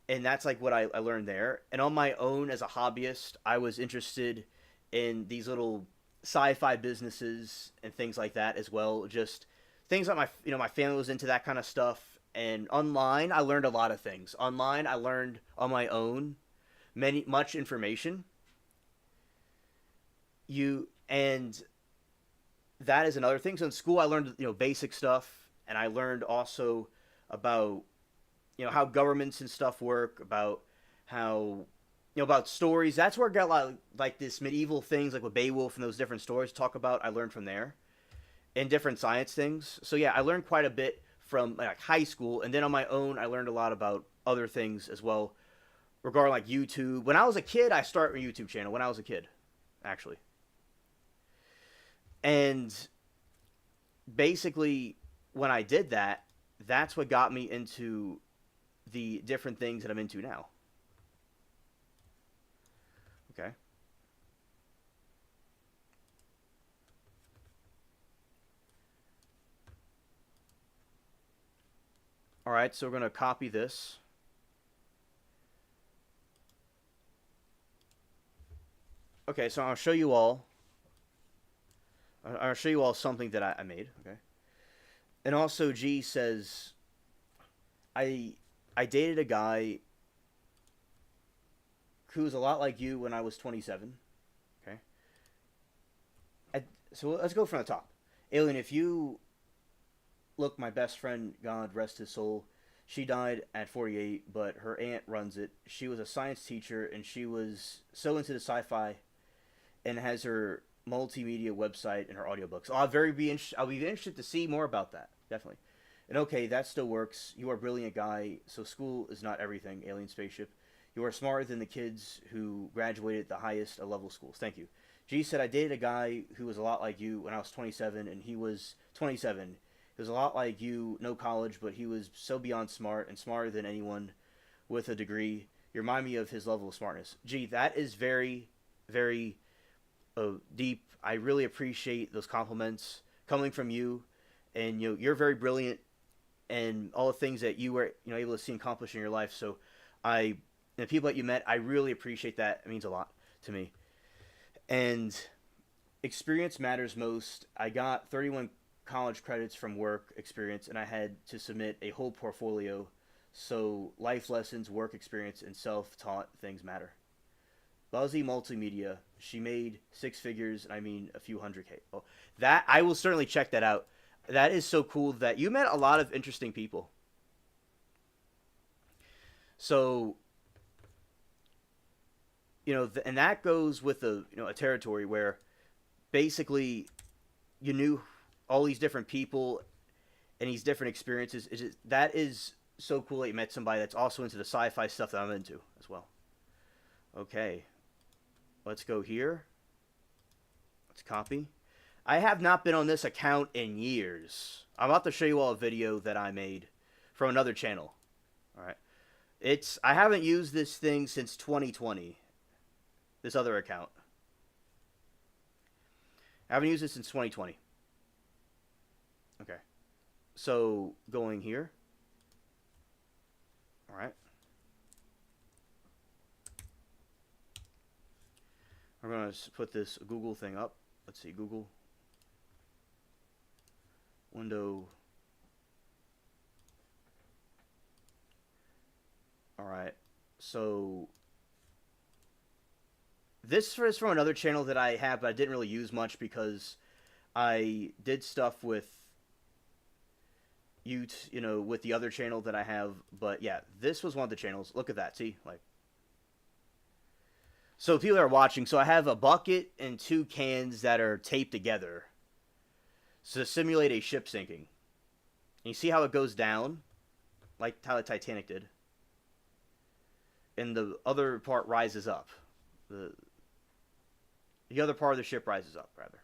And that's like what I learned there. And on my own as a hobbyist, I was interested in these little sci-fi businesses and things like that as well. Just things that my family was into that kind of stuff. And online, I learned a lot of things. Online, I learned on my own much information. And that is another thing. So in school, I learned basic stuff, and I learned also about how governments and stuff work, about how about stories. That's where I got like this medieval things like with Beowulf and those different stories to talk about. I learned from there and different science things. So yeah, I learned quite a bit from like high school, and then on my own, I learned a lot about other things as well regarding like YouTube. When I was a kid, I started a YouTube channel when I was a kid, actually, and basically when I did that, that's what got me into the different things that I'm into now. Okay. All right, so we're going to copy this. Okay, so I'll show you all. I'll show you all something that I made. Okay. And also, G says, I I dated a guy who was a lot like you when I was 27. Okay. So let's go from the top. Alien, if you look, my best friend, God rest his soul, she died at 48, but her aunt runs it. She was a science teacher, and she was so into the sci-fi and has her multimedia website and her audiobooks. I'll be interested to see more about that, definitely. And okay, that still works. You are a brilliant guy, so school is not everything, alien spaceship. You are smarter than the kids who graduated the highest of level schools. Thank you. G said, I dated a guy who was a lot like you when I was 27, and he was 27. He was a lot like you, no college, but he was so beyond smart and smarter than anyone with a degree. You remind me of his level of smartness. Gee, that is very, very deep. I really appreciate those compliments coming from you, and you're very brilliant, and all the things that you were able to see accomplished in your life. So, the people that you met, I really appreciate that. It means a lot to me. And experience matters most. I got 31 college credits from work experience, and I had to submit a whole portfolio. So life lessons, work experience, and self-taught things matter. Buzzy Multimedia. She made six figures, and I mean a few hundred K. Oh, that I will certainly check that out. That is so cool that you met a lot of interesting people. So, and that goes with a territory where basically you knew all these different people and these different experiences. That is so cool that you met somebody that's also into the sci-fi stuff that I'm into as well. Okay, let's go here. Let's copy. I have not been on this account in years. I'm about to show you all a video that I made from another channel. All right. I haven't used this thing since 2020. This other account. I haven't used it since 2020. Okay. So, going here. All right. We're going to put this Google thing up. Let's see, Google. Window. All right. So, this is from another channel that I have, but I didn't really use much because I did stuff with with the other channel that I have. But yeah, this was one of the channels. Look at that. See, so people are watching. So I have a bucket and two cans that are taped together to simulate a ship sinking. And you see how it goes down, like how the Titanic did, and the other part rises up. The other part of the ship rises up, rather.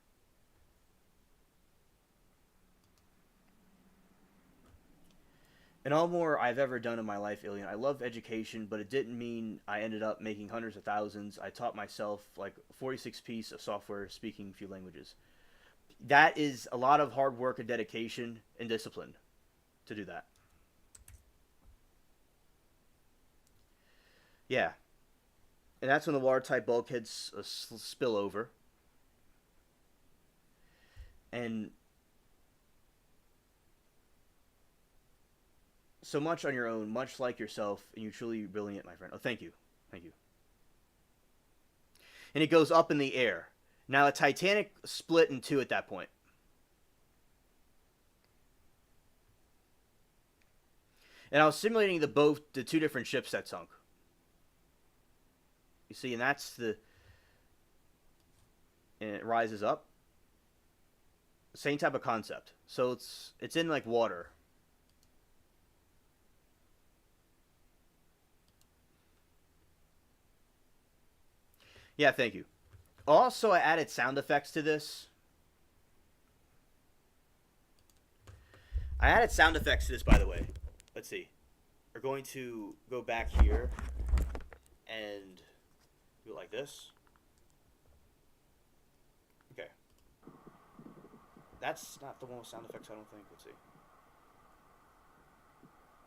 And all more I've ever done in my life, Alien. I love education, but it didn't mean I ended up making hundreds of thousands. I taught myself like 46 piece of software speaking a few languages. That is a lot of hard work and dedication and discipline to do that. Yeah. And that's when the watertight bulkheads spill over. And so much on your own, much like yourself, and you're truly brilliant, my friend. Oh, thank you. Thank you. And it goes up in the air. Now, the Titanic split in two at that point. And I was simulating the two different ships that sunk. You see, and and it rises up. Same type of concept. So it's in like water. Yeah, thank you. Also, I added sound effects to this. I added sound effects to this, by the way. Let's see. We're going to go back here and do it like this. Okay. That's not the one with sound effects, I don't think. Let's see.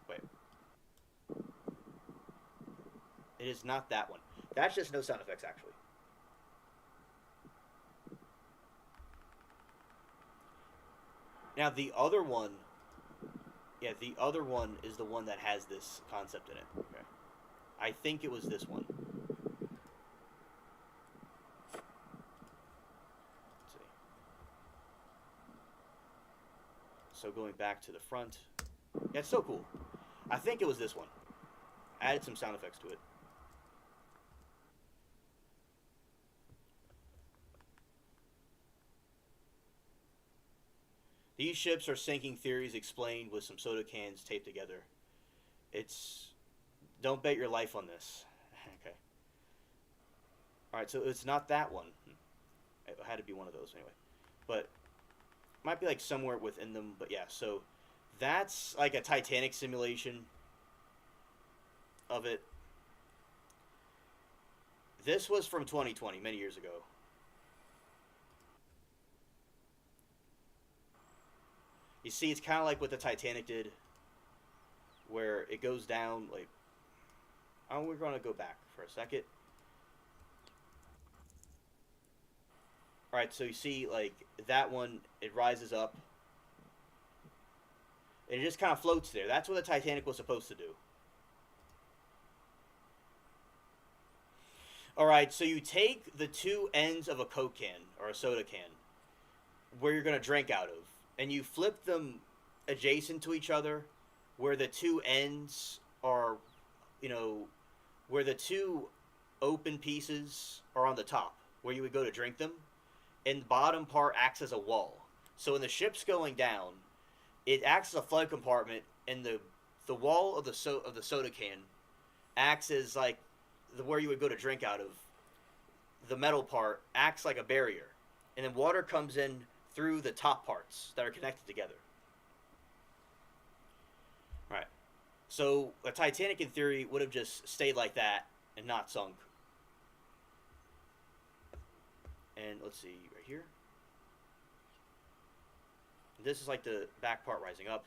Wait. It is not that one. That's just no sound effects, actually. Now, the other one... Yeah, the other one is the one that has this concept in it. Okay. I think it was this one. Let's see. So going back to the front. Yeah, it's so cool. I think it was this one. I added some sound effects to it. These ships are sinking theories explained with some soda cans taped together. Don't bet your life on this. Okay. Alright, so it's not that one. It had to be one of those anyway. But, might be like somewhere within them, but yeah, so that's like a Titanic simulation of it. This was from 2020, many years ago. You see, it's kind of like what the Titanic did, where it goes down, like... Oh, we're going to go back for a second. Alright, so you see, like, that one, it rises up. And it just kind of floats there. That's what the Titanic was supposed to do. All right, so you take the two ends of a Coke can or a soda can where you're going to drink out of, and you flip them adjacent to each other where the two ends are, you know, where the two open pieces are on the top, where you would go to drink them, and the bottom part acts as a wall. So when the ship's going down, it acts as a flood compartment, and the wall of the soda can acts as like where you would go to drink out of. The metal part acts like a barrier, and then water comes in through the top parts that are connected together. Right. So a Titanic, in theory, would have just stayed like that and not sunk. And let's see, right here. This is like the back part rising up.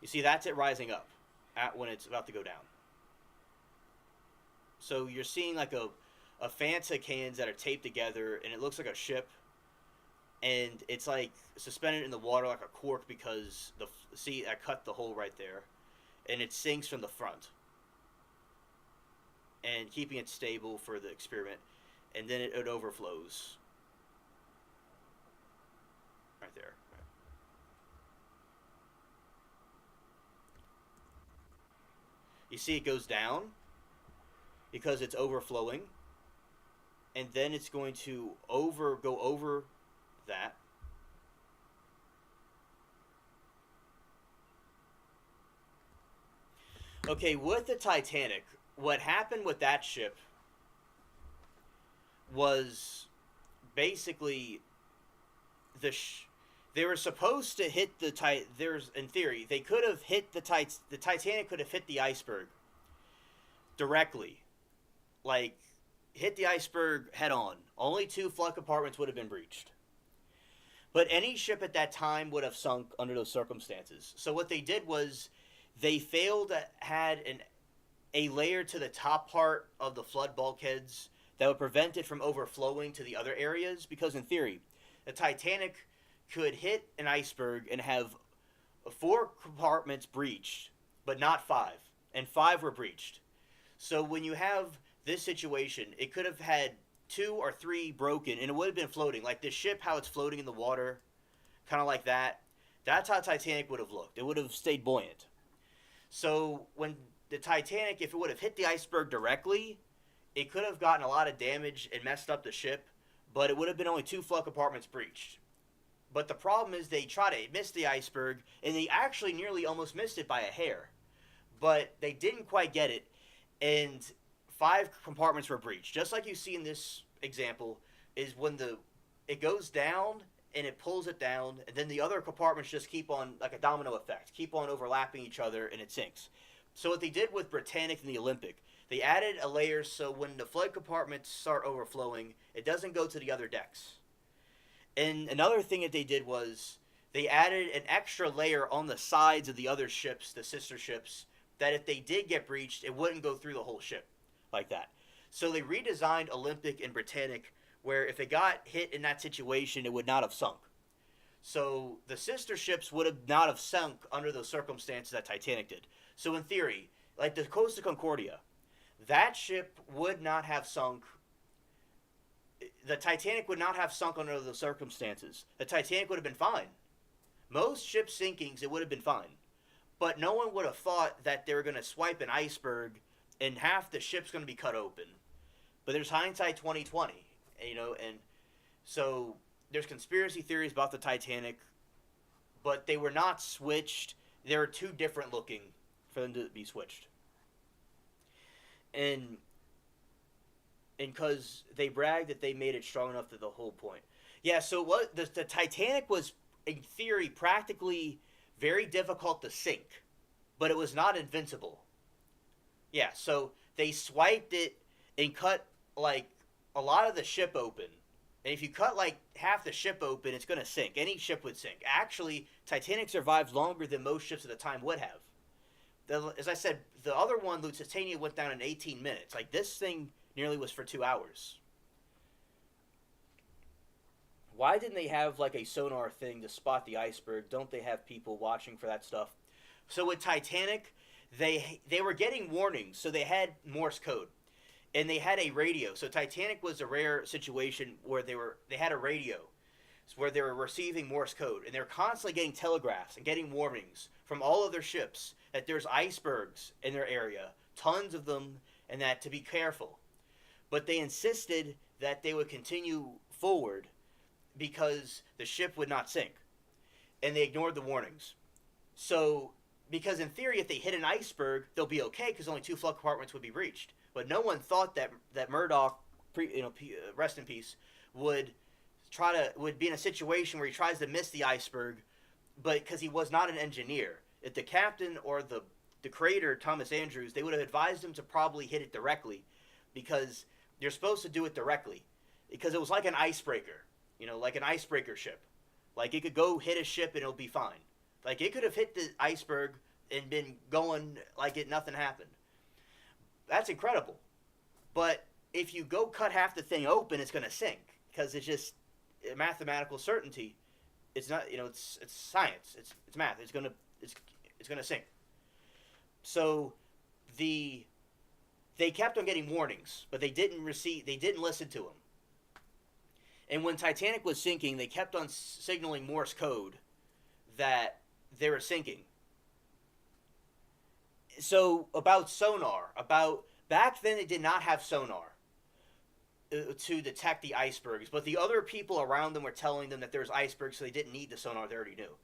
You see, that's it rising up when it's about to go down. So you're seeing like a Fanta cans that are taped together, and it looks like a ship. And it's like suspended in the water like a cork because see, I cut the hole right there, and it sinks from the front. And keeping it stable for the experiment, and then it overflows. Right there. Right. You see it goes down because it's overflowing, and then it's going to go over that. Okay, with the Titanic, what happened with that ship was basically they were supposed to hit in theory, they could have hit the Titanic could have hit the iceberg directly. Like, hit the iceberg head on. Only 2 flood compartments would have been breached. But any ship at that time would have sunk under those circumstances. So what they did was they failed to add a layer to the top part of the flood bulkheads that would prevent it from overflowing to the other areas. Because in theory, the Titanic could hit an iceberg and have 4 compartments breached, but not 5. And 5 were breached. So when you have this situation, it could have had 2 or 3 broken, and it would have been floating. Like this ship, how it's floating in the water, kind of like that. That's how Titanic would have looked. It would have stayed buoyant. So when the Titanic, if it would have hit the iceberg directly, it could have gotten a lot of damage and messed up the ship, but it would have been only 2 flood compartments breached. But the problem is they try to miss the iceberg, and they actually nearly almost missed it by a hair. But they didn't quite get it, and 5 compartments were breached. Just like you see in this example, is when it goes down and it pulls it down, and then the other compartments just keep on, like a domino effect, keep on overlapping each other, and it sinks. So what they did with Britannic and the Olympic, they added a layer so when the flood compartments start overflowing, it doesn't go to the other decks. And another thing that they did was they added an extra layer on the sides of the other ships, the sister ships, that if they did get breached, it wouldn't go through the whole ship like that. So they redesigned Olympic and Britannic where if it got hit in that situation, it would not have sunk. So the sister ships would have not have sunk under those circumstances that Titanic did. So in theory, like the Costa Concordia, that ship would not have sunk. The Titanic would not have sunk under those circumstances. The Titanic would have been fine. Most ship sinkings, it would have been fine. But no one would have thought that they were going to swipe an iceberg and half the ship's going to be cut open. But there's hindsight 2020, and so there's conspiracy theories about the Titanic, but they were not switched. They were too different looking for them to be switched. And because they bragged that they made it strong enough to the whole point. Yeah, so what the Titanic was, in theory, practically very difficult to sink, but it was not invincible. Yeah, so they swiped it and cut, like, a lot of the ship open. And if you cut, like, half the ship open, it's going to sink. Any ship would sink. Actually, Titanic survived longer than most ships at the time would have. As I said, the other one, Lusitania, went down in 18 minutes. Like, this thing nearly was for 2 hours. Why didn't they have, like, a sonar thing to spot the iceberg? Don't they have people watching for that stuff? So with Titanic, they were getting warnings, so they had Morse code, and they had a radio. So Titanic was a rare situation where they had a radio, where they were receiving Morse code, and they're constantly getting telegraphs and getting warnings from all of their ships that there's icebergs in their area, tons of them, and that to be careful. But they insisted that they would continue forward because the ship would not sink, and they ignored the warnings. So, because in theory, if they hit an iceberg, they'll be okay because only two flood compartments would be breached. But no one thought that Murdoch, rest in peace, would be in a situation where he tries to miss the iceberg, but because he was not an engineer. If the captain or the creator, Thomas Andrews, they would have advised him to probably hit it directly, because you're supposed to do it directly, because it was like an icebreaker, like an icebreaker ship. Like, it could go hit a ship and it'll be fine. Like, it could have hit the iceberg and been going like nothing happened. That's incredible. But if you go cut half the thing open, it's going to sink, because it's just mathematical certainty. It's not, it's science. It's math. It's going to sink. So they kept on getting warnings, but they didn't listen to them. And when Titanic was sinking, they kept on signaling Morse code that they were sinking. So about sonar, back then they did not have sonar to detect the icebergs, but the other people around them were telling them that there's icebergs, so they didn't need the sonar. They already knew.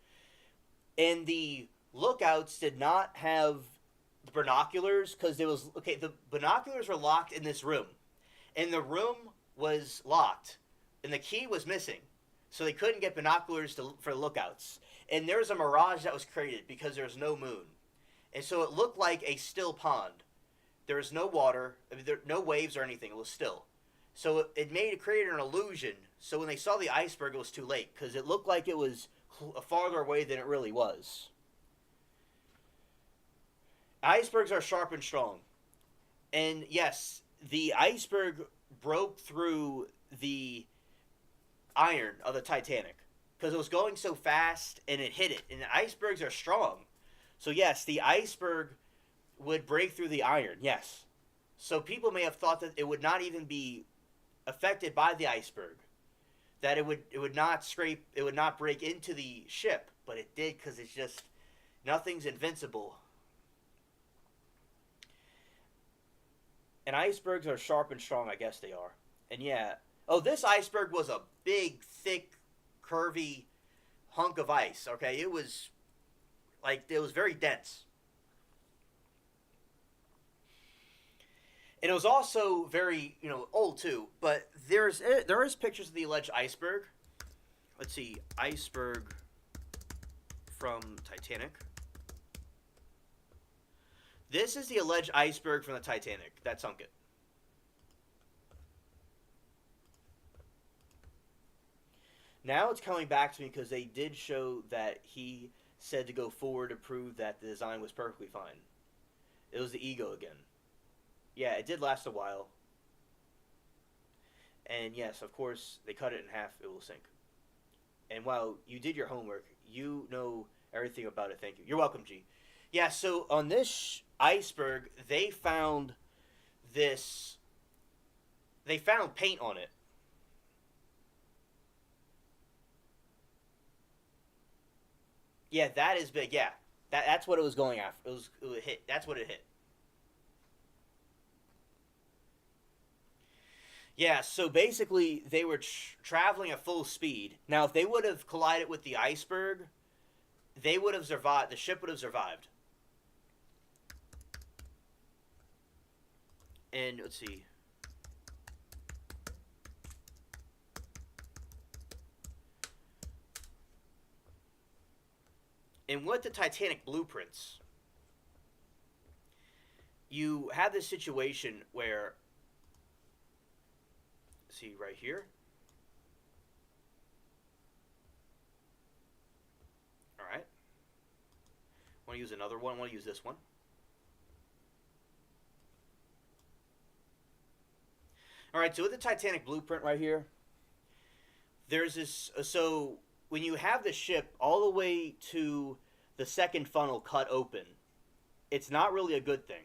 And the lookouts did not have the binoculars, because the binoculars were locked in this room, and the room was locked, and the key was missing, so they couldn't get binoculars for lookouts. And there was a mirage that was created because there was no moon, and so it looked like a still pond. There was no water, no waves or anything. It was still, so it created an illusion. So when they saw the iceberg, it was too late, because it looked like it was farther away than it really was. Icebergs are sharp and strong. And yes, the iceberg broke through the iron of the Titanic, because it was going so fast, and it hit it. And icebergs are strong. So yes, the iceberg would break through the iron, yes. So people may have thought that it would not even be affected by the iceberg, that it would not break into the ship, but it did, because it's just, nothing's invincible. And icebergs are sharp and strong, I guess they are. And yeah, this iceberg was a big, thick, curvy hunk of ice, okay? It was very dense. And it was also very, old too. But there is pictures of the alleged iceberg. Let's see, iceberg from Titanic. This is the alleged iceberg from the Titanic that sunk it. Now it's coming back to me, because they did show that he said to go forward to prove that the design was perfectly fine. It was the ego again. Yeah, it did last a while. And yes, of course, they cut it in half, it will sink. And while you did your homework, you know everything about it. Thank you. You're welcome, G. Yeah, so on this iceberg, they found paint on it. Yeah, that is big. Yeah, that's what it was going after. It hit. That's what it hit. Yeah, so basically they were traveling at full speed. Now, if they would have collided with the iceberg, they would have survived. The ship would have survived. And let's see. And with the Titanic blueprints, you have this situation where, see right here. All right. Want to use another one? Want to use this one? All right. So with the Titanic blueprint right here, there's this. So when you have the ship all the way to the second funnel cut open, it's not really a good thing.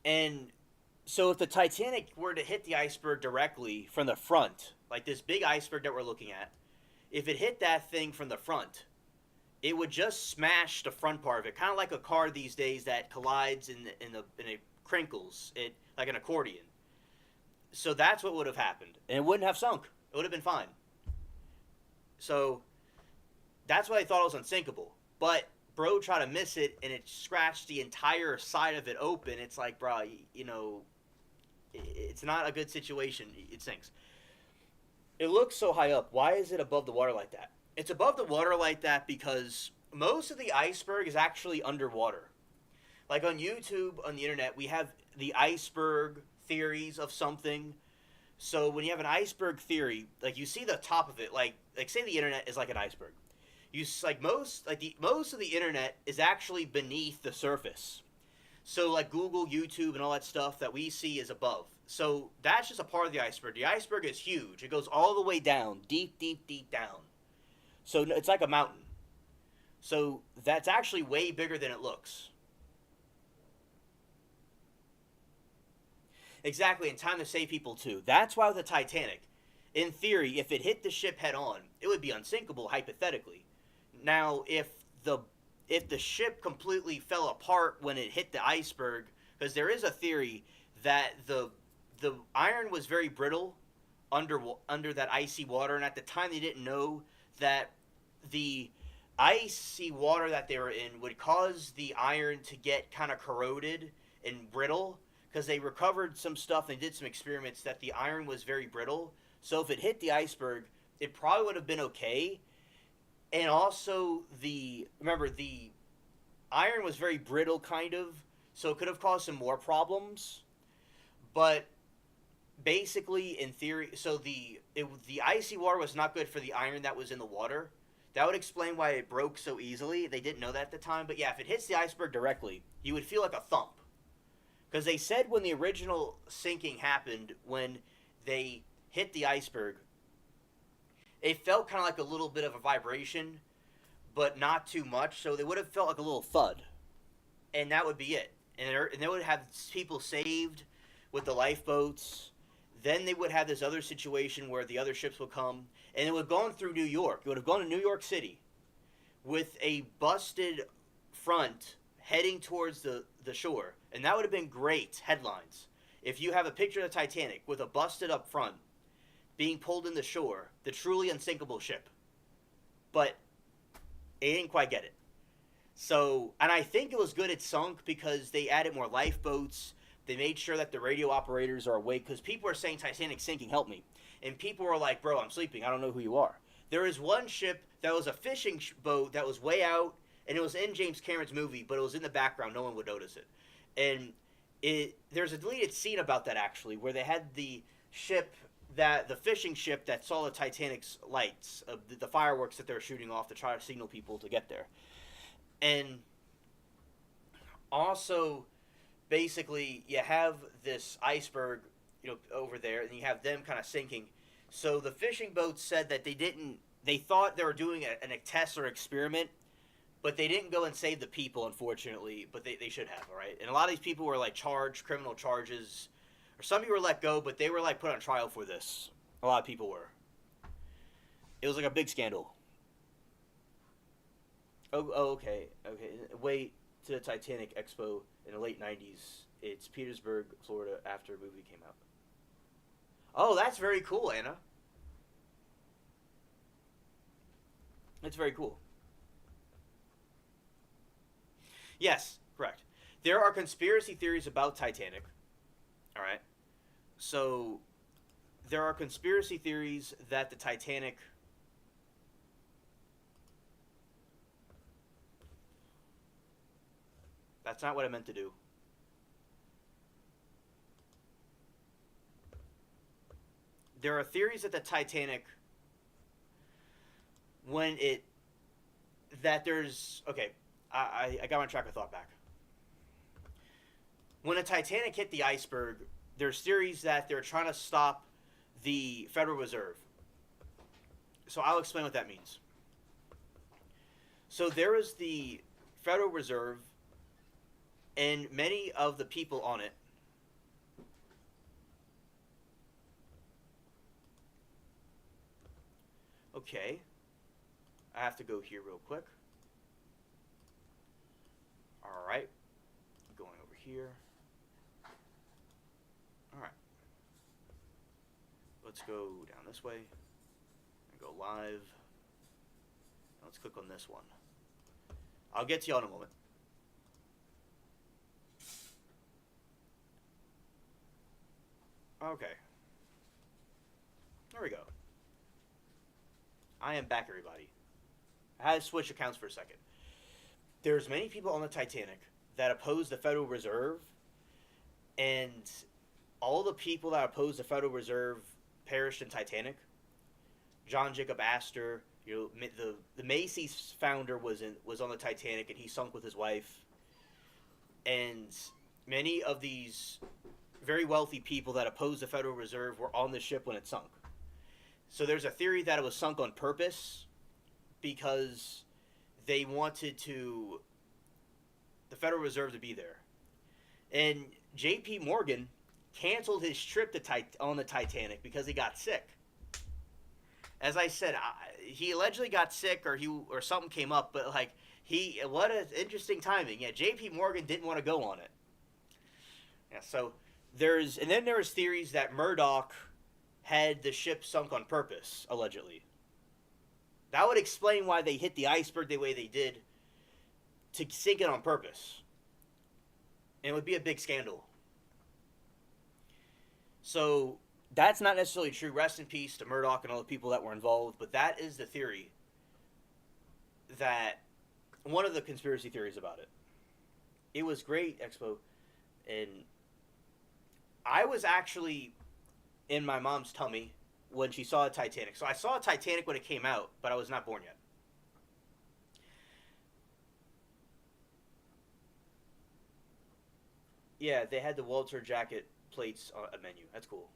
And so if the Titanic were to hit the iceberg directly from the front, like this big iceberg that we're looking at, if it hit that thing from the front, it would just smash the front part of it, kind of like a car these days that collides in a crinkles it like an accordion. So that's what would have happened, and it wouldn't have sunk. It would have been fine. So that's why I thought it was unsinkable. But bro tried to miss it, and it scratched the entire side of it open. It's like, bro, you know, it's not a good situation. It sinks. It looks so high up. Why is it above the water like that? It's above the water like that because most of the iceberg is actually underwater. Like on YouTube, on the internet, we have the iceberg theories of something. So when you have an iceberg theory, like you see the top of it, like say the internet is like an iceberg. You like most of the internet is actually beneath the surface. So like Google, YouTube, and all that stuff that we see is above. So that's just a part of the iceberg. The iceberg is huge. It goes all the way down, deep, deep, deep down. So it's like a mountain. So that's actually way bigger than it looks. Exactly, and time to save people too. That's why with the Titanic, in theory, if it hit the ship head on, it would be unsinkable hypothetically. Now, if the ship completely fell apart when it hit the iceberg, because there is a theory that the iron was very brittle under that icy water, and at the time they didn't know that the icy water that they were in would cause the iron to get kind of corroded and brittle, because they recovered some stuff and did some experiments that the iron was very brittle. So if it hit the iceberg, it probably would have been okay. And also remember the iron was very brittle kind of, so it could have caused some more problems. But basically in theory, so the icy water was not good for the iron that was in the water. That would explain why it broke so easily. They didn't know that at the time, but yeah, if it hits the iceberg directly, you would feel like a thump. Because they said when the original sinking happened, when they hit the iceberg, it felt kind of like a little bit of a vibration, but not too much. So they would have felt like a little thud, and that would be it. And they would have people saved with the lifeboats. Then they would have this other situation where the other ships would come, and it would have gone through New York. It would have gone to New York City with a busted front heading towards the shore. And that would have been great headlines. If you have a picture of the Titanic with a busted up front being pulled in the shore, the truly unsinkable ship. But it didn't quite get it. So, and I think it was good it sunk because they added more lifeboats. They made sure that the radio operators are awake, because people are saying Titanic sinking, help me. And people were like, bro, I'm sleeping. I don't know who you are. There is one ship that was a fishing boat that was way out, and it was in James Cameron's movie, but it was in the background. No one would notice it. And there's a deleted scene about that, actually, where they had the fishing ship that saw the Titanic's lights, the fireworks that they were shooting off to try to signal people to get there. And also, basically, you have this iceberg, over there, and you have them kind of sinking. So the fishing boats said that they thought they were doing a test or experiment, but they didn't go and save the people, unfortunately, but they should have, all right? And a lot of these people were, like, charged criminal charges, or some people were let go, but they were, like, put on trial for this. A lot of people were. It was, like, a big scandal. Oh, okay. Wait to the Titanic Expo in the late 90s. It's Petersburg, Florida, after a movie came out. Oh, that's very cool, Anna. That's very cool. Yes, correct. There are conspiracy theories about Titanic. All right. So there are conspiracy theories that the Titanic That's not what I meant to do. There are theories that the Titanic okay, I got my track of thought back. When the Titanic hit the iceberg, there's theories that they're trying to stop the Federal Reserve. So I'll explain what that means. So there is the Federal Reserve, and many of the people on it okay, I have to go here real quick. Alright, going over here. Alright, let's go down this way and go live. Let's click on this one. I'll get to y'all in a moment. Okay. There we go. I am back, everybody. I had to switch accounts for a second. There's many people on the Titanic that oppose the Federal Reserve, and all the people that oppose the Federal Reserve perished in Titanic. John Jacob Astor, the Macy's founder was on the Titanic, and he sunk with his wife. And many of these very wealthy people that oppose the Federal Reserve were on the ship when it sunk. So there's a theory that it was sunk on purpose because they wanted the Federal Reserve to be there. And J.P. Morgan canceled his trip on the Titanic because he got sick. As I said, he allegedly got sick or something came up, but what an interesting timing. Yeah, J.P. Morgan didn't want to go on it. Yeah, so there's theories that Murdoch had the ship sunk on purpose, allegedly. That would explain why they hit the iceberg the way they did, to sink it on purpose. And it would be a big scandal. So that's not necessarily true. Rest in peace to Murdoch and all the people that were involved, but that is the theory, that one of the conspiracy theories about it. It was great, Expo, and I was actually in my mom's tummy when she saw Titanic. So I saw Titanic when it came out, but I was not born yet. Yeah, they had the Walter jacket plates on a menu. That's cool.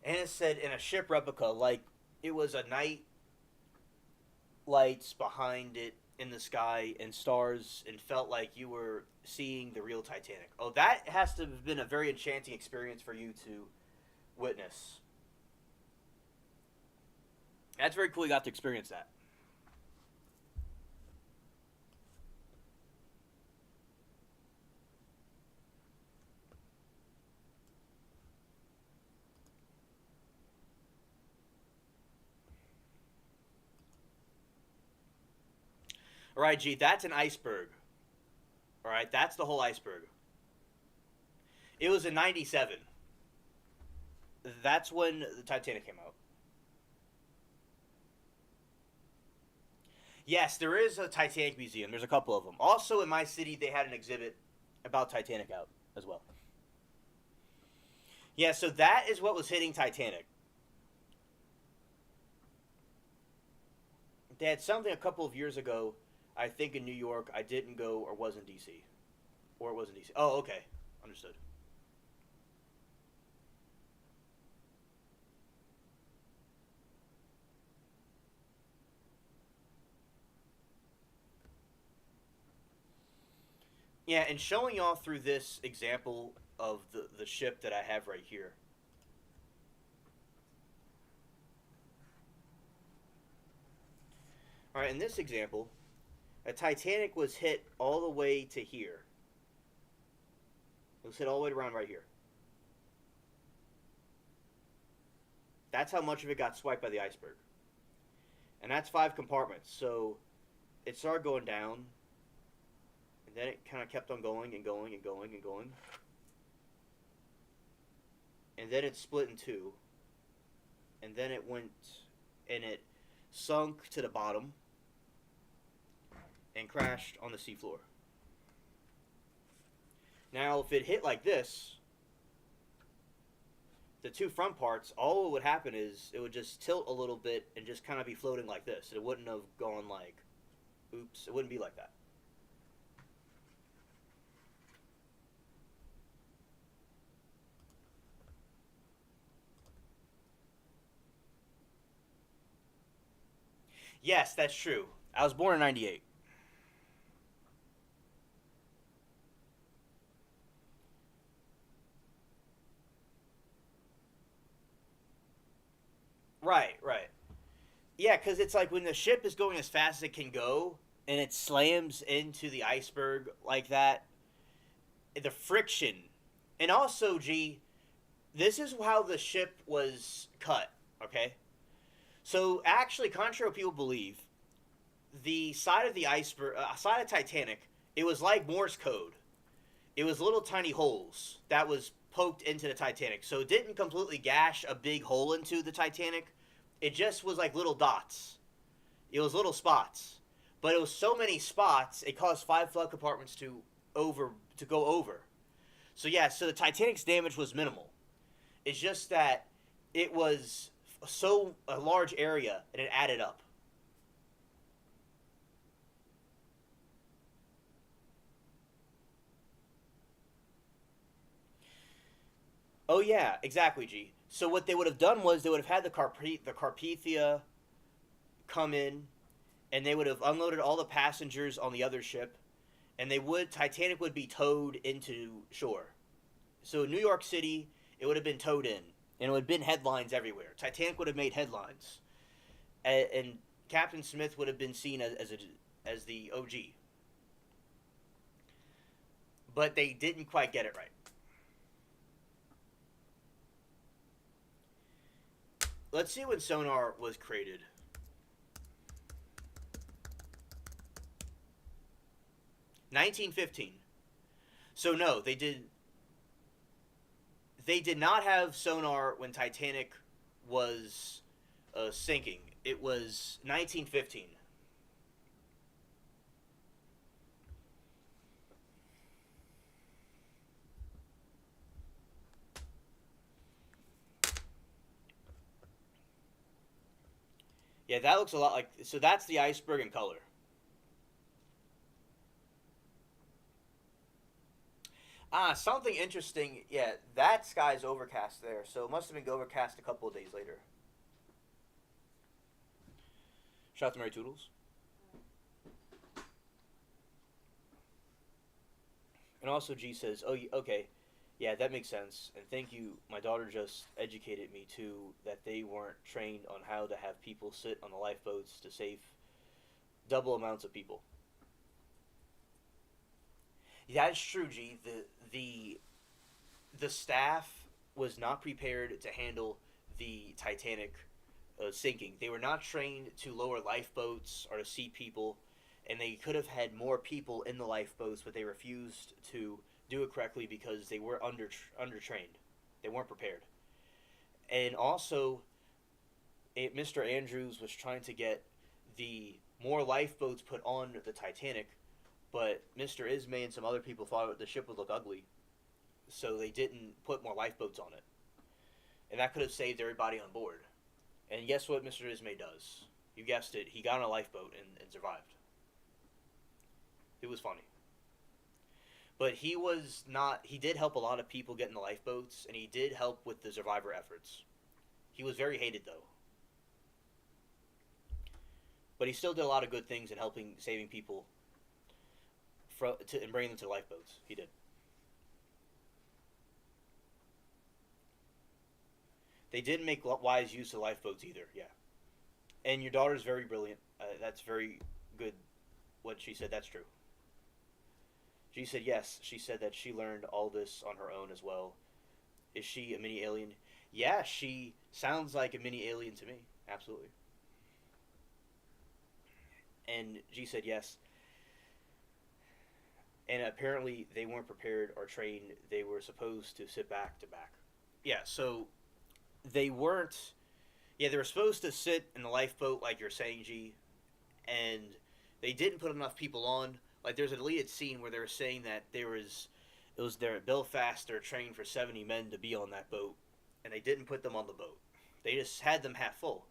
And it said in a ship replica, like it was a night lights behind it in the sky and stars, and felt like you were seeing the real Titanic. Oh, that has to have been a very enchanting experience for you to witness. That's very cool you got to experience that. All right, G, that's an iceberg. All right, that's the whole iceberg. It was in 97. That's when the Titanic came out. Yes, there is a Titanic museum. There's a couple of them. Also, in my city, they had an exhibit about Titanic out as well. Yeah, so that is what was hitting Titanic. They had something a couple of years ago, I think in New York. I didn't go, or was in D.C. Or it was in D.C. Oh, okay. Understood. Yeah, and showing y'all through this example of the ship that I have right here. All right, in this example, a Titanic was hit all the way to here. It was hit all the way around right here. That's how much of it got swiped by the iceberg. And that's 5 compartments. So it started going down, and then it kind of kept on going and going and going and going. And then it split in 2. And then it went, and it sunk to the bottom and crashed on the seafloor. Now, if it hit like this, the 2 front parts, all that would happen is it would just tilt a little bit and just kind of be floating like this. It wouldn't have gone like, oops, it wouldn't be like that. Yes, that's true. I was born in '98. Right, right. Yeah, because it's like when the ship is going as fast as it can go, and it slams into the iceberg like that, the friction, and also, G, this is how the ship was cut. Okay, so actually, contrary to what people believe, the side of the iceberg, side of Titanic, it was like Morse code. It was little tiny holes that was poked into the Titanic. So it didn't completely gash a big hole into the Titanic. It just was like little dots. It was little spots. But it was so many spots, it caused 5 flood compartments to go over. So yeah, so the Titanic's damage was minimal. It's just that it was so a large area and it added up. Oh yeah, exactly, G. So what they would have done was they would have had the Carpathia come in, and they would have unloaded all the passengers on the other ship, and Titanic would be towed into shore. So in New York City, it would have been towed in, and it would have been headlines everywhere. Titanic would have made headlines, and Captain Smith would have been seen as the OG. But they didn't quite get it right. Let's see when sonar was created. 1915. So no, they did not have sonar when Titanic was sinking. It was 1915. Yeah, that looks a lot like. So that's the iceberg in color. Ah, something interesting. Yeah, that sky's overcast there, so it must have been overcast a couple of days later. Shout out to Mary Toodles. And also, G says, "Oh, okay, yeah, that makes sense. And thank you. My daughter just educated me too that they weren't trained on how to have people sit on the lifeboats to save double amounts of people." Yeah, that's true, G. The staff was not prepared to handle the Titanic sinking. They were not trained to lower lifeboats or to see people, and they could have had more people in the lifeboats, but they refused to do it correctly because they were undertrained. They weren't prepared. And also, Mr. Andrews was trying to get the more lifeboats put on the Titanic, but Mr. Ismay and some other people thought the ship would look ugly, so they didn't put more lifeboats on it, and that could have saved everybody on board. And guess what Mr. Ismay does? You guessed it. He got on a lifeboat and survived. It was funny. But he was not. He did help a lot of people get in the lifeboats, and he did help with the survivor efforts. He was very hated, though. But he still did a lot of good things in helping saving people and bringing them to the lifeboats. He did. They didn't make wise use of lifeboats either. Yeah. And your daughter's very brilliant. That's very good. What she said, that's true. She said yes. She said that she learned all this on her own as well. Is she a mini alien? Yeah, she sounds like a mini alien to me. Absolutely. And G said yes. And apparently they weren't prepared or trained. They were supposed to sit back to back. Yeah, so they weren't. Yeah, they were supposed to sit in the lifeboat, like you're saying, G, and they didn't put enough people on. Like there's a deleted scene where they were saying that it was there at Belfast. They're trained for 70 men to be on that boat, and they didn't put them on the boat. They just had them half full.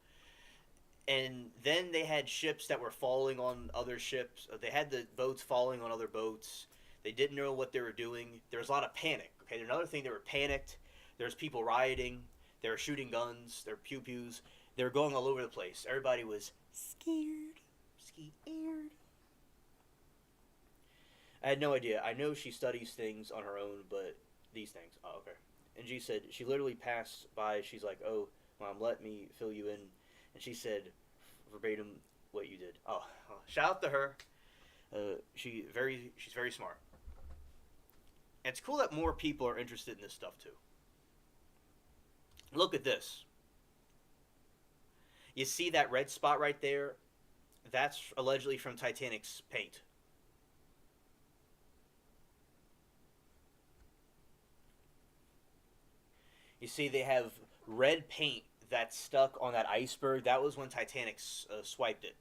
And then they had ships that were falling on other ships. They had the boats falling on other boats. They didn't know what they were doing. There was a lot of panic. Okay, another thing, they were panicked. There was people rioting. They were shooting guns. There were pew pews. They were going all over the place. Everybody was scared. Scared. I had no idea. I know she studies things on her own, but these things. Oh, okay. And she said she literally passed by. She's like, "Oh, mom, let me fill you in." And she said verbatim what you did. Oh, shout out to her. She's very smart. And it's cool that more people are interested in this stuff too. Look at this. You see that red spot right there? That's allegedly from Titanic's paint. You see, they have red paint that's stuck on that iceberg. That was when Titanic swiped it.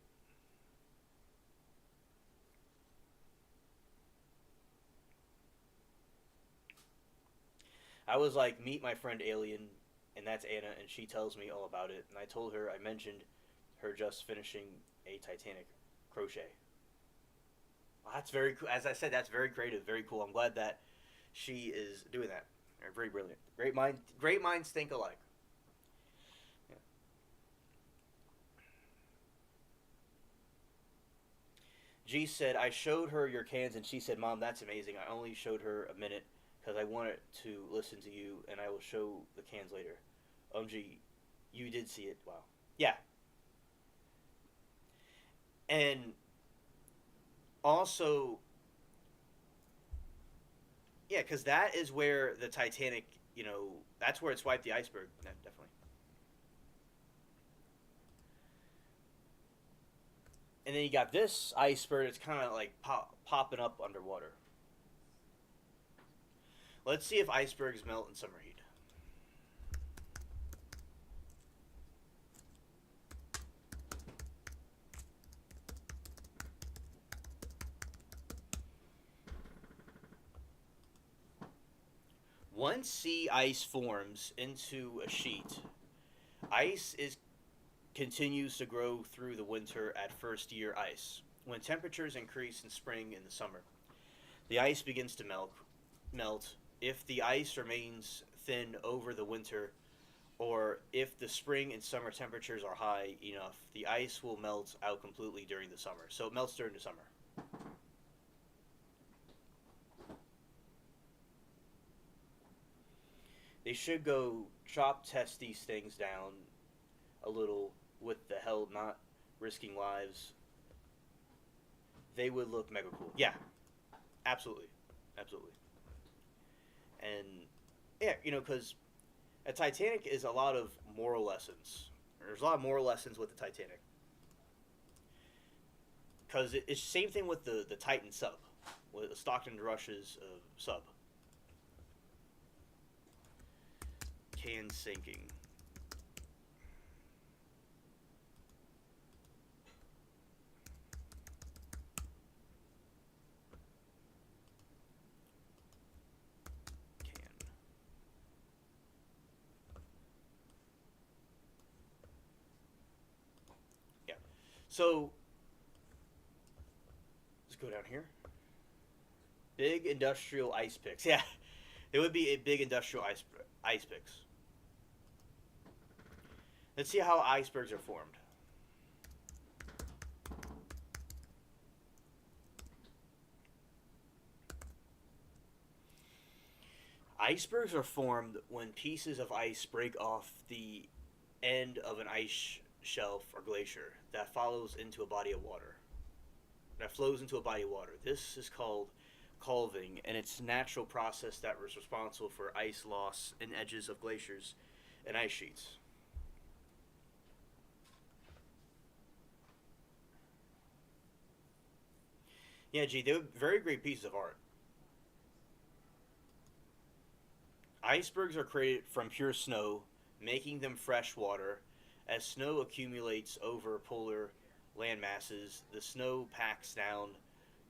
I was like, meet my friend Alien, and that's Anna, and she tells me all about it. And I told her, I mentioned her just finishing a Titanic crochet. Well, that's very cool. As I said, that's very creative, very cool. I'm glad that she is doing that. Very brilliant. Great minds think alike. Yeah. G said, I showed her your cans, and she said, Mom, that's amazing. I only showed her a minute because I wanted to listen to you, and I will show the cans later. G, you did see it. Wow. Yeah. And also, yeah, because that is where the Titanic, that's where it swiped the iceberg. Yeah, definitely. And then you got this iceberg. It's kind of like popping up underwater. Let's see if icebergs melt in summer heat. Once sea ice forms into a sheet, ice is continues to grow through the winter at first year ice. When temperatures increase in spring and the summer, the ice begins to melt. If the ice remains thin over the winter, or if the spring and summer temperatures are high enough, the ice will melt out completely during the summer. So it melts during the summer. They should go chop test these things down a little with the hell not risking lives. They would look mega cool. Yeah, absolutely. Absolutely. And yeah, because a Titanic is a lot of moral lessons. There's a lot of moral lessons with the Titanic. Because it's the same thing with the Titan sub, with the Stockton Rush's sub. Can sinking. Can. Yeah. So let's go down here. Big industrial ice picks. Yeah, it would be a big industrial ice picks. Let's see how icebergs are formed. Icebergs are formed when pieces of ice break off the end of an ice shelf or glacier that follows into a body of water. That flows into a body of water. This is called calving, and it's a natural process that was responsible for ice loss in edges of glaciers and ice sheets. Yeah, gee, they're very great pieces of art. Icebergs are created from pure snow, making them fresh water. As snow accumulates over polar land masses, the snow packs down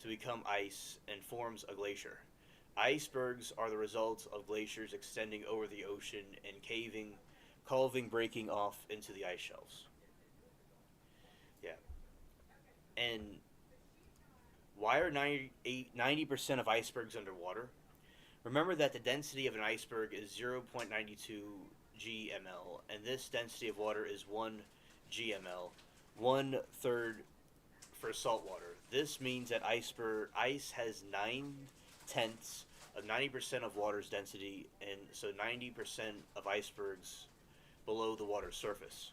to become ice and forms a glacier. Icebergs are the result of glaciers extending over the ocean and calving, breaking off into the ice shelves. Yeah. And why are 90% of icebergs underwater? Remember that the density of an iceberg is 0.92 gml, and this density of water is 1 gml, 1/3 for salt water. This means that ice has 9/10 of 90% of water's density, and so 90% of icebergs below the water's surface.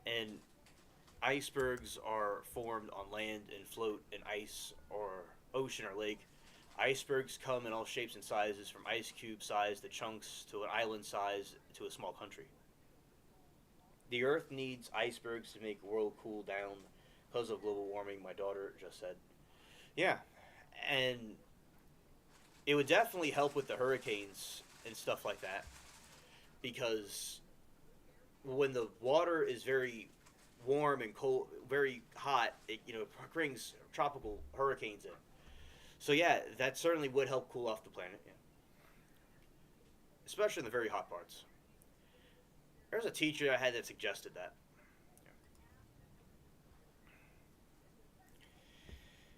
And icebergs are formed on land and float in ice or ocean or lake. Icebergs come in all shapes and sizes, from ice cube size to chunks to an island size to a small country. The Earth needs icebergs to make the world cool down because of global warming, my daughter just said. Yeah, and it would definitely help with the hurricanes and stuff like that, because when the water is very warm and cold, very hot, it brings tropical hurricanes in. So yeah, that certainly would help cool off the planet, yeah. Especially in the very hot parts. There's a teacher I had that suggested that. Yeah.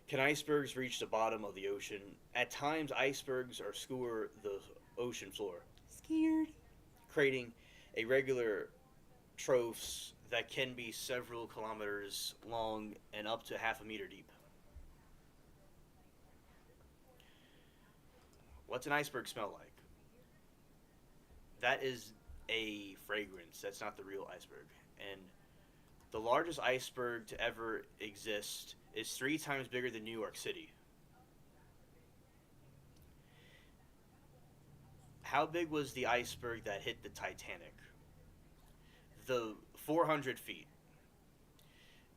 Can icebergs reach the bottom of the ocean? At times, icebergs are scour the ocean floor. Scared. Creating a regular troughs that can be several kilometers long and up to half a meter deep. What's an iceberg smell like? That is a fragrance. That's not the real iceberg. And the largest iceberg to ever exist is 3 times bigger than New York City. How big was the iceberg that hit the Titanic? The 400 feet.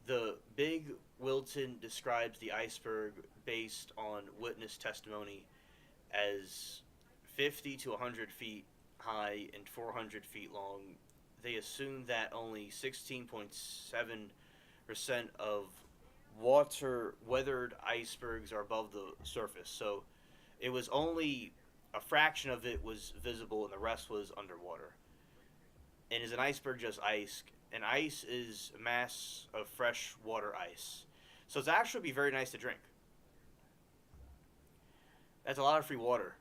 The Big Wilton describes the iceberg based on witness testimony as 50 to 100 feet high and 400 feet long. They assume that only 16.7% of water weathered icebergs are above the surface. So it was only a fraction of it was visible and the rest was underwater. And is an iceberg just ice? And ice is a mass of fresh water ice. So it's actually be very nice to drink. That's a lot of free water.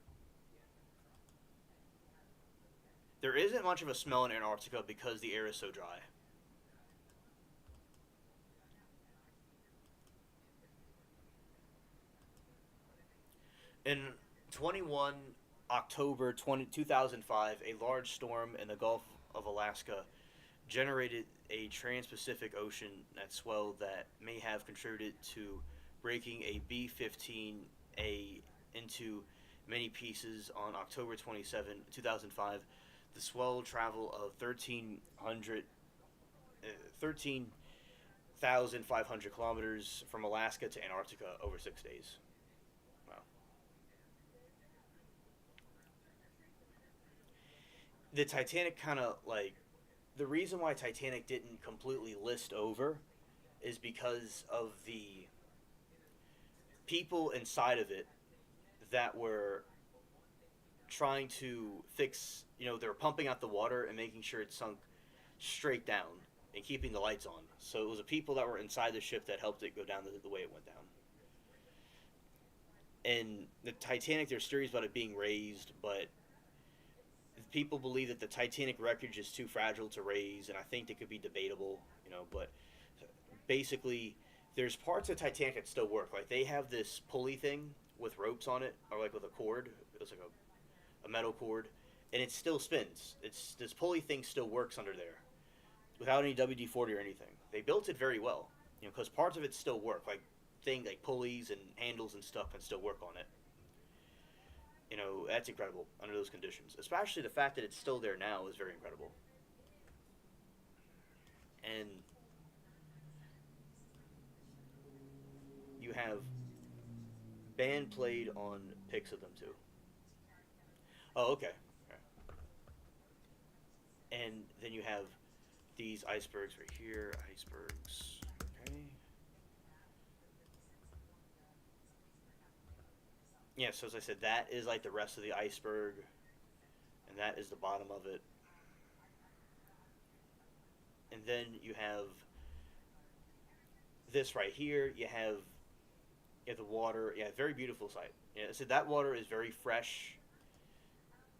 There isn't much of a smell in Antarctica because the air is so dry. In 21 October 2005, a large storm in the Gulf of Alaska generated a trans-Pacific Ocean net swell that may have contributed to breaking a B-15A into many pieces on October 27, 2005. The swell travel of 13,500 kilometers from Alaska to Antarctica over 6 days. Wow. The Titanic kind of the reason why Titanic didn't completely list over is because of the people inside of it that were trying to fix, they were pumping out the water and making sure it sunk straight down and keeping the lights on. So it was the people that were inside the ship that helped it go down the way it went down. And the Titanic, there's theories about it being raised, but people believe that the Titanic wreckage is too fragile to raise, and I think it could be debatable, but basically there's parts of Titanic that still work. Like, they have this pulley thing with ropes on it, or like with a cord. It's like a metal cord, and it still spins. This pulley thing still works under there without any WD-40 or anything. They built it very well, because parts of it still work. Like pulleys and handles and stuff can still work on it. That's incredible under those conditions. Especially the fact that it's still there now is very incredible. And you have band played on pics of them too. Oh, okay. And then you have these icebergs right here. Icebergs. Okay. Yeah, so as I said, that is like the rest of the iceberg, and that is the bottom of it. And then you have this right here. You have the water. Yeah, very beautiful sight. Yeah, so that water is very fresh.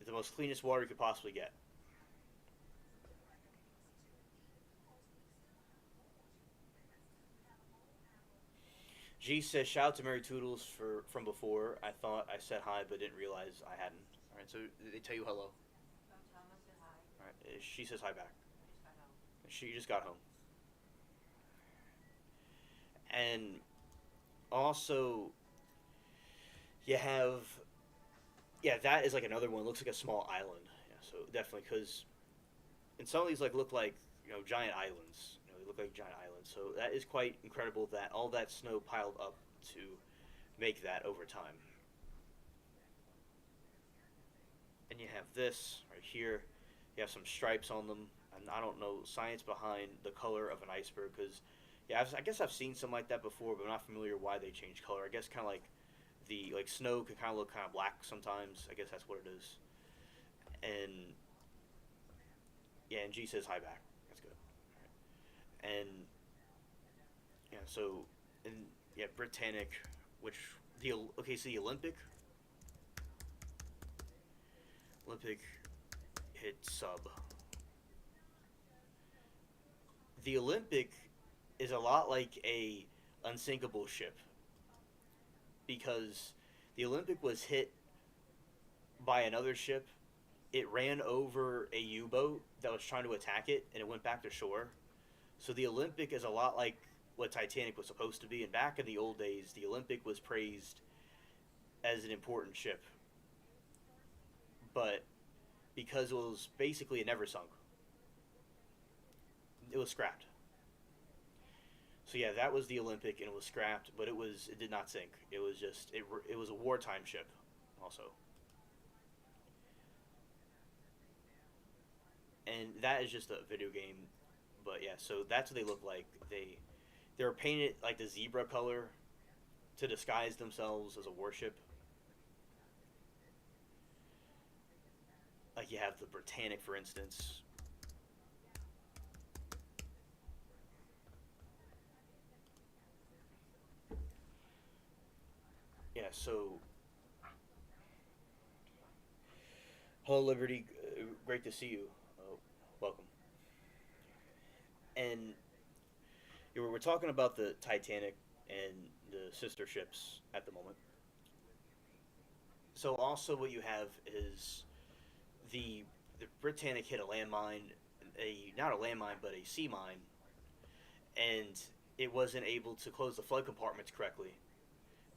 The most cleanest water you could possibly get. G says, shout out to Mary Toodles for from before. I thought I said hi, but didn't realize I hadn't. All right, so they tell you hello. All right, she says hi back. She just got home. And also, you have, yeah, that is like another one. It looks like a small island. Yeah, so definitely, because and some of these like look like giant islands. They look like giant islands. So that is quite incredible that all that snow piled up to make that over time. And you have this right here. You have some stripes on them. And I don't know science behind the color of an iceberg because, yeah, I guess I've seen some like that before, but I'm not familiar why they change color. I guess kind of like the like snow can kind of look kind of black sometimes. I guess that's what it is. And yeah, and G says hi back. That's good. All right. And yeah, so and yeah, Britannic, which the okay, so the Olympic hit sub. The Olympic is a lot like a unsinkable ship because the Olympic was hit by another ship. It ran over a U-boat that was trying to attack it, and it went back to shore. So the Olympic is a lot like what Titanic was supposed to be. And back in the old days, the Olympic was praised as an important ship, but because it was basically it never sunk, it was scrapped. So yeah, that was the Olympic, and it was scrapped, but it did not sink. It was just it was a wartime ship, also. And that is just a video game, but yeah. So that's what they look like. They're painted like the zebra color to disguise themselves as a warship. Like you have the Britannic, for instance. Yeah. So, hello, Liberty. Great to see you. Welcome. And we're talking about the Titanic and the sister ships at the moment. So also what you have is the the Britannic hit a landmine, a not a landmine but a sea mine, and it wasn't able to close the flood compartments correctly.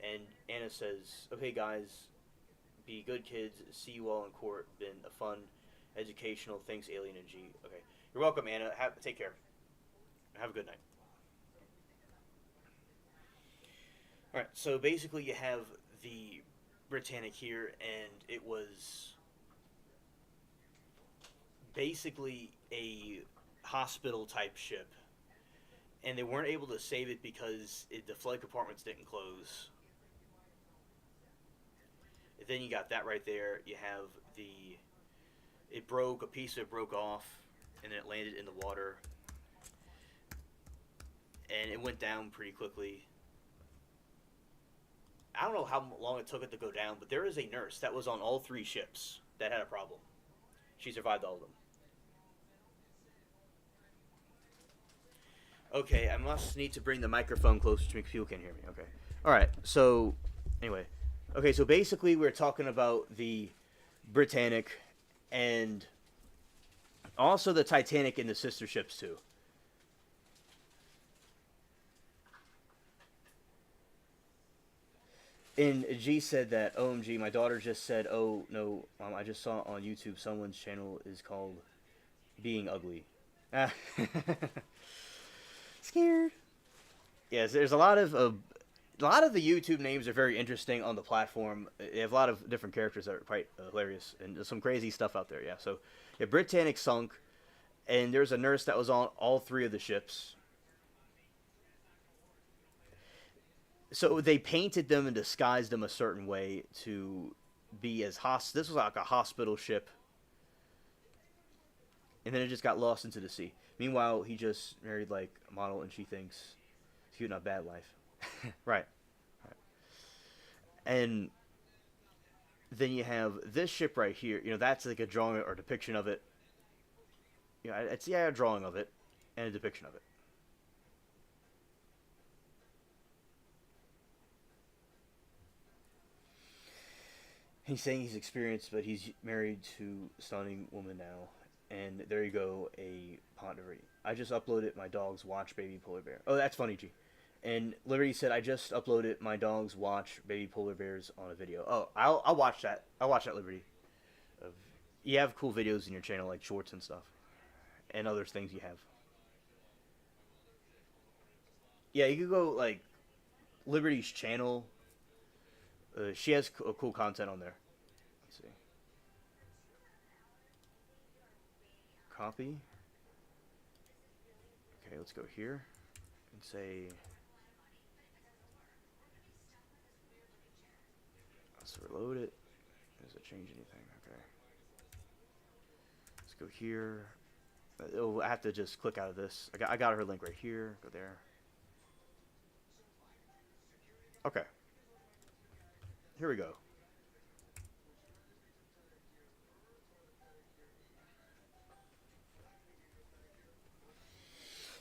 And Anna says, "Okay, guys, be good kids. See you all in court. Been a fun, educational. Thanks, Alien and G. Okay, you're welcome, Anna. Take care. Have a good night." All right. So basically, you have the Britannic here, and it was basically a hospital type ship, and they weren't able to save it because the flood compartments didn't close. And then you got that right there. You have the it broke a piece of it broke off, and then it landed in the water, and it went down pretty quickly. I don't know how long it took it to go down, but there is a nurse that was on all three ships that had a problem. She survived all of them. Okay, I must need to bring the microphone closer to me because people can't hear me. Okay. All right. So, anyway. Okay, so basically we're talking about the Britannic and also the Titanic and the sister ships too. And G said that, OMG, my daughter just said, oh, no, I just saw on YouTube someone's channel is called Being Ugly. Ah. Scared. Yes, there's a lot of the YouTube names are very interesting on the platform. They have a lot of different characters that are quite hilarious, and there's some crazy stuff out there. Yeah, so yeah, Britannic sunk, and there's a nurse that was on all three of the ships. So they painted them and disguised them a certain way to be as This was like a hospital ship, and then it just got lost into the sea. Meanwhile, he just married like a model, and she thinks he's cute, not bad life. Right. Right. And Then you have this ship right here. You know, that's like a drawing or depiction of it. You know, it's yeah, a drawing of it and a depiction of it. He's saying he's experienced, but he's married to a stunning woman now. And there you go, a pondery. I just uploaded my dog's watch baby polar bear. Oh, that's funny, G. And Liberty said, I just uploaded my dog's watch baby polar bears on a video. Oh, I'll watch that. I'll watch that, Liberty. Of, you have cool videos in your channel, like shorts and stuff. And other things you have. Yeah, you could go, like, Liberty's channel. She has cool content on there. Let's see. Copy. Okay, let's go here. And say... Let's reload it. Does it change anything? Okay. Let's go here. I have to just click out of this. I got her link right here. Go there. Okay. Here we go.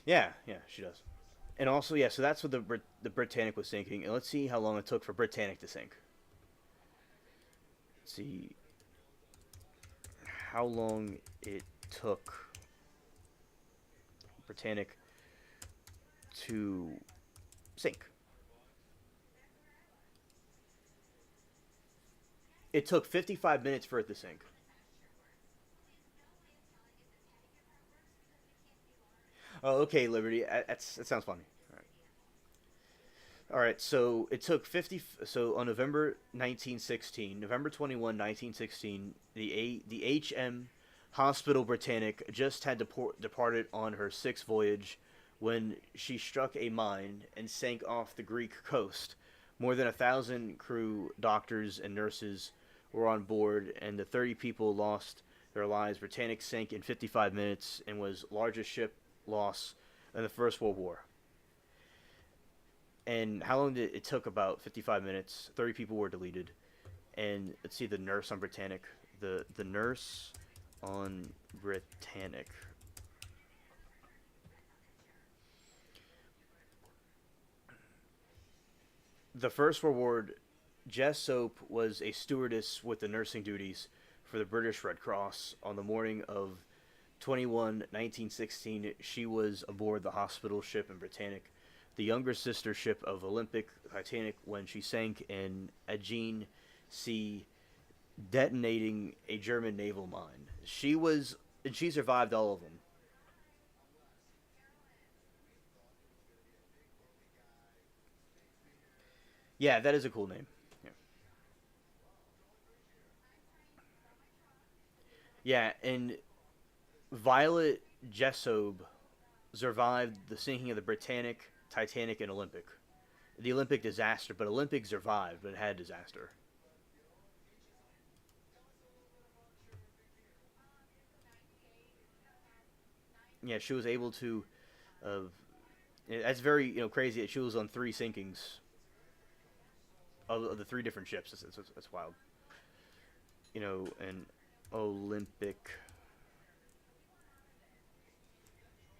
Yeah, she does. And also, yeah, so that's what the Britannic was sinking. And let's see how long it took for Britannic to sink. Let's see how long it took Britannic to sink. It took 55 minutes for it to sink. Oh, okay, Liberty. That sounds funny. All right, so it took 50. So on November 21, 1916, the HM Hospital Britannic just had departed on her sixth voyage when she struck a mine and sank off the Greek coast. More than 1,000 crew, doctors, and nurses were on board, and the 30 people lost their lives. Britannic sank in 55 minutes and was largest ship loss in the First World War. And how long did it took? About 55 minutes. 30 people were deleted. And let's see the nurse on Britannic. The nurse on Britannic. The first reward, Jess Soap was a stewardess with the nursing duties for the British Red Cross. On the morning of 21, 1916, she was aboard the hospital ship in Britannic, the younger sister ship of Olympic Titanic, when she sank in Aegean Sea, detonating a German naval mine. And she survived all of them. Yeah, that is a cool name. Yeah, yeah, and Violet Jessob survived the sinking of the Britannic, Titanic, and Olympic. The Olympic disaster, but Olympic survived, but it had disaster. Yeah, she was able to. Uh, that's very crazy that she was on three sinkings of the three different ships. That's wild. And Olympic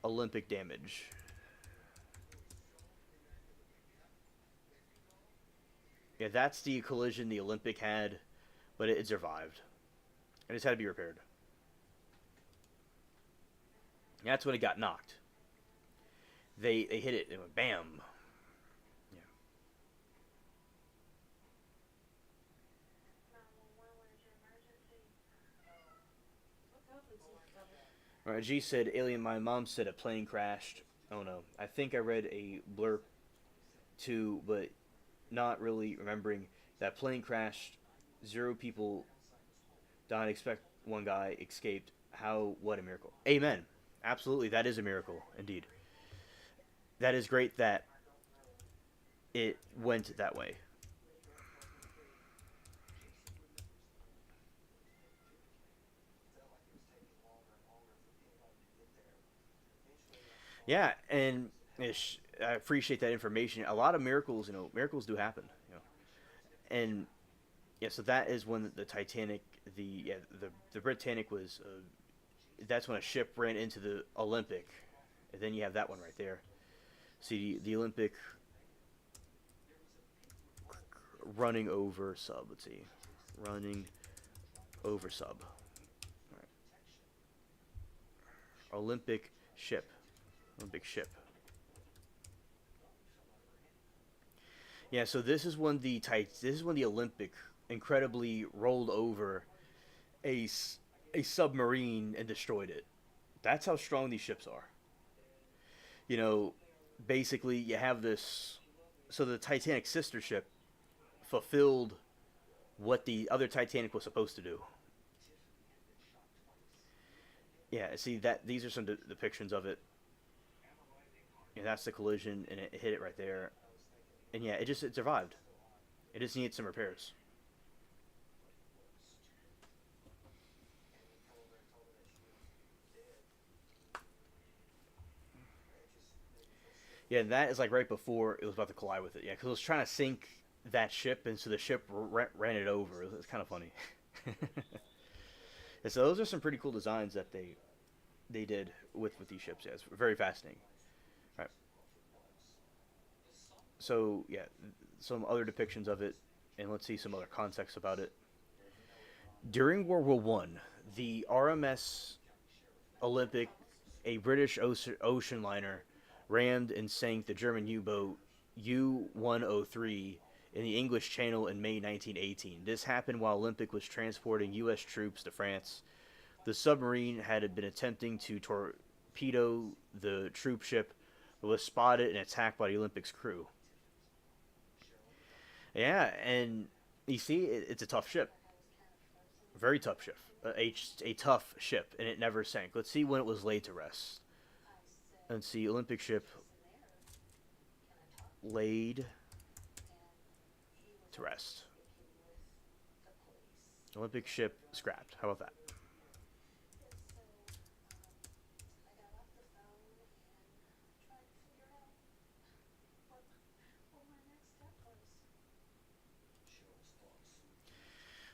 Olympic damage. Yeah, that's the collision the Olympic had, but it survived. It just had to be repaired. That's when it got knocked. They hit it. It went bam. Yeah. All right. G said, "Alien." My mom said a plane crashed. Oh no. I think I read a blurb too, but not really remembering that plane crashed. Zero people died. Expect one guy escaped. How? What a miracle. Amen. Absolutely, that is a miracle indeed. That is great that it went that way. Yeah, and I appreciate that information. A lot of miracles, miracles do happen. And Yeah, so that is when the Titanic, the Britannic was. That's when a ship ran into the Olympic, and then you have that one right there. See the Olympic running over sub. Let's see, running over sub. All right. Olympic ship. Olympic ship. Yeah, so this is when the Olympic incredibly rolled over a a submarine and destroyed it. That's how strong these ships are. You know, basically you have this. So the Titanic sister ship fulfilled what the other Titanic was supposed to do. Yeah, see that these are some depictions of it. And that's the collision, and it hit it right there. And yeah, it survived. It just needed some repairs. Yeah, that is like right before it was about to collide with it. Yeah, because it was trying to sink that ship, and so the ship ran it over. It's kind of funny. And so those are some pretty cool designs that they did with these ships. Yeah, it's very fascinating. All right. So yeah, some other depictions of it, and let's see some other context about it. During World War I, the RMS Olympic, a British ocean liner, rammed and sank the German U-boat U-103 in the English Channel in May 1918. This happened while Olympic was transporting U.S. troops to France. The submarine had been attempting to torpedo the troop ship, but was spotted and attacked by the Olympic's crew. Yeah, and you see, it's a tough ship, very tough ship, a tough ship, and it never sank. Let's see when it was laid to rest. Let's see, Olympic ship laid to rest. Olympic ship scrapped. How about that?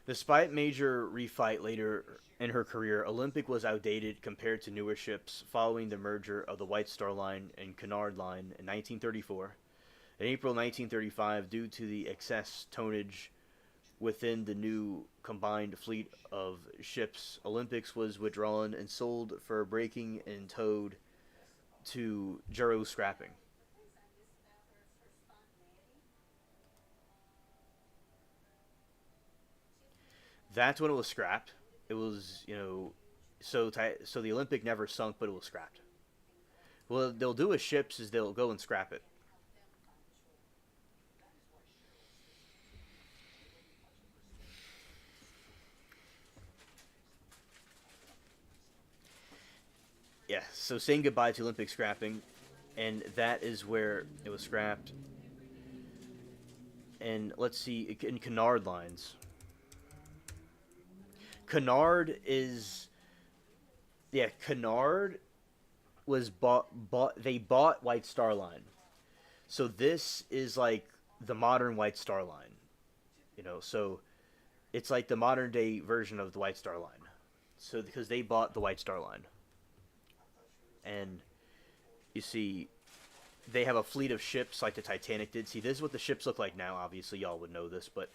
Despite major refight later in her career, Olympic was outdated compared to newer ships following the merger of the White Star Line and Cunard Line in 1934. In April 1935, due to the excess tonnage within the new combined fleet of ships, Olympics was withdrawn and sold for breaking and towed to Juro scrapping. That's when it was scrapped. It was, so the Olympic never sunk, but it was scrapped. What they'll do with ships is they'll go and scrap it. Yeah, so saying goodbye to Olympic scrapping, and that is where it was scrapped. And let's see, in Cunard lines. Cunard is, yeah, Cunard was they bought White Star Line. So this is like the modern White Star Line. So it's like the modern day version of the White Star Line. So because they bought the White Star Line. And you see they have a fleet of ships like the Titanic did. See, this is what the ships look like now. Obviously, y'all would know this, but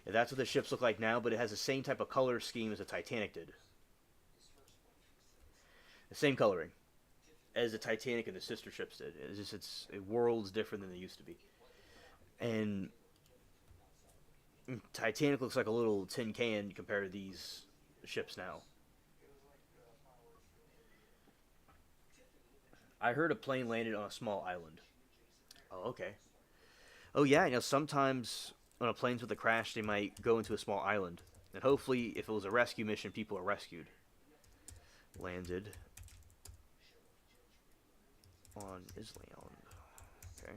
that's what the ships look like now. But it has the same type of color scheme as the Titanic did. The same coloring as the Titanic and the sister ships did. It's worlds different than they used to be. And Titanic looks like a little tin can compared to these ships now. I heard a plane landed on a small island. Oh, okay. Oh, yeah. Sometimes on a planes with a crash, they might go into a small island, and hopefully, if it was a rescue mission, people are rescued. Landed on Island. Okay.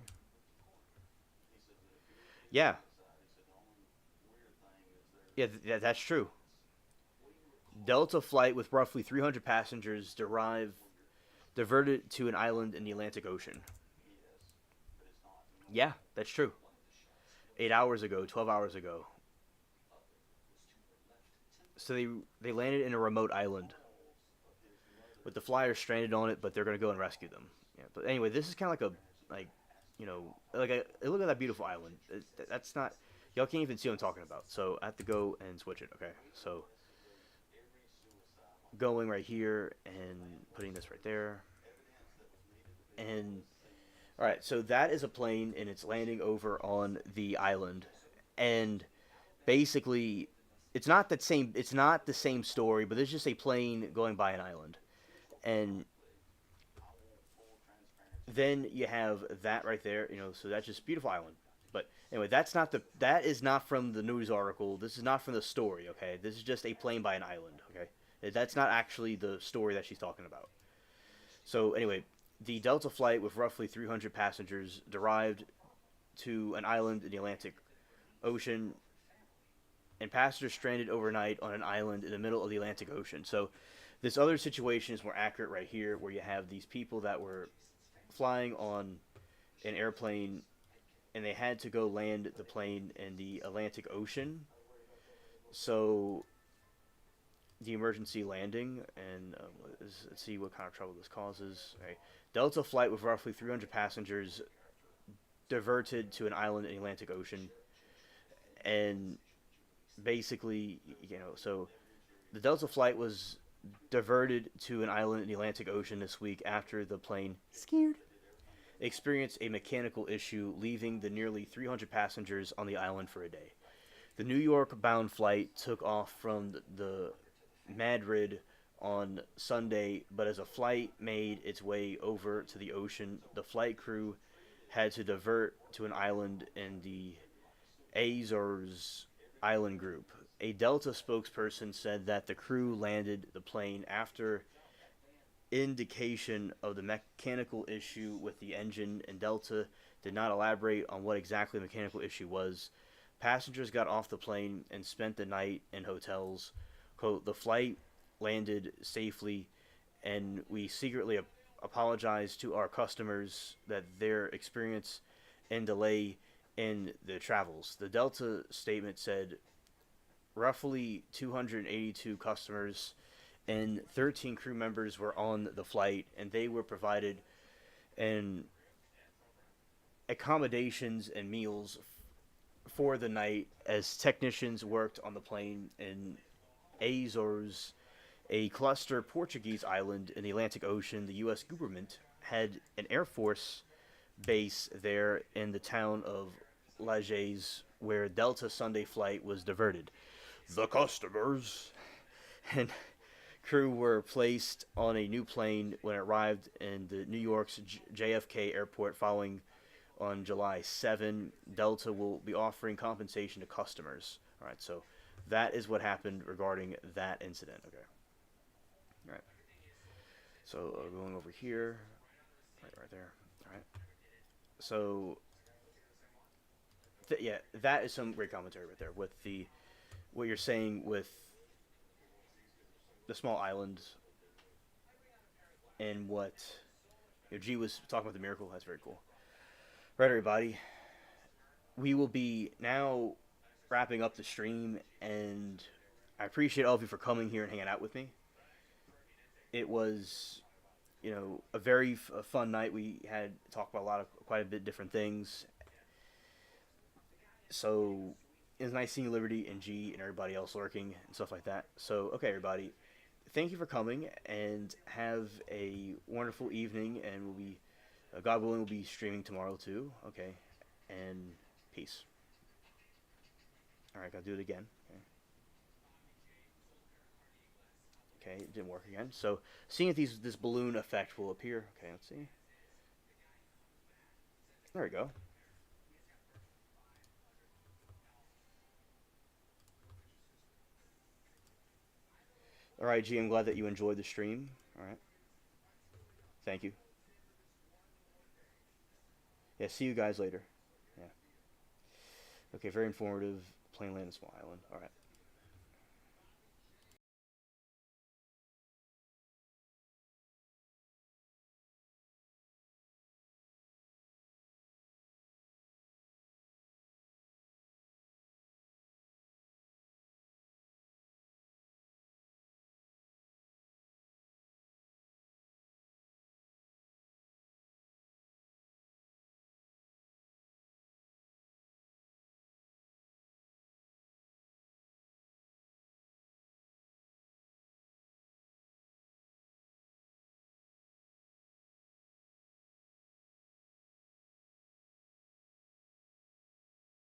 Yeah. Yeah, that's true. Delta flight with roughly 300 passengers diverted to an island in the Atlantic Ocean. Yeah, that's true. 8 hours ago, 12 hours ago. So they landed in a remote island with the flyers stranded on it, but they're gonna go and rescue them. Yeah. But anyway, this is kind of like look at that beautiful island. That's not y'all can't even see what I'm talking about. So I have to go and switch it. Okay. So going right here and putting this right there. And all right, so that is a plane and it's landing over on the island. And basically it's not the same story, but there's just a plane going by an island. And then you have that right there, so that's just beautiful island. But anyway, that is not from the news article. This is not from the story, okay? This is just a plane by an island, okay? That's not actually the story that she's talking about. So anyway, the Delta flight with roughly 300 passengers arrived to an island in the Atlantic Ocean, and passengers stranded overnight on an island in the middle of the Atlantic Ocean. So this other situation is more accurate right here, where you have these people that were flying on an airplane and they had to go land the plane in the Atlantic Ocean. So the emergency landing, and let's see what kind of trouble this causes. Right. Delta flight with roughly 300 passengers diverted to an island in the Atlantic Ocean, and basically, so the Delta flight was diverted to an island in the Atlantic Ocean this week after the plane experienced a mechanical issue, leaving the nearly 300 passengers on the island for a day. The New York-bound flight took off from the Madrid on Sunday, but as a flight made its way over to the ocean, the flight crew had to divert to an island in the Azores island group. A Delta spokesperson said that the crew landed the plane after indication of the mechanical issue with the engine, and Delta did not elaborate on what exactly the mechanical issue was. Passengers got off the plane and spent the night in hotels. Quote, the flight landed safely, and we secretly apologize to our customers that their experience and delay in the travels. The Delta statement said roughly 282 customers and 13 crew members were on the flight, and they were provided and accommodations and meals for the night as technicians worked on the plane in Azores, a cluster Portuguese island in the Atlantic Ocean. The U.S. government had an Air Force base there in the town of Lajes, where Delta Sunday flight was diverted. The customers and crew were placed on a new plane when it arrived in the New York's JFK airport following on July 7. Delta will be offering compensation to customers. All right, so that is what happened regarding that incident. Okay. All right. So going over here, right there. All right. So yeah, that is some great commentary right there with what you're saying with the small islands and what G was talking about the miracle. That's very cool. Right, everybody. We will be now wrapping up the stream, and I appreciate all of you for coming here and hanging out with me. It was, a very fun night. We had talked about quite a bit different things. So it was nice seeing Liberty and G and everybody else lurking and stuff like that. So, okay, everybody. Thank you for coming, and have a wonderful evening, and we'll be, God willing, we'll be streaming tomorrow too. Okay, and peace. All right, gotta do it again. Okay, it didn't work again. So, seeing if this balloon effect will appear. Okay, let's see. There we go. All right, G, I'm glad that you enjoyed the stream. All right. Thank you. Yeah, see you guys later. Yeah. Okay, very informative. Plane land in small island. All right.